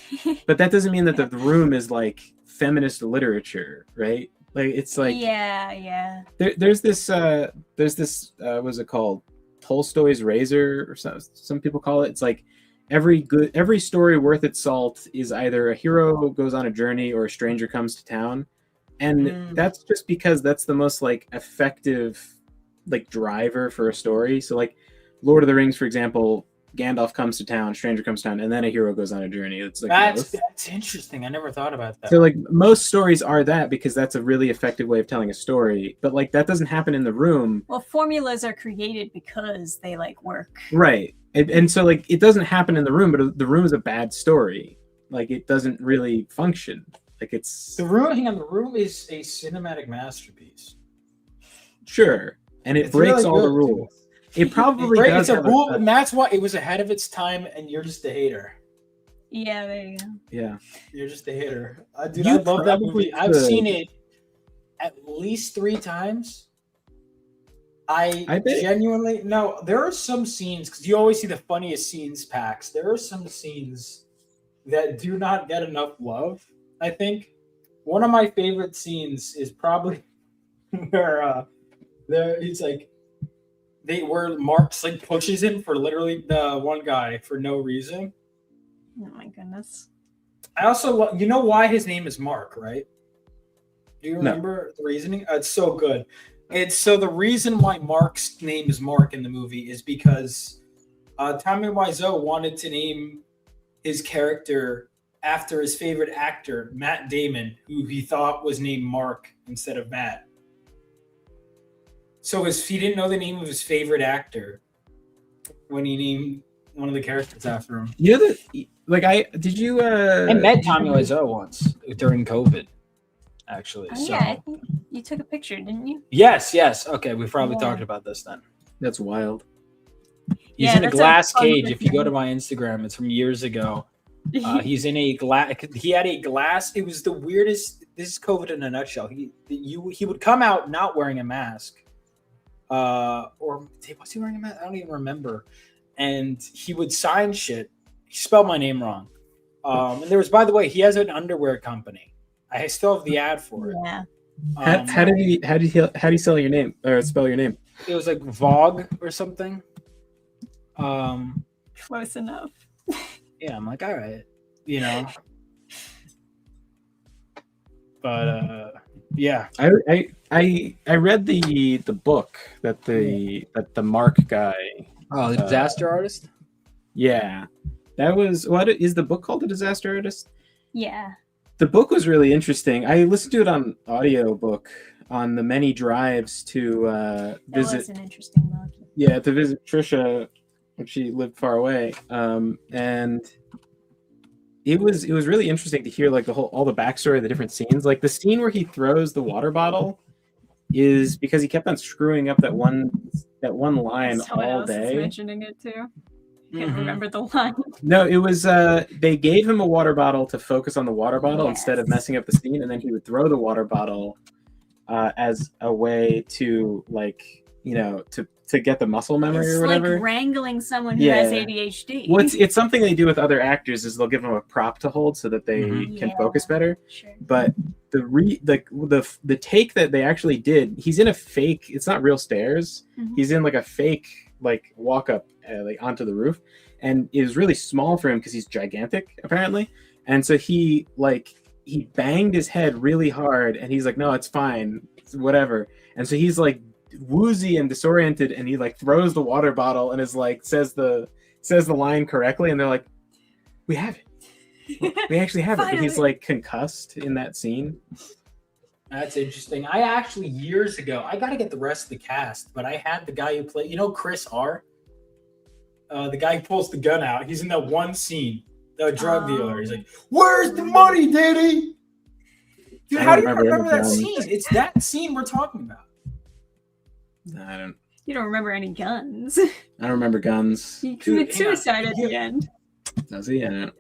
S2: But that doesn't mean that the Room is like feminist literature, right? Like it's like,
S1: yeah.
S2: There's this what's it called? Tolstoy's Razor, or some people call it. It's like every story worth its salt is either a hero goes on a journey or a stranger comes to town. And that's just because that's the most like effective like driver for a story. So like Lord of the Rings, for example, Gandalf comes to town, stranger comes to town, and then a hero goes on a journey. It's like
S3: that's interesting. I never thought about that.
S2: So like most stories are that because that's a really effective way of telling a story. But like that doesn't happen in the room.
S1: Well, formulas are created because they like work.
S2: Right. And so like it doesn't happen in the room, but the room is a bad story. Like it doesn't really function. Like it's
S3: the room. Hang on, the room is a cinematic masterpiece.
S2: Sure, and it breaks really all the rules. It probably does.
S3: It's a rule, and that's why it was ahead of its time. And you're just a hater.
S1: Yeah, there you go.
S2: Yeah,
S3: you're just a hater. Dude, I love that movie. I've seen it at least 3 times. I genuinely no. There are some scenes because you always see the funniest scenes packs. There are some scenes that do not get enough love. I think one of my favorite scenes is probably where he's like where Mark's like pushes him for literally the one guy for no reason.
S1: Oh my goodness.
S3: I also you know why his name is Mark, right? Do you remember the reasoning? It's so good. It's so the reason why Mark's name is Mark in the movie is because Tommy Wiseau wanted to name his character after his favorite actor, Matt Damon, who he thought was named Mark instead of Matt. So he didn't know the name of his favorite actor when he named one of the characters after him.
S2: You know that, like, I
S3: met Tommy Wiseau once during COVID, actually.
S1: Oh, yeah, I think you took a picture, didn't you?
S3: Yes. Okay, we probably talked about this then.
S2: That's wild.
S3: He's in a glass cage. If you go to my Instagram, it's from years ago. He's in a glass. He had a glass. It was the weirdest. This is COVID in a nutshell. He would come out not wearing a mask, or was he wearing a mask? I don't even remember. And he would sign shit. He spelled my name wrong. And there was, by the way, he has an underwear company. I still have the ad for it.
S1: Yeah.
S2: How did he sell your name or spell your name?
S3: It was like Vogue or something.
S1: Close enough.
S3: Yeah, I'm like, all right, you know. But yeah,
S2: I read the book that the Mark guy.
S3: Oh, the Disaster Artist.
S2: Yeah, that was what is the book called? The Disaster Artist.
S1: Yeah.
S2: The book was really interesting. I listened to it on audiobook on the many drives to visit. That was
S1: an interesting book.
S2: Yeah, to visit Trisha. She lived far away, and it was really interesting to hear like all the backstory of the different scenes. Like the scene where he throws the water bottle is because he kept on screwing up that one line all day.
S1: Mentioning it too. Can't remember the line.
S2: No, it was they gave him a water bottle to focus on the water bottle instead of messing up the scene, and then he would throw the water bottle as a way to like to get the muscle memory or whatever.
S1: Like wrangling someone who has ADHD.
S2: Well, it's something they do with other actors is they'll give them a prop to hold so that they can focus better.
S1: Sure.
S2: But the take that they actually did, he's in a fake. It's not real stairs. Mm-hmm. He's in like a fake like walk up like onto the roof, and it was really small for him because he's gigantic apparently. And so he banged his head really hard, and he's like, "No, it's fine, it's whatever." And so he's like woozy and disoriented, and he like throws the water bottle and is like says the line correctly, and they're like, we have it, we actually have it. But he's like concussed in that scene.
S3: That's interesting. I actually years ago, I got to get the rest of the cast, but I had the guy who played, Chris R, the guy who pulls the gun out. He's in that one scene, the drug dealer. He's like, "Where's the money, Daddy?" Dude, how do you remember that scene? It's that scene we're talking about.
S2: I don't.
S1: You don't remember any guns.
S2: I don't remember guns.
S1: He committed suicide at the end.
S2: Does he? Yeah.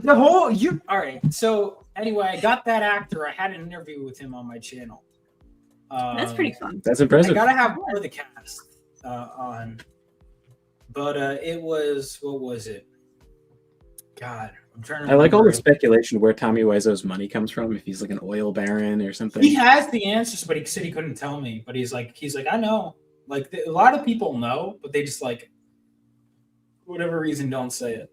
S3: All right. So anyway, I got that actor. I had an interview with him on my channel.
S1: That's pretty fun.
S2: That's impressive.
S3: I gotta have more of the cast on. But it was, what was it? God, I'm trying to remember.
S2: I like all the speculation where Tommy Wiseau's money comes from. If he's like an oil baron or something.
S3: He has the answers, but he said he couldn't tell me. But he's like, I know. Like a lot of people know, but they just like, whatever reason, don't say it.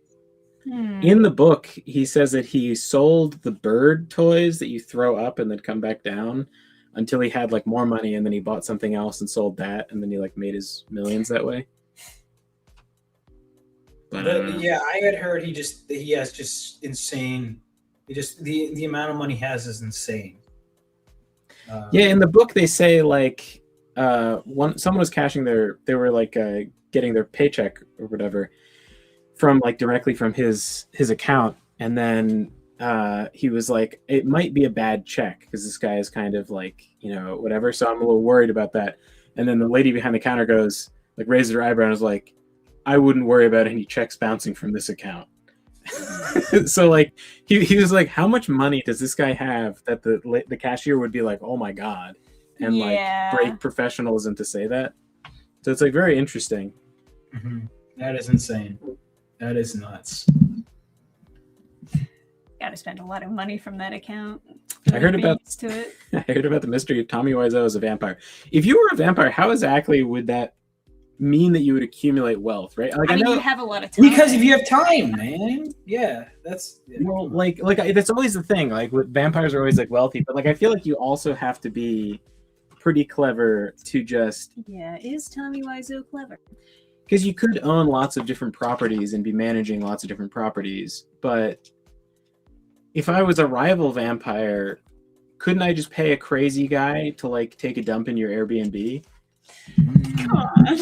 S2: In the book, he says that he sold the bird toys that you throw up and then come back down until he had like more money, and then he bought something else and sold that, and then he like made his millions that way. But
S3: Yeah, I had heard he has just insane. He just the amount of money he has is insane.
S2: Yeah, in the book they say like someone was cashing they were like getting their paycheck or whatever from like directly from his account, and then he was like, it might be a bad check because this guy is kind of like, you know, whatever, so I'm a little worried about that. And then the lady behind the counter goes, like, raises her eyebrow and is like, I wouldn't worry about any checks bouncing from this account. So like he was like, how much money does this guy have that the cashier would be like, oh my god, and like break professionalism to say that? So it's like very interesting.
S3: Mm-hmm. That is insane. That is nuts.
S1: Got to spend a lot of money from that account.
S2: I heard about the mystery of Tommy Wiseau as a vampire. If you were a vampire, how exactly would that mean that you would accumulate wealth, right? Like,
S1: I mean, you have a lot of time.
S3: Because if you have time, man. Yeah, that's
S2: well, like that's always the thing. Like, vampires are always like wealthy, but like I feel like you also have to be pretty clever to just.
S1: Yeah, is Tommy Wiseau clever?
S2: Because you could own lots of different properties and be managing lots of different properties, but if I was a rival vampire, couldn't I just pay a crazy guy to like take a dump in your Airbnb?
S1: Come on.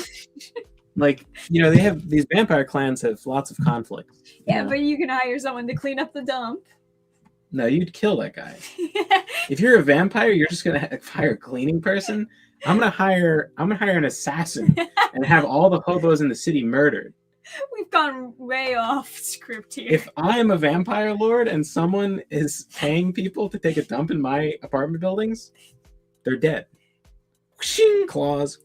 S2: Like, you know, they have these vampire clans have lots of conflict.
S1: Yeah, but you can hire someone to clean up the dump.
S2: No, you'd kill that guy. If you're a vampire, you're just gonna hire a cleaning person. I'm gonna hire an assassin and have all the hobos in the city murdered.
S1: We've gone way off script here.
S2: If I'm a vampire lord and someone is paying people to take a dump in my apartment buildings, they're dead. Claws.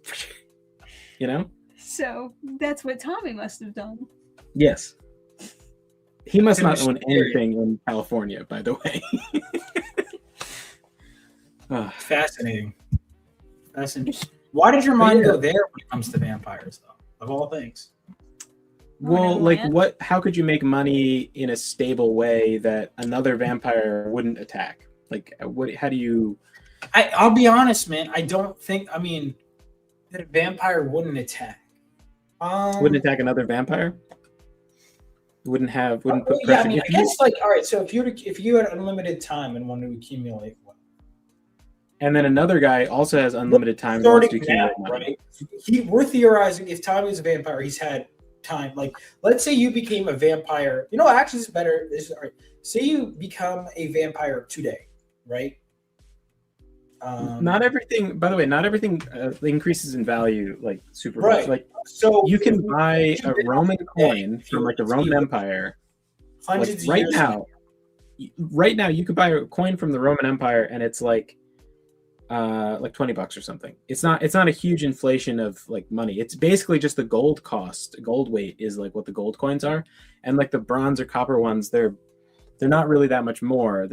S2: You know?
S1: So that's what Tommy must have done.
S2: Yes. He must not own anything in California, by the way.
S3: Fascinating. Why did your mind go there when it comes to vampires, though? Of all things.
S2: Well, like how could you make money in a stable way that another vampire wouldn't attack? Like, how do you...
S3: I'll be honest, man. I don't think, that a vampire wouldn't attack.
S2: Wouldn't attack another vampire? Wouldn't put pressure...
S3: Yeah, I guess, like, all right, so if you had unlimited time and wanted to accumulate what?
S2: And then another guy also has unlimited time and wants to accumulate money.
S3: Right? We're theorizing if Tommy is a vampire, he's had time. Like, let's say you became a vampire. You know, actually, this is better. All right. Say you become a vampire today, right?
S2: Not everything, by the way, increases in value like super
S3: right.
S2: much. Like, so you can buy a Roman coin from like the Roman Empire. Like, right now, you could buy a coin from the Roman Empire, and it's like $20 or something. It's not a huge inflation of like money. It's basically just the gold cost. Gold weight is like what the gold coins are, and like the bronze or copper ones, they're not really that much more.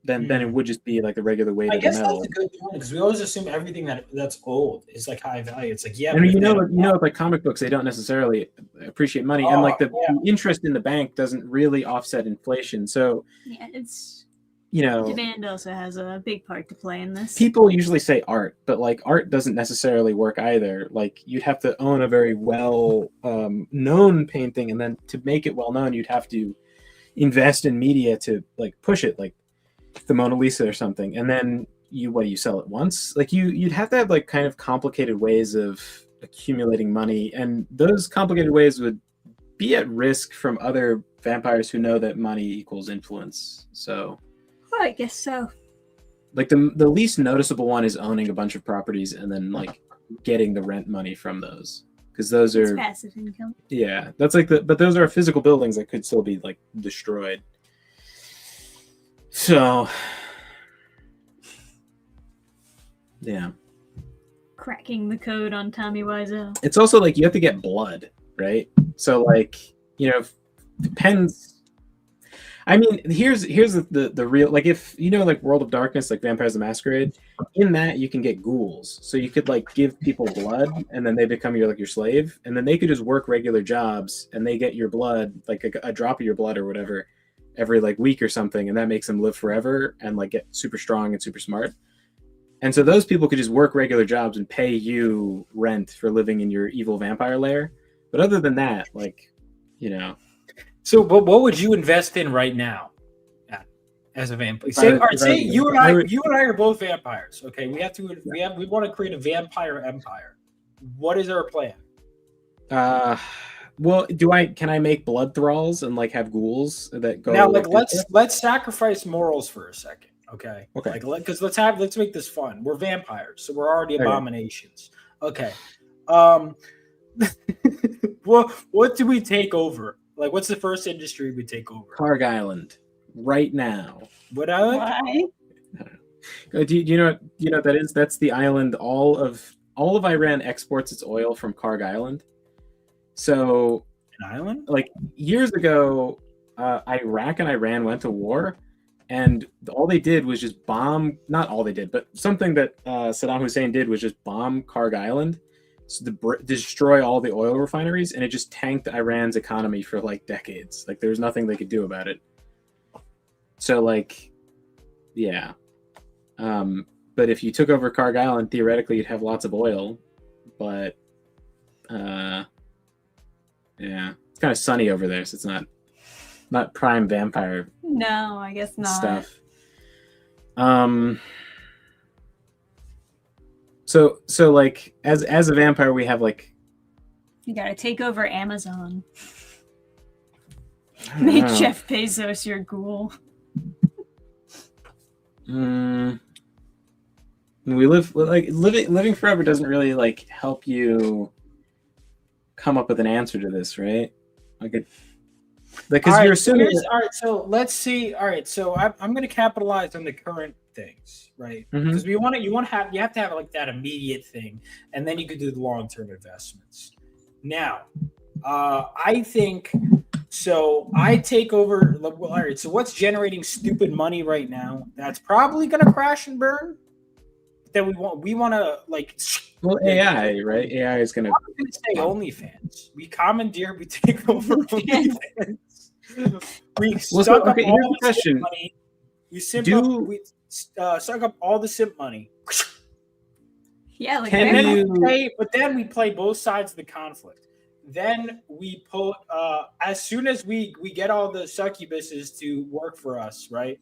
S2: Then it would just be like the regular weight of the metal. I guess
S3: that's a good point, because we always assume everything that's gold is like high value. It's like, yeah,
S2: and you know, like comic books, they don't necessarily appreciate money, and like the interest in the bank doesn't really offset inflation. So
S1: yeah, it's,
S2: you know,
S1: demand also has a big part to play in this.
S2: People usually say art, but like art doesn't necessarily work either. Like, you'd have to own a very well known painting, and then to make it well known, you'd have to invest in media to like push it, like the Mona Lisa or something. And then you sell it once? Like, you'd have to have like kind of complicated ways of accumulating money, and those complicated ways would be at risk from other vampires who know that money equals influence. So
S1: I guess so.
S2: Like, the least noticeable one is owning a bunch of properties and then like getting the rent money from those, because those are
S1: passive income.
S2: Yeah, that's like but those are physical buildings that could still be like destroyed. So yeah,
S1: cracking the code on Tommy Wiseau.
S2: It's also like you have to get blood, right? So like, you know, depends. I mean, here's the real, like, if you know, like World of Darkness, like Vampires the Masquerade, in that you can get ghouls, so you could like give people blood, and then they become your slave, and then they could just work regular jobs, and they get your blood, like a drop of your blood or whatever, every like week or something, and that makes them live forever and like get super strong and super smart. And so those people could just work regular jobs and pay you rent for living in your evil vampire lair. But other than that, like, you know.
S3: So, but what would you invest in right now as a vampire? Say you and I are both vampires. Okay, we want to create a vampire empire. What is our plan?
S2: Well, can I make blood thralls and like have ghouls that go
S3: now? Like, let's sacrifice morals for a second. Okay.
S2: Okay.
S3: Like, because let's make this fun. We're vampires, so we're already abominations. Okay. What do we take over? Like, what's the first industry we take over?
S2: Karg Island, right now.
S3: What island?
S1: Why?
S2: Do you know what that is? That's the island. All of Iran exports its oil from Karg Island. So,
S3: an island?
S2: Like years ago, Iraq and Iran went to war, and all they did was just bomb. Not all they did, but something that Saddam Hussein did was just bomb Karg Island. So destroy all the oil refineries, and it just tanked Iran's economy for like decades. Like there was nothing they could do about it. So like, yeah. But if you took over Karg Island, theoretically you'd have lots of oil. But yeah, it's kind of sunny over there, so it's not prime vampire.
S1: No, I guess not.
S2: Stuff. So like as a vampire, we have like,
S1: you gotta take over Amazon. Make Jeff Bezos your ghoul.
S2: We living forever doesn't really like help you come up with an answer to this, right? Like because you're assuming.
S3: All right, so let's see. All right, so I'm going to capitalize on the current things, right? Because you have to have like that immediate thing, and then you could do the long-term investments. Now, I think so. I take over. All right, so what's generating stupid money right now? That's probably going to crash and burn. That we want to like.
S2: Well, AI, right? AI is going to.
S3: I'm going to say OnlyFans. We commandeer. We take over OnlyFans. We suck up all the simp money. We suck up all the simp money.
S1: Yeah, like
S3: but then we play both sides of the conflict. Then we put as soon as we get all the succubuses to work for us, right?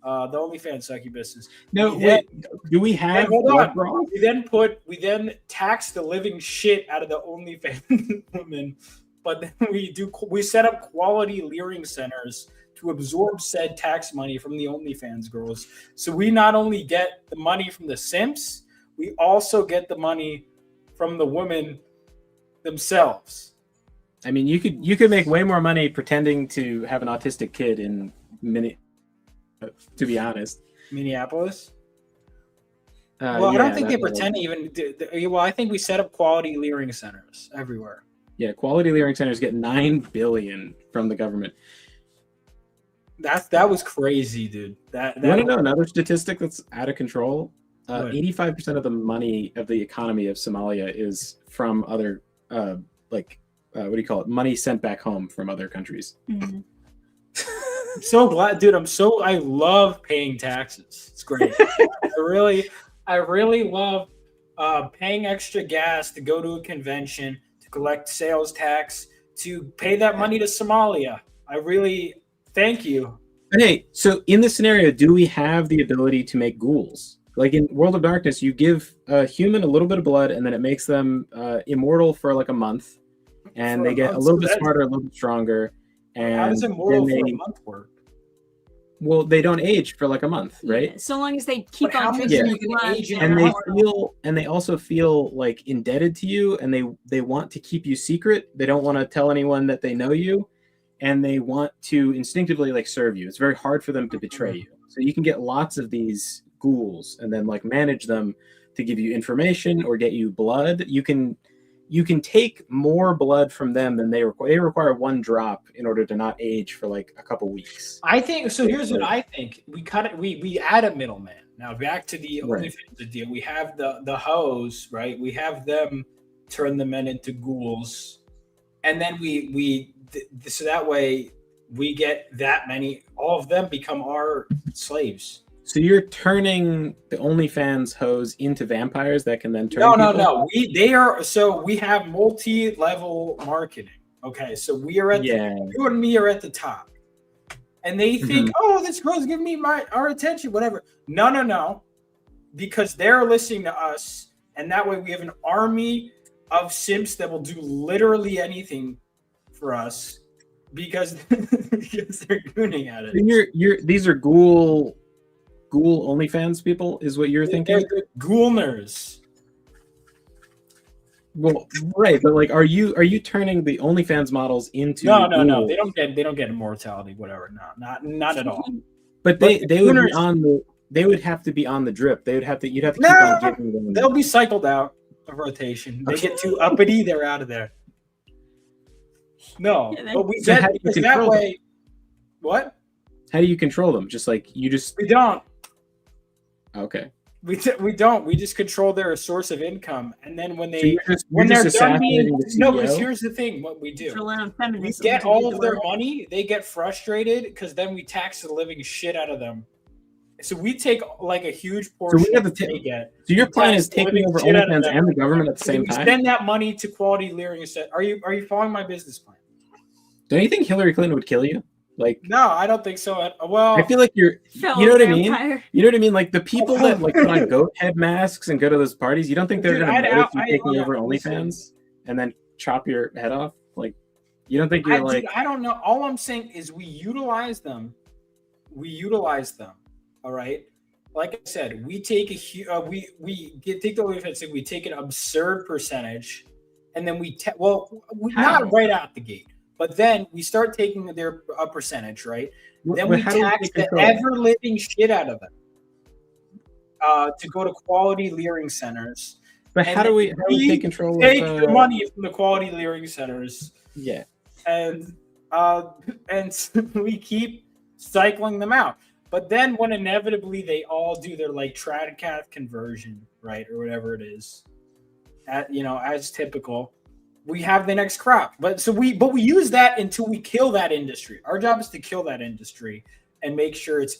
S3: The OnlyFans succubuses.
S2: No, do we have?
S3: Hold on. We then tax the living shit out of the OnlyFans women. But then we set up quality leering centers to absorb said tax money from the OnlyFans girls. So we not only get the money from the simps, we also get the money from the women themselves.
S2: I mean, you could make way more money pretending to have an autistic kid in to be honest.
S3: Minneapolis? Well, I don't think they pretend even. Well, I think we set up quality leering centers everywhere.
S2: Yeah, quality leering centers get $9 billion from the government.
S3: That was crazy, dude.
S2: You want to know another statistic that's out of control? 85% of the money of the economy of Somalia is from other, what do you call it? Money sent back home from other countries.
S1: Mm-hmm.
S3: I'm so glad, dude. I love paying taxes. It's great. I really love paying extra gas to go to a convention, to collect sales tax, to pay that money to Somalia. I really thank you.
S2: Hey, so in this scenario, do we have the ability to make ghouls? Like in World of Darkness, you give a human a little bit of blood, and then it makes them immortal for like a month, and they get a little bit smarter, a little bit stronger. And
S3: how does immortal for a month work?
S2: Well, they don't age for like a month, right?
S1: Yeah, so long as they keep on
S3: drinking
S1: blood.
S2: And they also feel like indebted to you, and they want to keep you secret. They don't want to tell anyone that they know you, and they want to instinctively like serve you. It's very hard for them to betray you. So you can get lots of these ghouls and then like manage them to give you information or get you blood. You can you can take more blood from them than they require. They require 1 drop in order to not age for like a couple weeks.
S3: I think so. Here's what I think: we cut it. We add a middleman. Now back to the OnlyFans deal. We have the hoes, right? We have them turn the men into ghouls, and then so that way we get that many. All of them become our slaves.
S2: So you're turning the OnlyFans hoes into vampires that can then turn.
S3: No. We have multi-level marketing. Okay, so we are at you and me are at the top, and they think, oh, this girl's giving me our attention, whatever. No, because they're listening to us, and that way we have an army of simps that will do literally anything for us because they're gooning at it.
S2: So these are ghoul OnlyFans people is what you're thinking?
S3: They're ghoulners.
S2: Well, right, but like, are you turning the OnlyFans models into?
S3: No. They don't get immortality, whatever. No, not at all.
S2: But they would be on the. They would have to be on the drip. You'd have to keep on giving them.
S3: They'll be cycled out of rotation. They get too uppity, they're out of there. No, but we get that way. What?
S2: How do you control them? We
S3: don't.
S2: Okay.
S3: We don't. We just control their source of income, and then when they're done being because here's the thing: what we do, we get all of their money. They get frustrated because then we tax the living shit out of them. So we take like a huge portion.
S2: So we have to get. So your plan is taking over OnlyFans and the government at the same time.
S3: Spend that money to quality leering. Are you following my business plan?
S2: Don't you think Hillary Clinton would kill you? Like,
S3: no, I don't think so. Well,
S2: I feel like you know what I mean? You know what I mean? Like the people that like put on goat head masks and go to those parties, you don't think they're going to notice you taking over OnlyFans and then chop your head off? Like, you don't think you're
S3: I don't know. All I'm saying is we utilize them. All right. Like I said, we take take the OnlyFans and we take an absurd percentage, and then not right out the gate. But then we start taking their percentage, right? Then we tax the ever-living shit out of them to go to quality leering centers.
S2: But how do we take control?
S3: Take the money from the quality leering centers.
S2: Yeah,
S3: and we keep cycling them out. But then when inevitably they all do their like Tradcath conversion, right, or whatever it is, as typical. We have the next crop, but we use that until we kill that industry. Our job is to kill that industry and make sure it's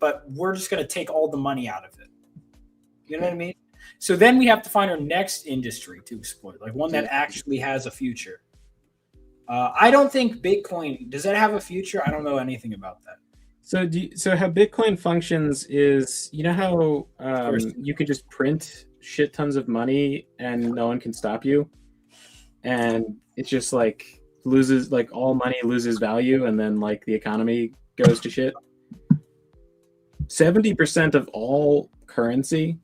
S3: but we're just going to take all the money out of it. You know what I mean? So then we have to find our next industry to exploit, like one that actually has a future. I don't think Bitcoin, does that have a future? I don't know anything about that.
S2: So how Bitcoin functions is, you know how you can just print shit tons of money and no one can stop you? And it's just like loses, like all money loses value, and then like the economy goes to shit. 70% of all currency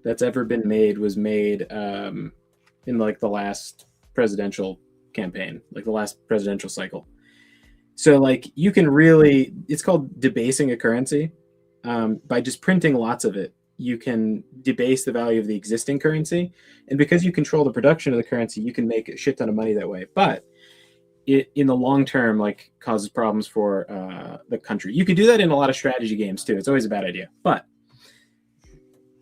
S2: that's ever been made was made in like the last presidential campaign, like the last presidential cycle. So like you can really, it's called debasing a currency. By just printing lots of it, you can debase the value of the existing currency, and because you control the production of the currency, you can make a shit ton of money that way. But it, in the long term, like causes problems for the country. You could do that in a lot of strategy games too. It's always a bad idea. But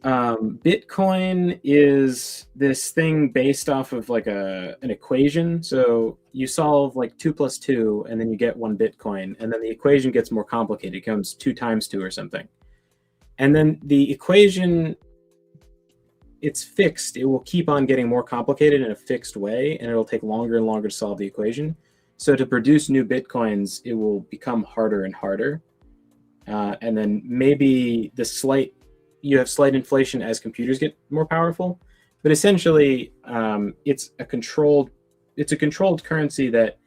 S2: Bitcoin is this thing based off of like an equation. So you solve like 2 + 2, and then you get 1 Bitcoin, and then the equation gets more complicated. It becomes 2 × 2 or something. And then the equation, it's fixed. It will keep on getting more complicated in a fixed way, and it'll take longer and longer to solve the equation. So to produce new Bitcoins, it will become harder and harder. And then maybe you have slight inflation as computers get more powerful. But essentially, it's a controlled currency that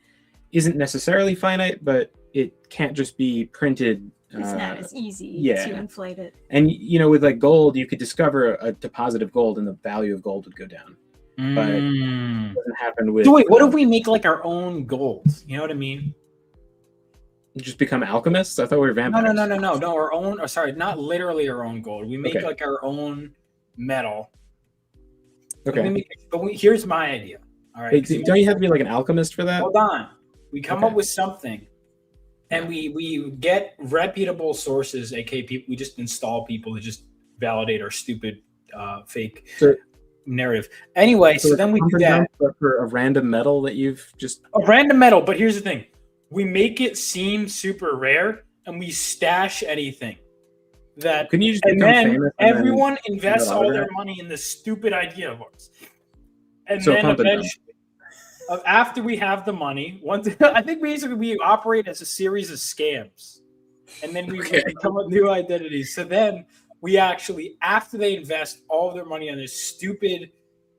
S2: isn't necessarily finite, but it can't just be printed.
S1: It's not as easy to inflate it.
S2: And with like gold, you could discover a deposit of gold, and the value of gold would go down. But it doesn't happen with.
S3: So wait, what if we make like our own gold? You know what I mean?
S2: Just become alchemists? I thought we were vampires.
S3: No. Our own. Oh, sorry, not literally our own gold. We make like our own metal.
S2: Okay.
S3: Here's my idea. All right.
S2: Don't you have to be like an alchemist for that?
S3: Hold on. We come
S2: Okay.
S3: up with something, and we get reputable sources, aka people. We just install people to just validate our stupid fake narrative. Anyway, so then we do that.
S2: For a random metal that you've just
S3: A random metal, but here's the thing: we make it seem super rare, and we stash anything. That
S2: can you just
S3: and
S2: become
S3: then
S2: famous?
S3: everyone invests all their money in this stupid idea of ours, and
S2: So
S3: then
S2: pump it
S3: eventually, after we have the money, once I think basically we operate as a series of scams, and then we come up with new identities. So then we actually, after they invest all of their money on this stupid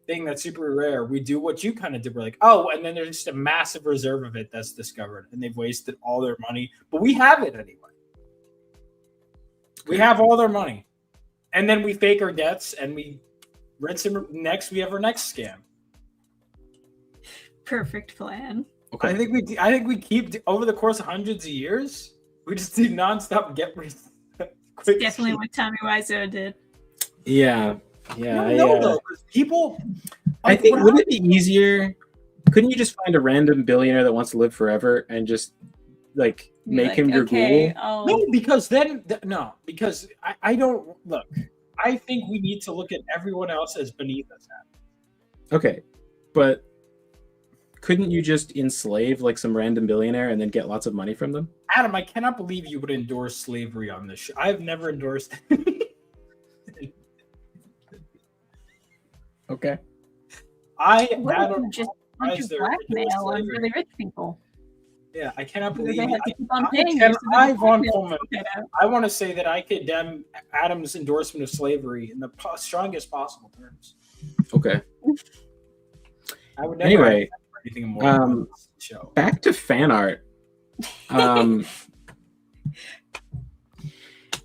S3: thing that's super rare, we do what you kind of did. We're like, oh, and then there's just a massive reserve of it that's discovered, and they've wasted all their money, but we have it anyway. We have all their money, and then we fake our deaths, and we rinse them. Next, we have our next scam.
S1: Perfect plan.
S2: Okay.
S3: I think we keep over the course of hundreds of years. We just do nonstop get rid.
S1: Quick definitely what Tommy Wiseau did.
S2: Yeah.
S3: No, though, because people.
S2: I think wouldn't it be easier? Couldn't you just find a random billionaire that wants to live forever and just like make him your ghoul?
S3: No, because then because I don't look. I think we need to look at everyone else as beneath us.
S2: Okay, but couldn't you just enslave like some random billionaire and then get lots of money from them?
S3: Adam, I cannot believe you would endorse slavery on this show. I've never endorsed it.
S2: Okay.
S3: Adam
S1: just blackmail on really rich people.
S3: Yeah, I cannot believe
S1: they have to keep on paying.
S3: I want to say that I condemn Adam's endorsement of slavery in the strongest possible terms.
S2: Okay.
S3: I would never
S2: anyway,
S3: anything more on this show.
S2: Back to fan art.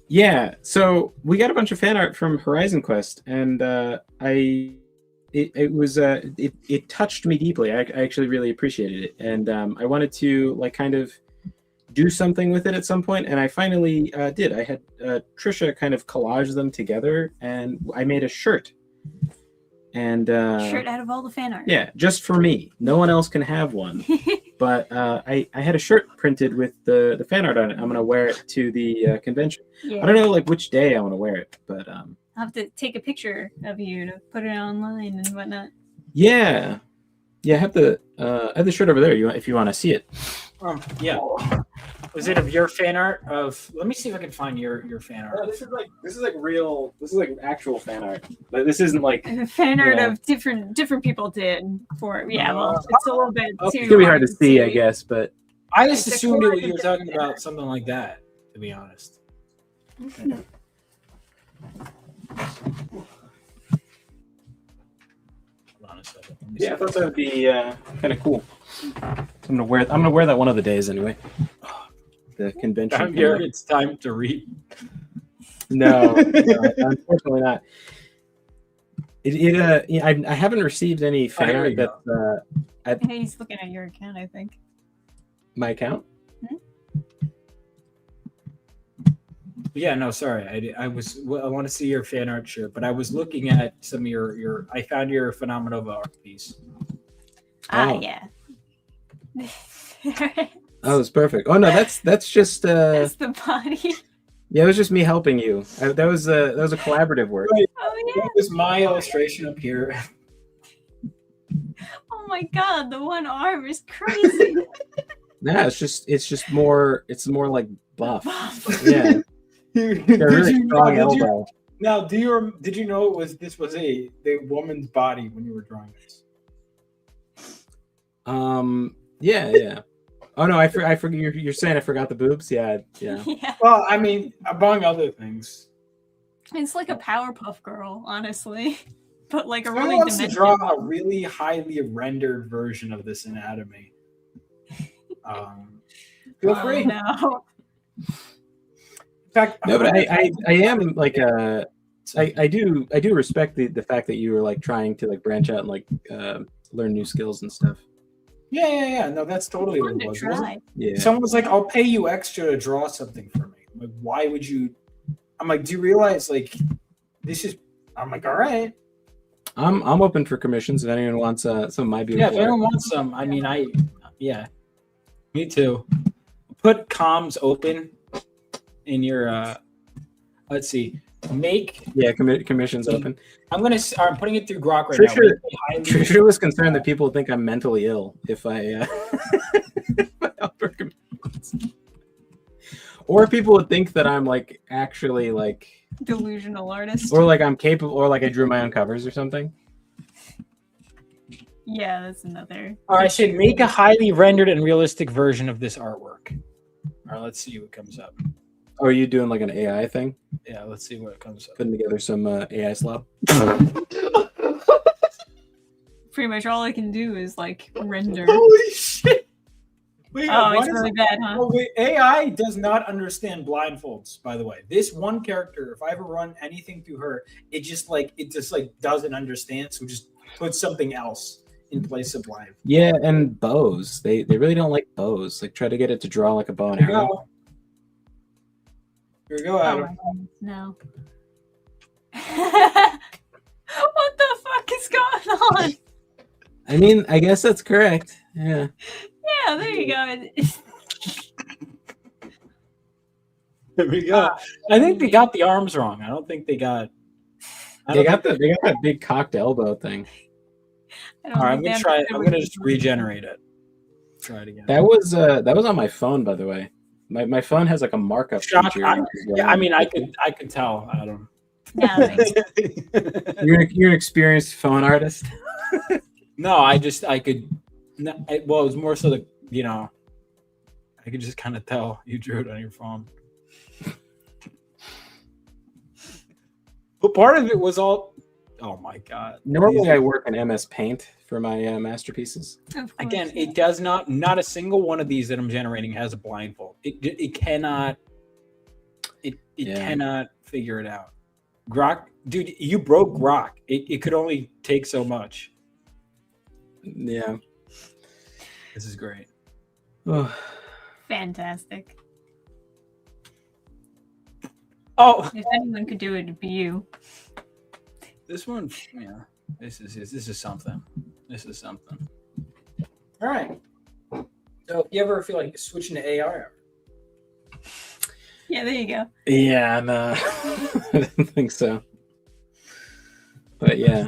S2: Yeah, so we got a bunch of fan art from Horizon Quest, and it touched me deeply. I actually really appreciated it, and I wanted to like kind of do something with it at some point, and I finally did. I had Trisha kind of collage them together, and I made a shirt. And
S1: shirt out of all the fan art.
S2: Yeah, just for me. No one else can have one. But I had a shirt printed with the fan art on it. I'm gonna wear it to the convention.
S1: Yeah.
S2: I don't know like which day I want to wear it, but
S1: I'll have to take a picture of you to put it online and whatnot.
S2: Yeah, I have the shirt over there. If you want to see it.
S3: Yeah. Was it of your fan art? Let me see if I can find your fan art.
S2: Oh, this is like real. This is like actual fan art. But this isn't like
S1: fan art of different people did for it. Yeah, well, it's a little bit.
S2: It's gonna be hard to see, I guess. But
S3: I just assumed you were talking about something like that. To be honest.
S1: Mm-hmm.
S2: Yeah, I thought that would be kind of cool. I'm gonna wear that one of the days anyway. The convention.
S3: It's time to read.
S2: No, unfortunately not. I haven't received any fan art that.
S1: He's looking at your account, I think.
S2: My account?
S3: Yeah, no, sorry. I want to see your fan art shirt, but I was looking at some of your. I found your Phenomenova art piece.
S1: Yeah.
S2: Oh, it's perfect. Oh no, that's just.
S1: That's the body.
S2: Yeah, it was just me helping you. That was a collaborative work.
S1: Oh yeah.
S3: That was my illustration up here.
S1: Oh my god, the one arm is crazy.
S2: Yeah, it's just more. It's more like buff. Yeah.
S3: Did
S2: really strong elbow.
S3: Now, did you know this was the woman's body when you were drawing this?
S2: Yeah. Oh no, I forgot. You're saying I forgot the boobs? Yeah.
S3: Well, I mean, among other things.
S1: It's like a Powerpuff Girl, honestly, but like a
S3: really
S1: running
S3: wants
S1: dimension.
S3: To draw a really highly rendered version of this anatomy. Feel free.
S1: No.
S3: In fact,
S2: no, but I am like I do respect the fact that you were like trying to like branch out and like learn new skills and stuff.
S3: Yeah. No, that's totally what it was.
S2: Yeah.
S3: Someone was like, "I'll pay you extra to draw something for me." I'm like, why would you? I'm like, do you realize like this is? I'm like, all right.
S2: I'm open for commissions if anyone wants some of my
S3: Yeah,
S2: beautiful.
S3: if anyone wants some, I mean, yeah, me too. Put comms open in your. Let's see.
S2: Commissions open.
S3: I'm putting it through Grok right
S2: Trisha,
S3: now.
S2: Trisha was concerned that people think I'm mentally ill if I if I help her commissions. Or people would think that I'm like actually like
S1: Delusional artist.
S2: or like I'm capable, or like I drew my own covers or something.
S1: Yeah, that's another.
S3: All right, I should make a highly rendered and realistic version of this artwork. All right, let's see what comes up.
S2: Oh, are you doing like an AI thing?
S3: Yeah, let's see what comes up.
S2: Putting together some AI slop.
S1: Pretty much all I can do is like render.
S3: Holy shit! Wait,
S1: oh, it's really bad, huh?
S3: Oh, wait, AI does not understand blindfolds, by the way. This one character, if I ever run anything through her, it just doesn't understand, so just put something else in place of blind.
S2: Yeah, and bows. They really don't like bows. Like try to get it to draw like a bow and arrow.
S3: Here we go, Adam.
S1: Oh, no. What the fuck is going on?
S2: I mean, I guess that's correct. Yeah.
S1: Yeah, there you go.
S3: There we go. I think they got the arms wrong. I don't think they got.
S2: They got that big cocked elbow thing.
S3: All right, I'm gonna try it. I'm gonna just regenerate it. Try it again.
S2: That was on my phone, by the way. My phone has like a markup feature.
S3: Yeah, I mean, I could tell, Adam.
S1: Yeah,
S2: you're an experienced phone artist.
S3: No, I could. Well, it was more so that I could just kind of tell you drew it on your phone. But part of it was all. Oh my god!
S2: Normally, I work in MS Paint for my masterpieces.
S3: Again, it does not. Not a single one of these that I'm generating has a blindfold. It cannot. It cannot figure it out. Grok, dude, you broke Grok. It could only take so much.
S2: Yeah.
S3: This is great.
S1: Fantastic.
S3: Oh,
S1: if anyone could do it, it'd be you.
S3: This one, yeah. This is something. This is something. All right. So, if you ever feel like switching to AI,
S1: yeah, there you go.
S2: Yeah, no, I don't think so. But yeah.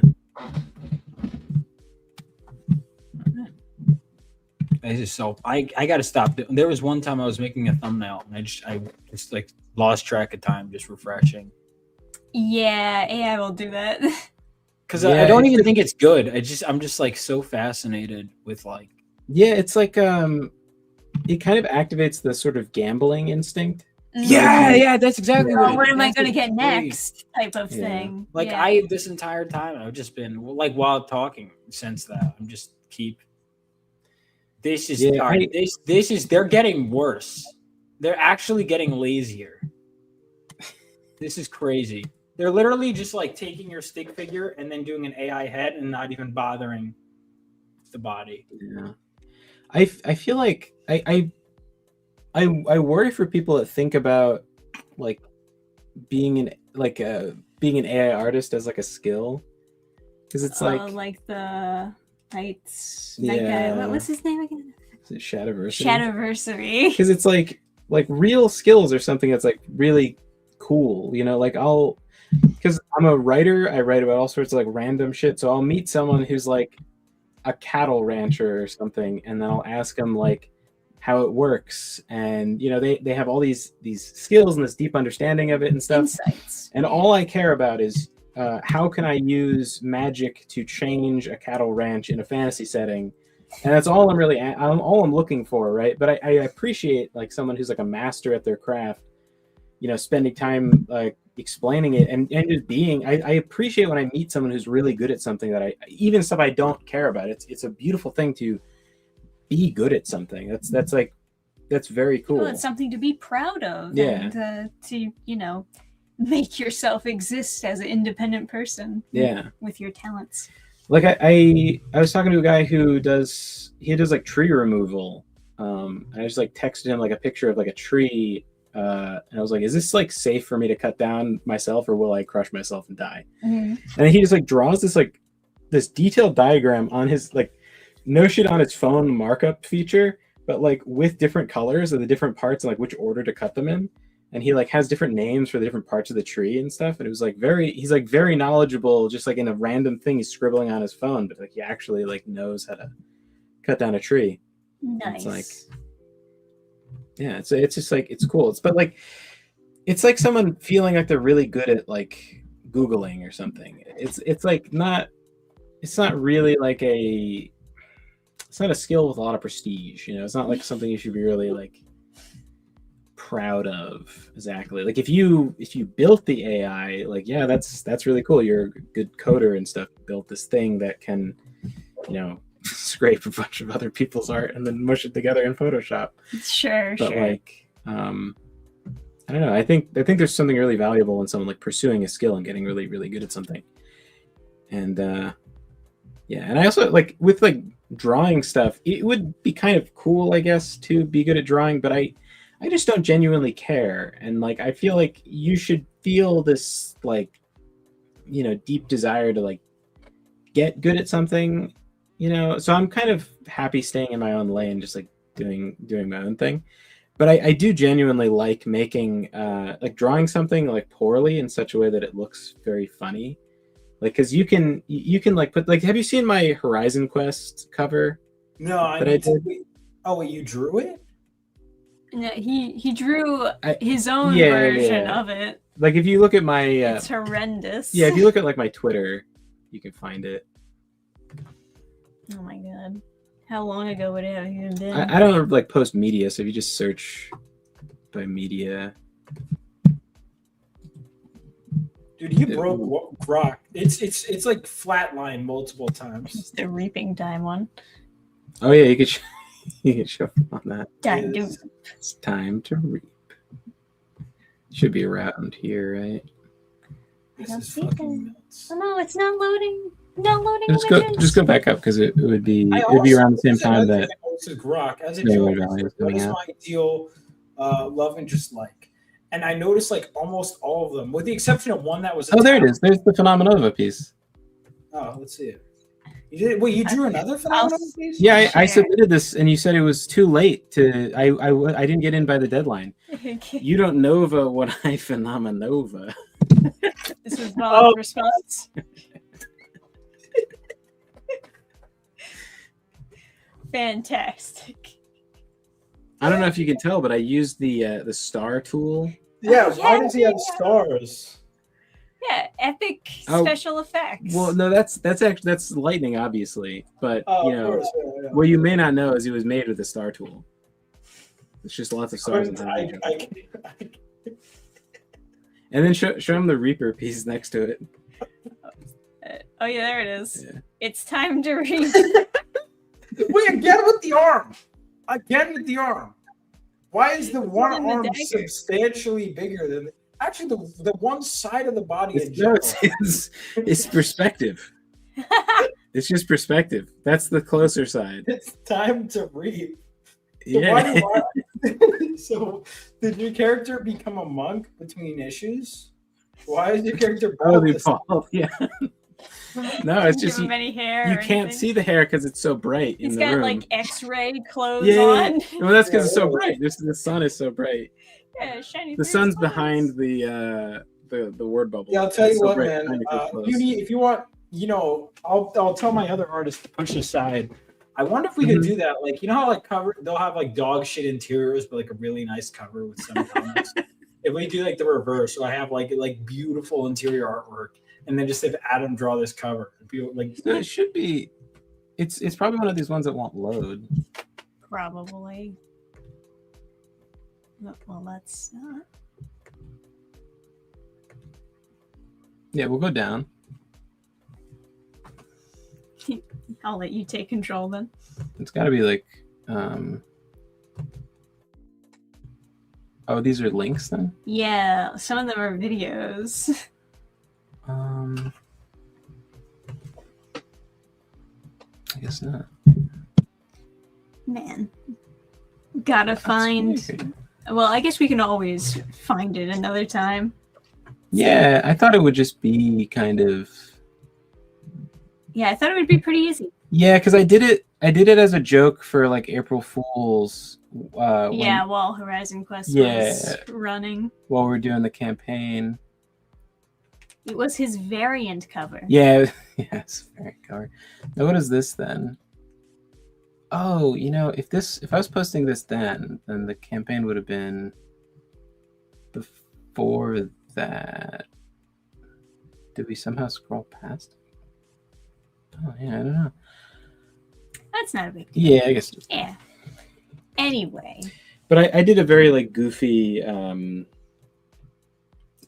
S3: I gotta stop. There was one time I was making a thumbnail and I just like lost track of time just refreshing.
S1: Yeah, AI will do that.
S3: Because I don't even think it's good. I'm just like so fascinated with like.
S2: Yeah, it's like it kind of activates the sort of gambling instinct.
S3: Yeah, that's exactly
S1: what am I going to get next type of thing.
S3: Like this entire time I've just been like while talking since that I'm just keep. This is this is they're getting worse. They're actually getting lazier. This is crazy. They're literally just like taking your stick figure and then doing an AI head and not even bothering the body.
S2: Yeah. I feel like I worry for people that think about like being an AI artist as like a skill, because it's like
S1: the Heights.
S2: Yeah.
S1: What was his name again?
S2: Is it Shadowversary?
S1: Shadowversary.
S2: Because it's like real skills or something that's like really cool, like because I'm a writer, I write about all sorts of like random shit, so I'll meet someone who's like a cattle rancher or something, and then I'll ask them like how it works, and they have all these skills and this deep understanding of it and stuff.
S1: Insights.
S2: And all I care about is how can I use magic to change a cattle ranch in a fantasy setting, and that's all I'm looking for, right? But I appreciate like someone who's like a master at their craft, spending time like explaining it and just being. I appreciate when I meet someone who's really good at something that even stuff I don't care about. It's a beautiful thing to be good at something. That's very cool.
S1: Well, it's something to be proud of.
S2: Yeah.
S1: And to make yourself exist as an independent person.
S2: Yeah.
S1: With your talents.
S2: Like I was talking to a guy who does like tree removal. And I just like texted him like a picture of like a tree. And I was like, is this like safe for me to cut down myself, or will I crush myself and die?
S1: Mm-hmm.
S2: And he just like draws this like this detailed diagram on his like no shit on his phone markup feature, but like with different colors of the different parts and like which order to cut them in. And he like has different names for the different parts of the tree and stuff. And it was like he's like very knowledgeable, just like in a random thing he's scribbling on his phone, but like he actually like knows how to cut down a tree.
S1: Nice.
S2: It's like, yeah, it's just like, it's cool. But like, it's like someone feeling like they're really good at like Googling or something. It's like not, it's not really like it's not a skill with a lot of prestige, you know. It's not like something you should be really like proud of. Exactly. Like if you built the AI, like, yeah, that's really cool. You're a good coder and stuff. Built this thing that can, you know, scrape a bunch of other people's art and then mush it together in Photoshop.
S1: Sure.
S2: But like, I don't know. I think there's something really valuable in someone like pursuing a skill and getting really, really good at something. And yeah, and I also like with like drawing stuff, it would be kind of cool, I guess, to be good at drawing, but I just don't genuinely care. And like I feel like you should feel this like, you know, deep desire to like get good at something, you know. So I'm kind of happy staying in my own lane, just like doing my own thing. But I do genuinely like making like drawing something like poorly in such a way that it looks very funny. Like, because you can like put like, have you seen my Horizon Quest cover?
S3: No, I did. Oh wait, you drew it?
S1: No, he drew his own version of it.
S2: Like if you look at my,
S1: it's horrendous.
S2: Yeah, if you look at like my Twitter, you can find it.
S1: Oh my god, how long ago would it have even been?
S2: I don't like post media, so if you just search by media.
S3: Dude, you broke Grok. It's like flatline multiple times.
S1: It's the reaping time one.
S2: Oh yeah, you could show on that.
S1: It's
S2: time to reap. Should be around here, right?
S1: I don't see that. Oh no, it's not loading. Not loading.
S2: Just go back up because it would be around the same time that.
S3: This is Grok. As a joke, what is my ideal love interest like? And I noticed like almost all of them, with the exception of one that was.
S2: Oh, there it is. There's the Phenomenova piece.
S3: Oh, let's see it. You did. Wait, you drew another Phenomenova piece?
S2: Yeah, I submitted this, and you said it was too late to. I didn't get in by the deadline. You don't nova what I Phenomenova.
S1: This is Bob's response. Fantastic.
S2: I don't know if you can tell, but I used the star tool.
S3: Yeah, why does he have stars?
S1: Yeah, epic special effects.
S2: Well, no, that's lightning, obviously. But you know, what you may not know is it was made with the star tool. It's just lots of stars. And then show him the Reaper piece next to it.
S1: Oh yeah, there it is. Yeah. It's time to read.
S3: Wait, again with the arm. Again with the arm. Why is the one arm substantially bigger than actually the one side of the body?
S2: It's perspective. It's just perspective. That's the closer side.
S3: It's time to read. So
S2: yeah.
S3: So did your character become a monk between issues? Why is your character bald?
S2: Yeah. No, it's just
S1: any hair.
S2: You can't see the hair because it's so bright.
S1: He's
S2: in
S1: got
S2: the room.
S1: like X-ray clothes on.
S2: Well, that's because it's so bright. The sun is so bright.
S1: Yeah, shiny.
S2: The sun's behind the word bubble.
S3: Yeah, I'll tell you what, man. If you want, you know, I'll tell my other artists to push aside. I wonder if we could do that. Like, you know how like they'll have like dog shit interiors, but like a really nice cover with some comics. If we do like the reverse, so I have like beautiful interior artwork. And then just have Adam draw this cover. Like
S2: it should be. It's probably one of these ones that won't load.
S1: Probably. Well, that's not.
S2: Yeah, we'll go down.
S1: I'll let you take control then.
S2: It's got to be like. Oh, these are links then?
S1: Yeah, some of them are videos.
S2: I guess not.
S1: Man, gotta find. Well, I guess we can always find it another time.
S2: Yeah, I thought it would just be kind of
S1: Yeah, I thought it would be pretty easy.
S2: Yeah, because I did it as a joke for like April Fools.
S1: While Horizon Quest was running.
S2: While we were doing the campaign.
S1: It was his variant cover.
S2: Yeah, it's variant cover. Now what is this then? Oh, if I was posting this then the campaign would have been before that. Did we somehow scroll past? Oh yeah, I don't know.
S1: That's not a big deal.
S2: Yeah, I guess.
S1: Yeah. Anyway.
S2: But I did a very like goofy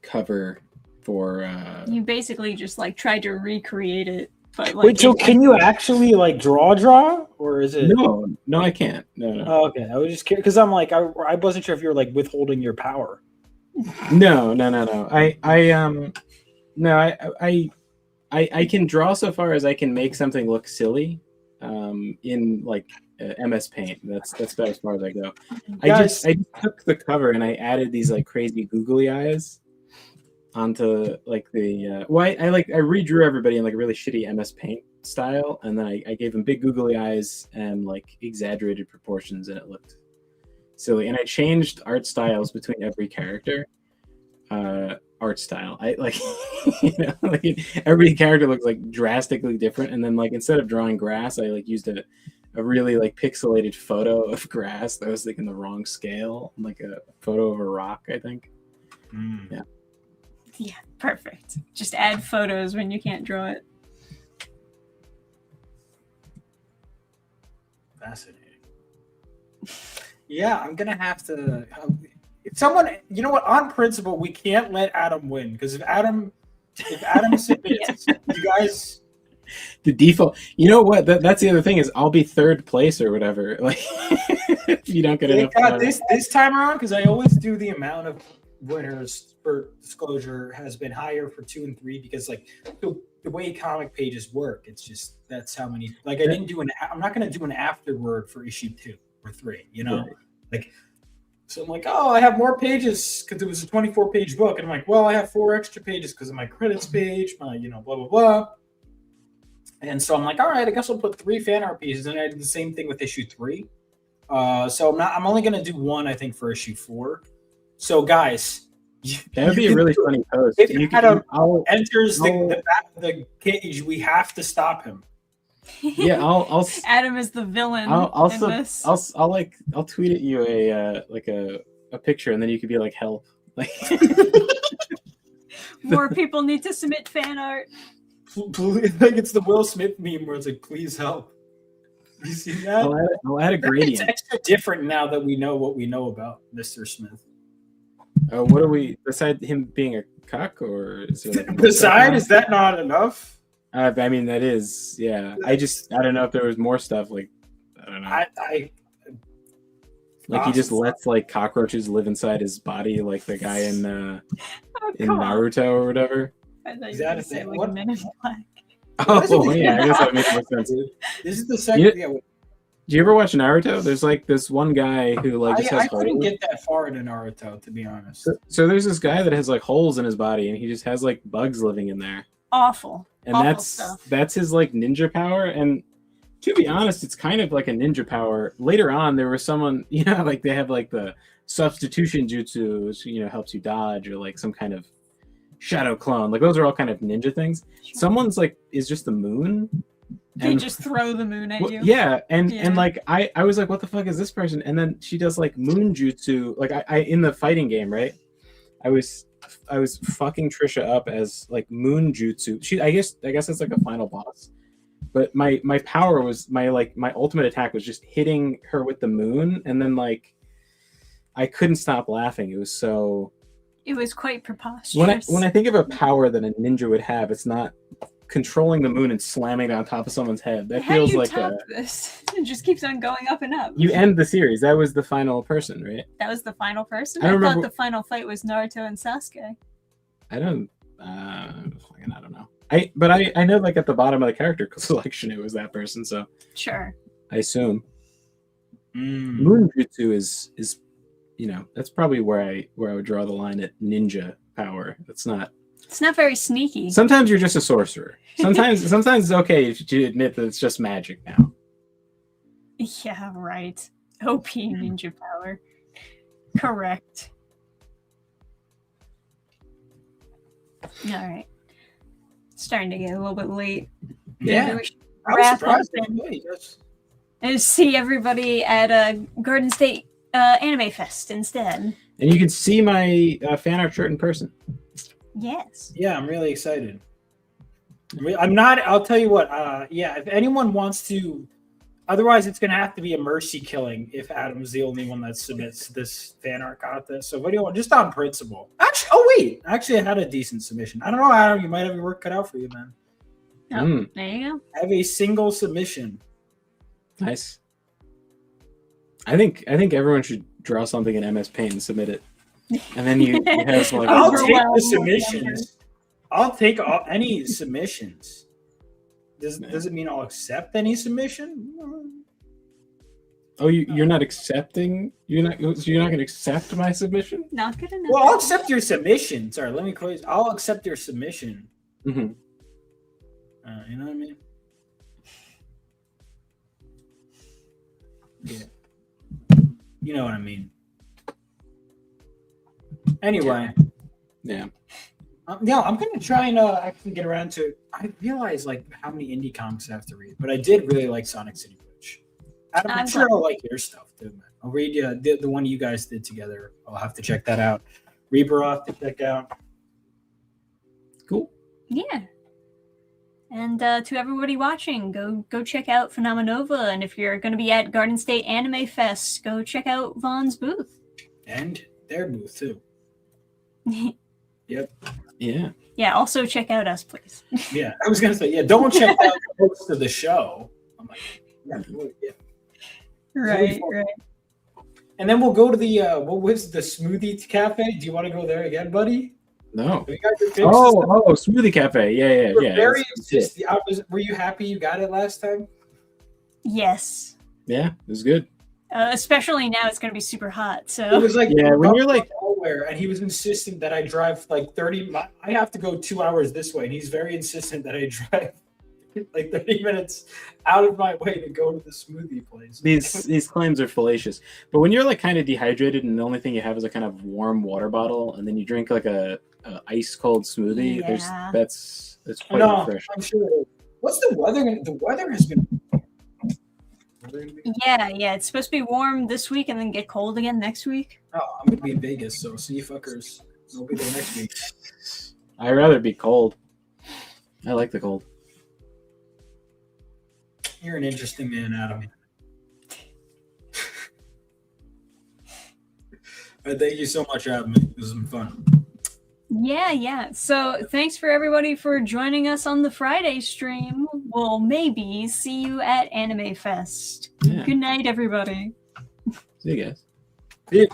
S2: cover for.
S1: You basically just like tried to recreate it, but like.
S3: Wait, so can you actually like draw, or is it?
S2: No, I can't. No.
S3: Oh, okay, I was just curious because I'm like I wasn't sure if you were like withholding your power.
S2: No. I can draw so far as I can make something look silly, in like MS Paint. That's about as far as I go. I just took the cover and I added these like crazy googly eyes onto like the I redrew everybody in like a really shitty MS Paint style, and then I gave them big googly eyes and like exaggerated proportions, and it looked silly. And I changed art styles between every character. Art style. I like, like every character looks like drastically different. And then like instead of drawing grass, I like used a really like pixelated photo of grass that was like in the wrong scale, like a photo of a rock, I think.
S1: Yeah, perfect. Just add photos when you can't draw it.
S3: Fascinating. Yeah, I'm gonna have to. Someone, you know what? On principle, we can't let Adam win because if Adam submits, you guys.
S2: The default. You know what? That's the other thing is I'll be third place or whatever. Like if you don't get enough.
S3: This time around, because I always do the amount of winners for disclosure has been higher for 2 and 3 because like the way comic pages work, it's just that's how many. Like I didn't do I'm not going to do an afterword for issue 2 or 3.
S2: Right.
S3: Like. So I'm like, oh, I have more pages because it was a 24-page book. And I'm like, well, I have 4 extra pages because of my credits page, my, blah, blah, blah. And so I'm like, all right, I guess I'll put 3 fan art pieces. And I did the same thing with issue 3. So I'm only going to do 1, I think, for issue 4. So guys.
S2: That would be a really funny post.
S3: If Adam enters the back of the cage, we have to stop him.
S2: Yeah, I'll
S1: Adam is the villain.
S2: I'll tweet at you a picture, and then you could be like, help. Like
S1: more people need to submit fan art.
S3: Like it's the Will Smith meme where it's like, please help. You see that?
S2: I'll add a gradient.
S3: It's extra different now that we know what we know about Mr. Smith.
S2: What are we beside him being a cuck, or is
S3: that not enough?
S2: I mean, that is, yeah. I don't know if there was more stuff. Like, I don't know. Like he just lets like cockroaches live inside his body, like the guy in Naruto or whatever.
S1: I thought you were going to say like Men in Black.
S2: Oh yeah, I guess that makes more sense.
S3: This is the second.
S2: Do you ever watch Naruto? There's like this one guy who like just has
S3: I couldn't get that far into Naruto, to be honest.
S2: So there's this guy that has like holes in his body, and he just has like bugs living in there.
S1: Awful.
S2: And
S1: awful
S2: that's his like ninja power. And to be honest, it's kind of like a ninja power. Later on, there was someone, like they have like the substitution jutsu, which helps you dodge, or like some kind of shadow clone. Like those are all kind of ninja things. Sure. Someone's like is just the moon.
S1: They just throw the moon at you.
S2: Yeah, and like I was like, what the fuck is this person? And then she does like moon jutsu. Like I in the fighting game, right? I was fucking Trisha up as like moon jutsu. I guess it's like a final boss. But my power was my ultimate attack was just hitting her with the moon, and then like I couldn't stop laughing. It was quite preposterous. When I think of a power that a ninja would have, it's not controlling the moon and slamming it on top of someone's head. That feels like
S1: this. It just keeps on going up and up.
S2: You end the series. That was the final person, right?
S1: That was the final person? I thought the final fight was Naruto and Sasuke.
S2: I don't know. I know like at the bottom of the character selection it was that person, so
S1: sure.
S2: I assume. Moon jutsu is that's probably where I would draw the line at ninja power. That's not
S1: It's not very sneaky.
S2: Sometimes you're just a sorcerer. Sometimes it's okay to admit that it's just magic now.
S1: Yeah, right. OP ninja power. Correct. All right. Starting to get a little bit late.
S3: Yeah.
S1: Maybe we should
S3: I was
S1: wrap
S3: surprised.
S1: up and-
S3: Hey, that's-
S1: and see everybody at Garden State Anime Fest instead.
S2: And you can see my fan art shirt in person.
S1: Yes.
S3: Yeah, I'm really excited. I'm not. I'll tell you what. Yeah, if anyone wants to, otherwise it's gonna have to be a mercy killing if Adam's the only one that submits this fan art contest. So what do you want? Just on principle. Actually, oh wait, actually I had a decent submission. I don't know, Adam. You might have your work cut out for you, man.
S1: Oh, there you go.
S3: I have a single submission.
S2: Nice. I think everyone should draw something in MS Paint and submit it, and then you have like.
S3: I'll take the
S1: Overwhelmed.
S3: submissions. I'll take any submissions. Does it mean I'll accept any submission?
S2: Oh, you're not accepting? You're not going to accept my submission?
S1: Not good enough.
S3: Well, I'll accept your submission. Sorry, let me close. I'll accept your submission.
S2: Mm-hmm.
S3: You know what I mean? Yeah. You know what I mean. Anyway.
S2: Yeah.
S3: Yeah, I'm gonna try and actually get around to. I realize like how many indie comics I have to read, but I did really like Sonic City Witch. I'm sure I'll like your stuff too, man. I'll read the one you guys did together. I'll have to check that out. Reaper I'll have to check out.
S2: Cool.
S1: Yeah. And to everybody watching, go check out Phenomenova. And if you're going to be at Garden State Anime Fest, go check out Vaughn's booth.
S3: And their booth too. Yep.
S2: Yeah.
S1: Yeah, also check out us, please.
S3: Yeah, I was gonna say, yeah, don't check out the host of the show. I'm like, yeah.
S1: Right.
S3: And then we'll go to the what was the smoothie cafe? Do you want to go there again, buddy?
S2: No.
S3: Have you got your fix?
S2: Oh, Smoothie Cafe. Yeah.
S3: Very insistent. Were you happy you got it last time?
S1: Yes.
S2: Yeah, it was good.
S1: Especially now it's going to be super hot.
S3: It
S1: So
S3: was like
S2: when you're like
S3: nowhere, and he was insistent that I drive like 30. I have to go 2 hours this way, and he's very insistent that I drive like 30 minutes out of my way to go to the smoothie place.
S2: these claims are fallacious, but when you're like kind of dehydrated and the only thing you have is a kind of warm water bottle, and then you drink like a ice cold smoothie,
S1: Yeah.
S2: that's quite
S3: No,
S2: refreshing.
S3: I'm sure. What's the weather? The weather has been.
S1: yeah, it's supposed to be warm this week and then get cold again next week.
S3: Oh, I'm gonna be in Vegas, so see you fuckers. We'll be there next week.
S2: I'd rather be cold. I like the cold.
S3: You're an interesting man, Adam. Thank you so much for having me. This has been fun.
S1: Yeah. So thanks for everybody for joining us on the Friday stream. We'll maybe see you at Anime Fest.
S2: Yeah.
S1: Good night, everybody.
S2: See you guys.
S3: See you.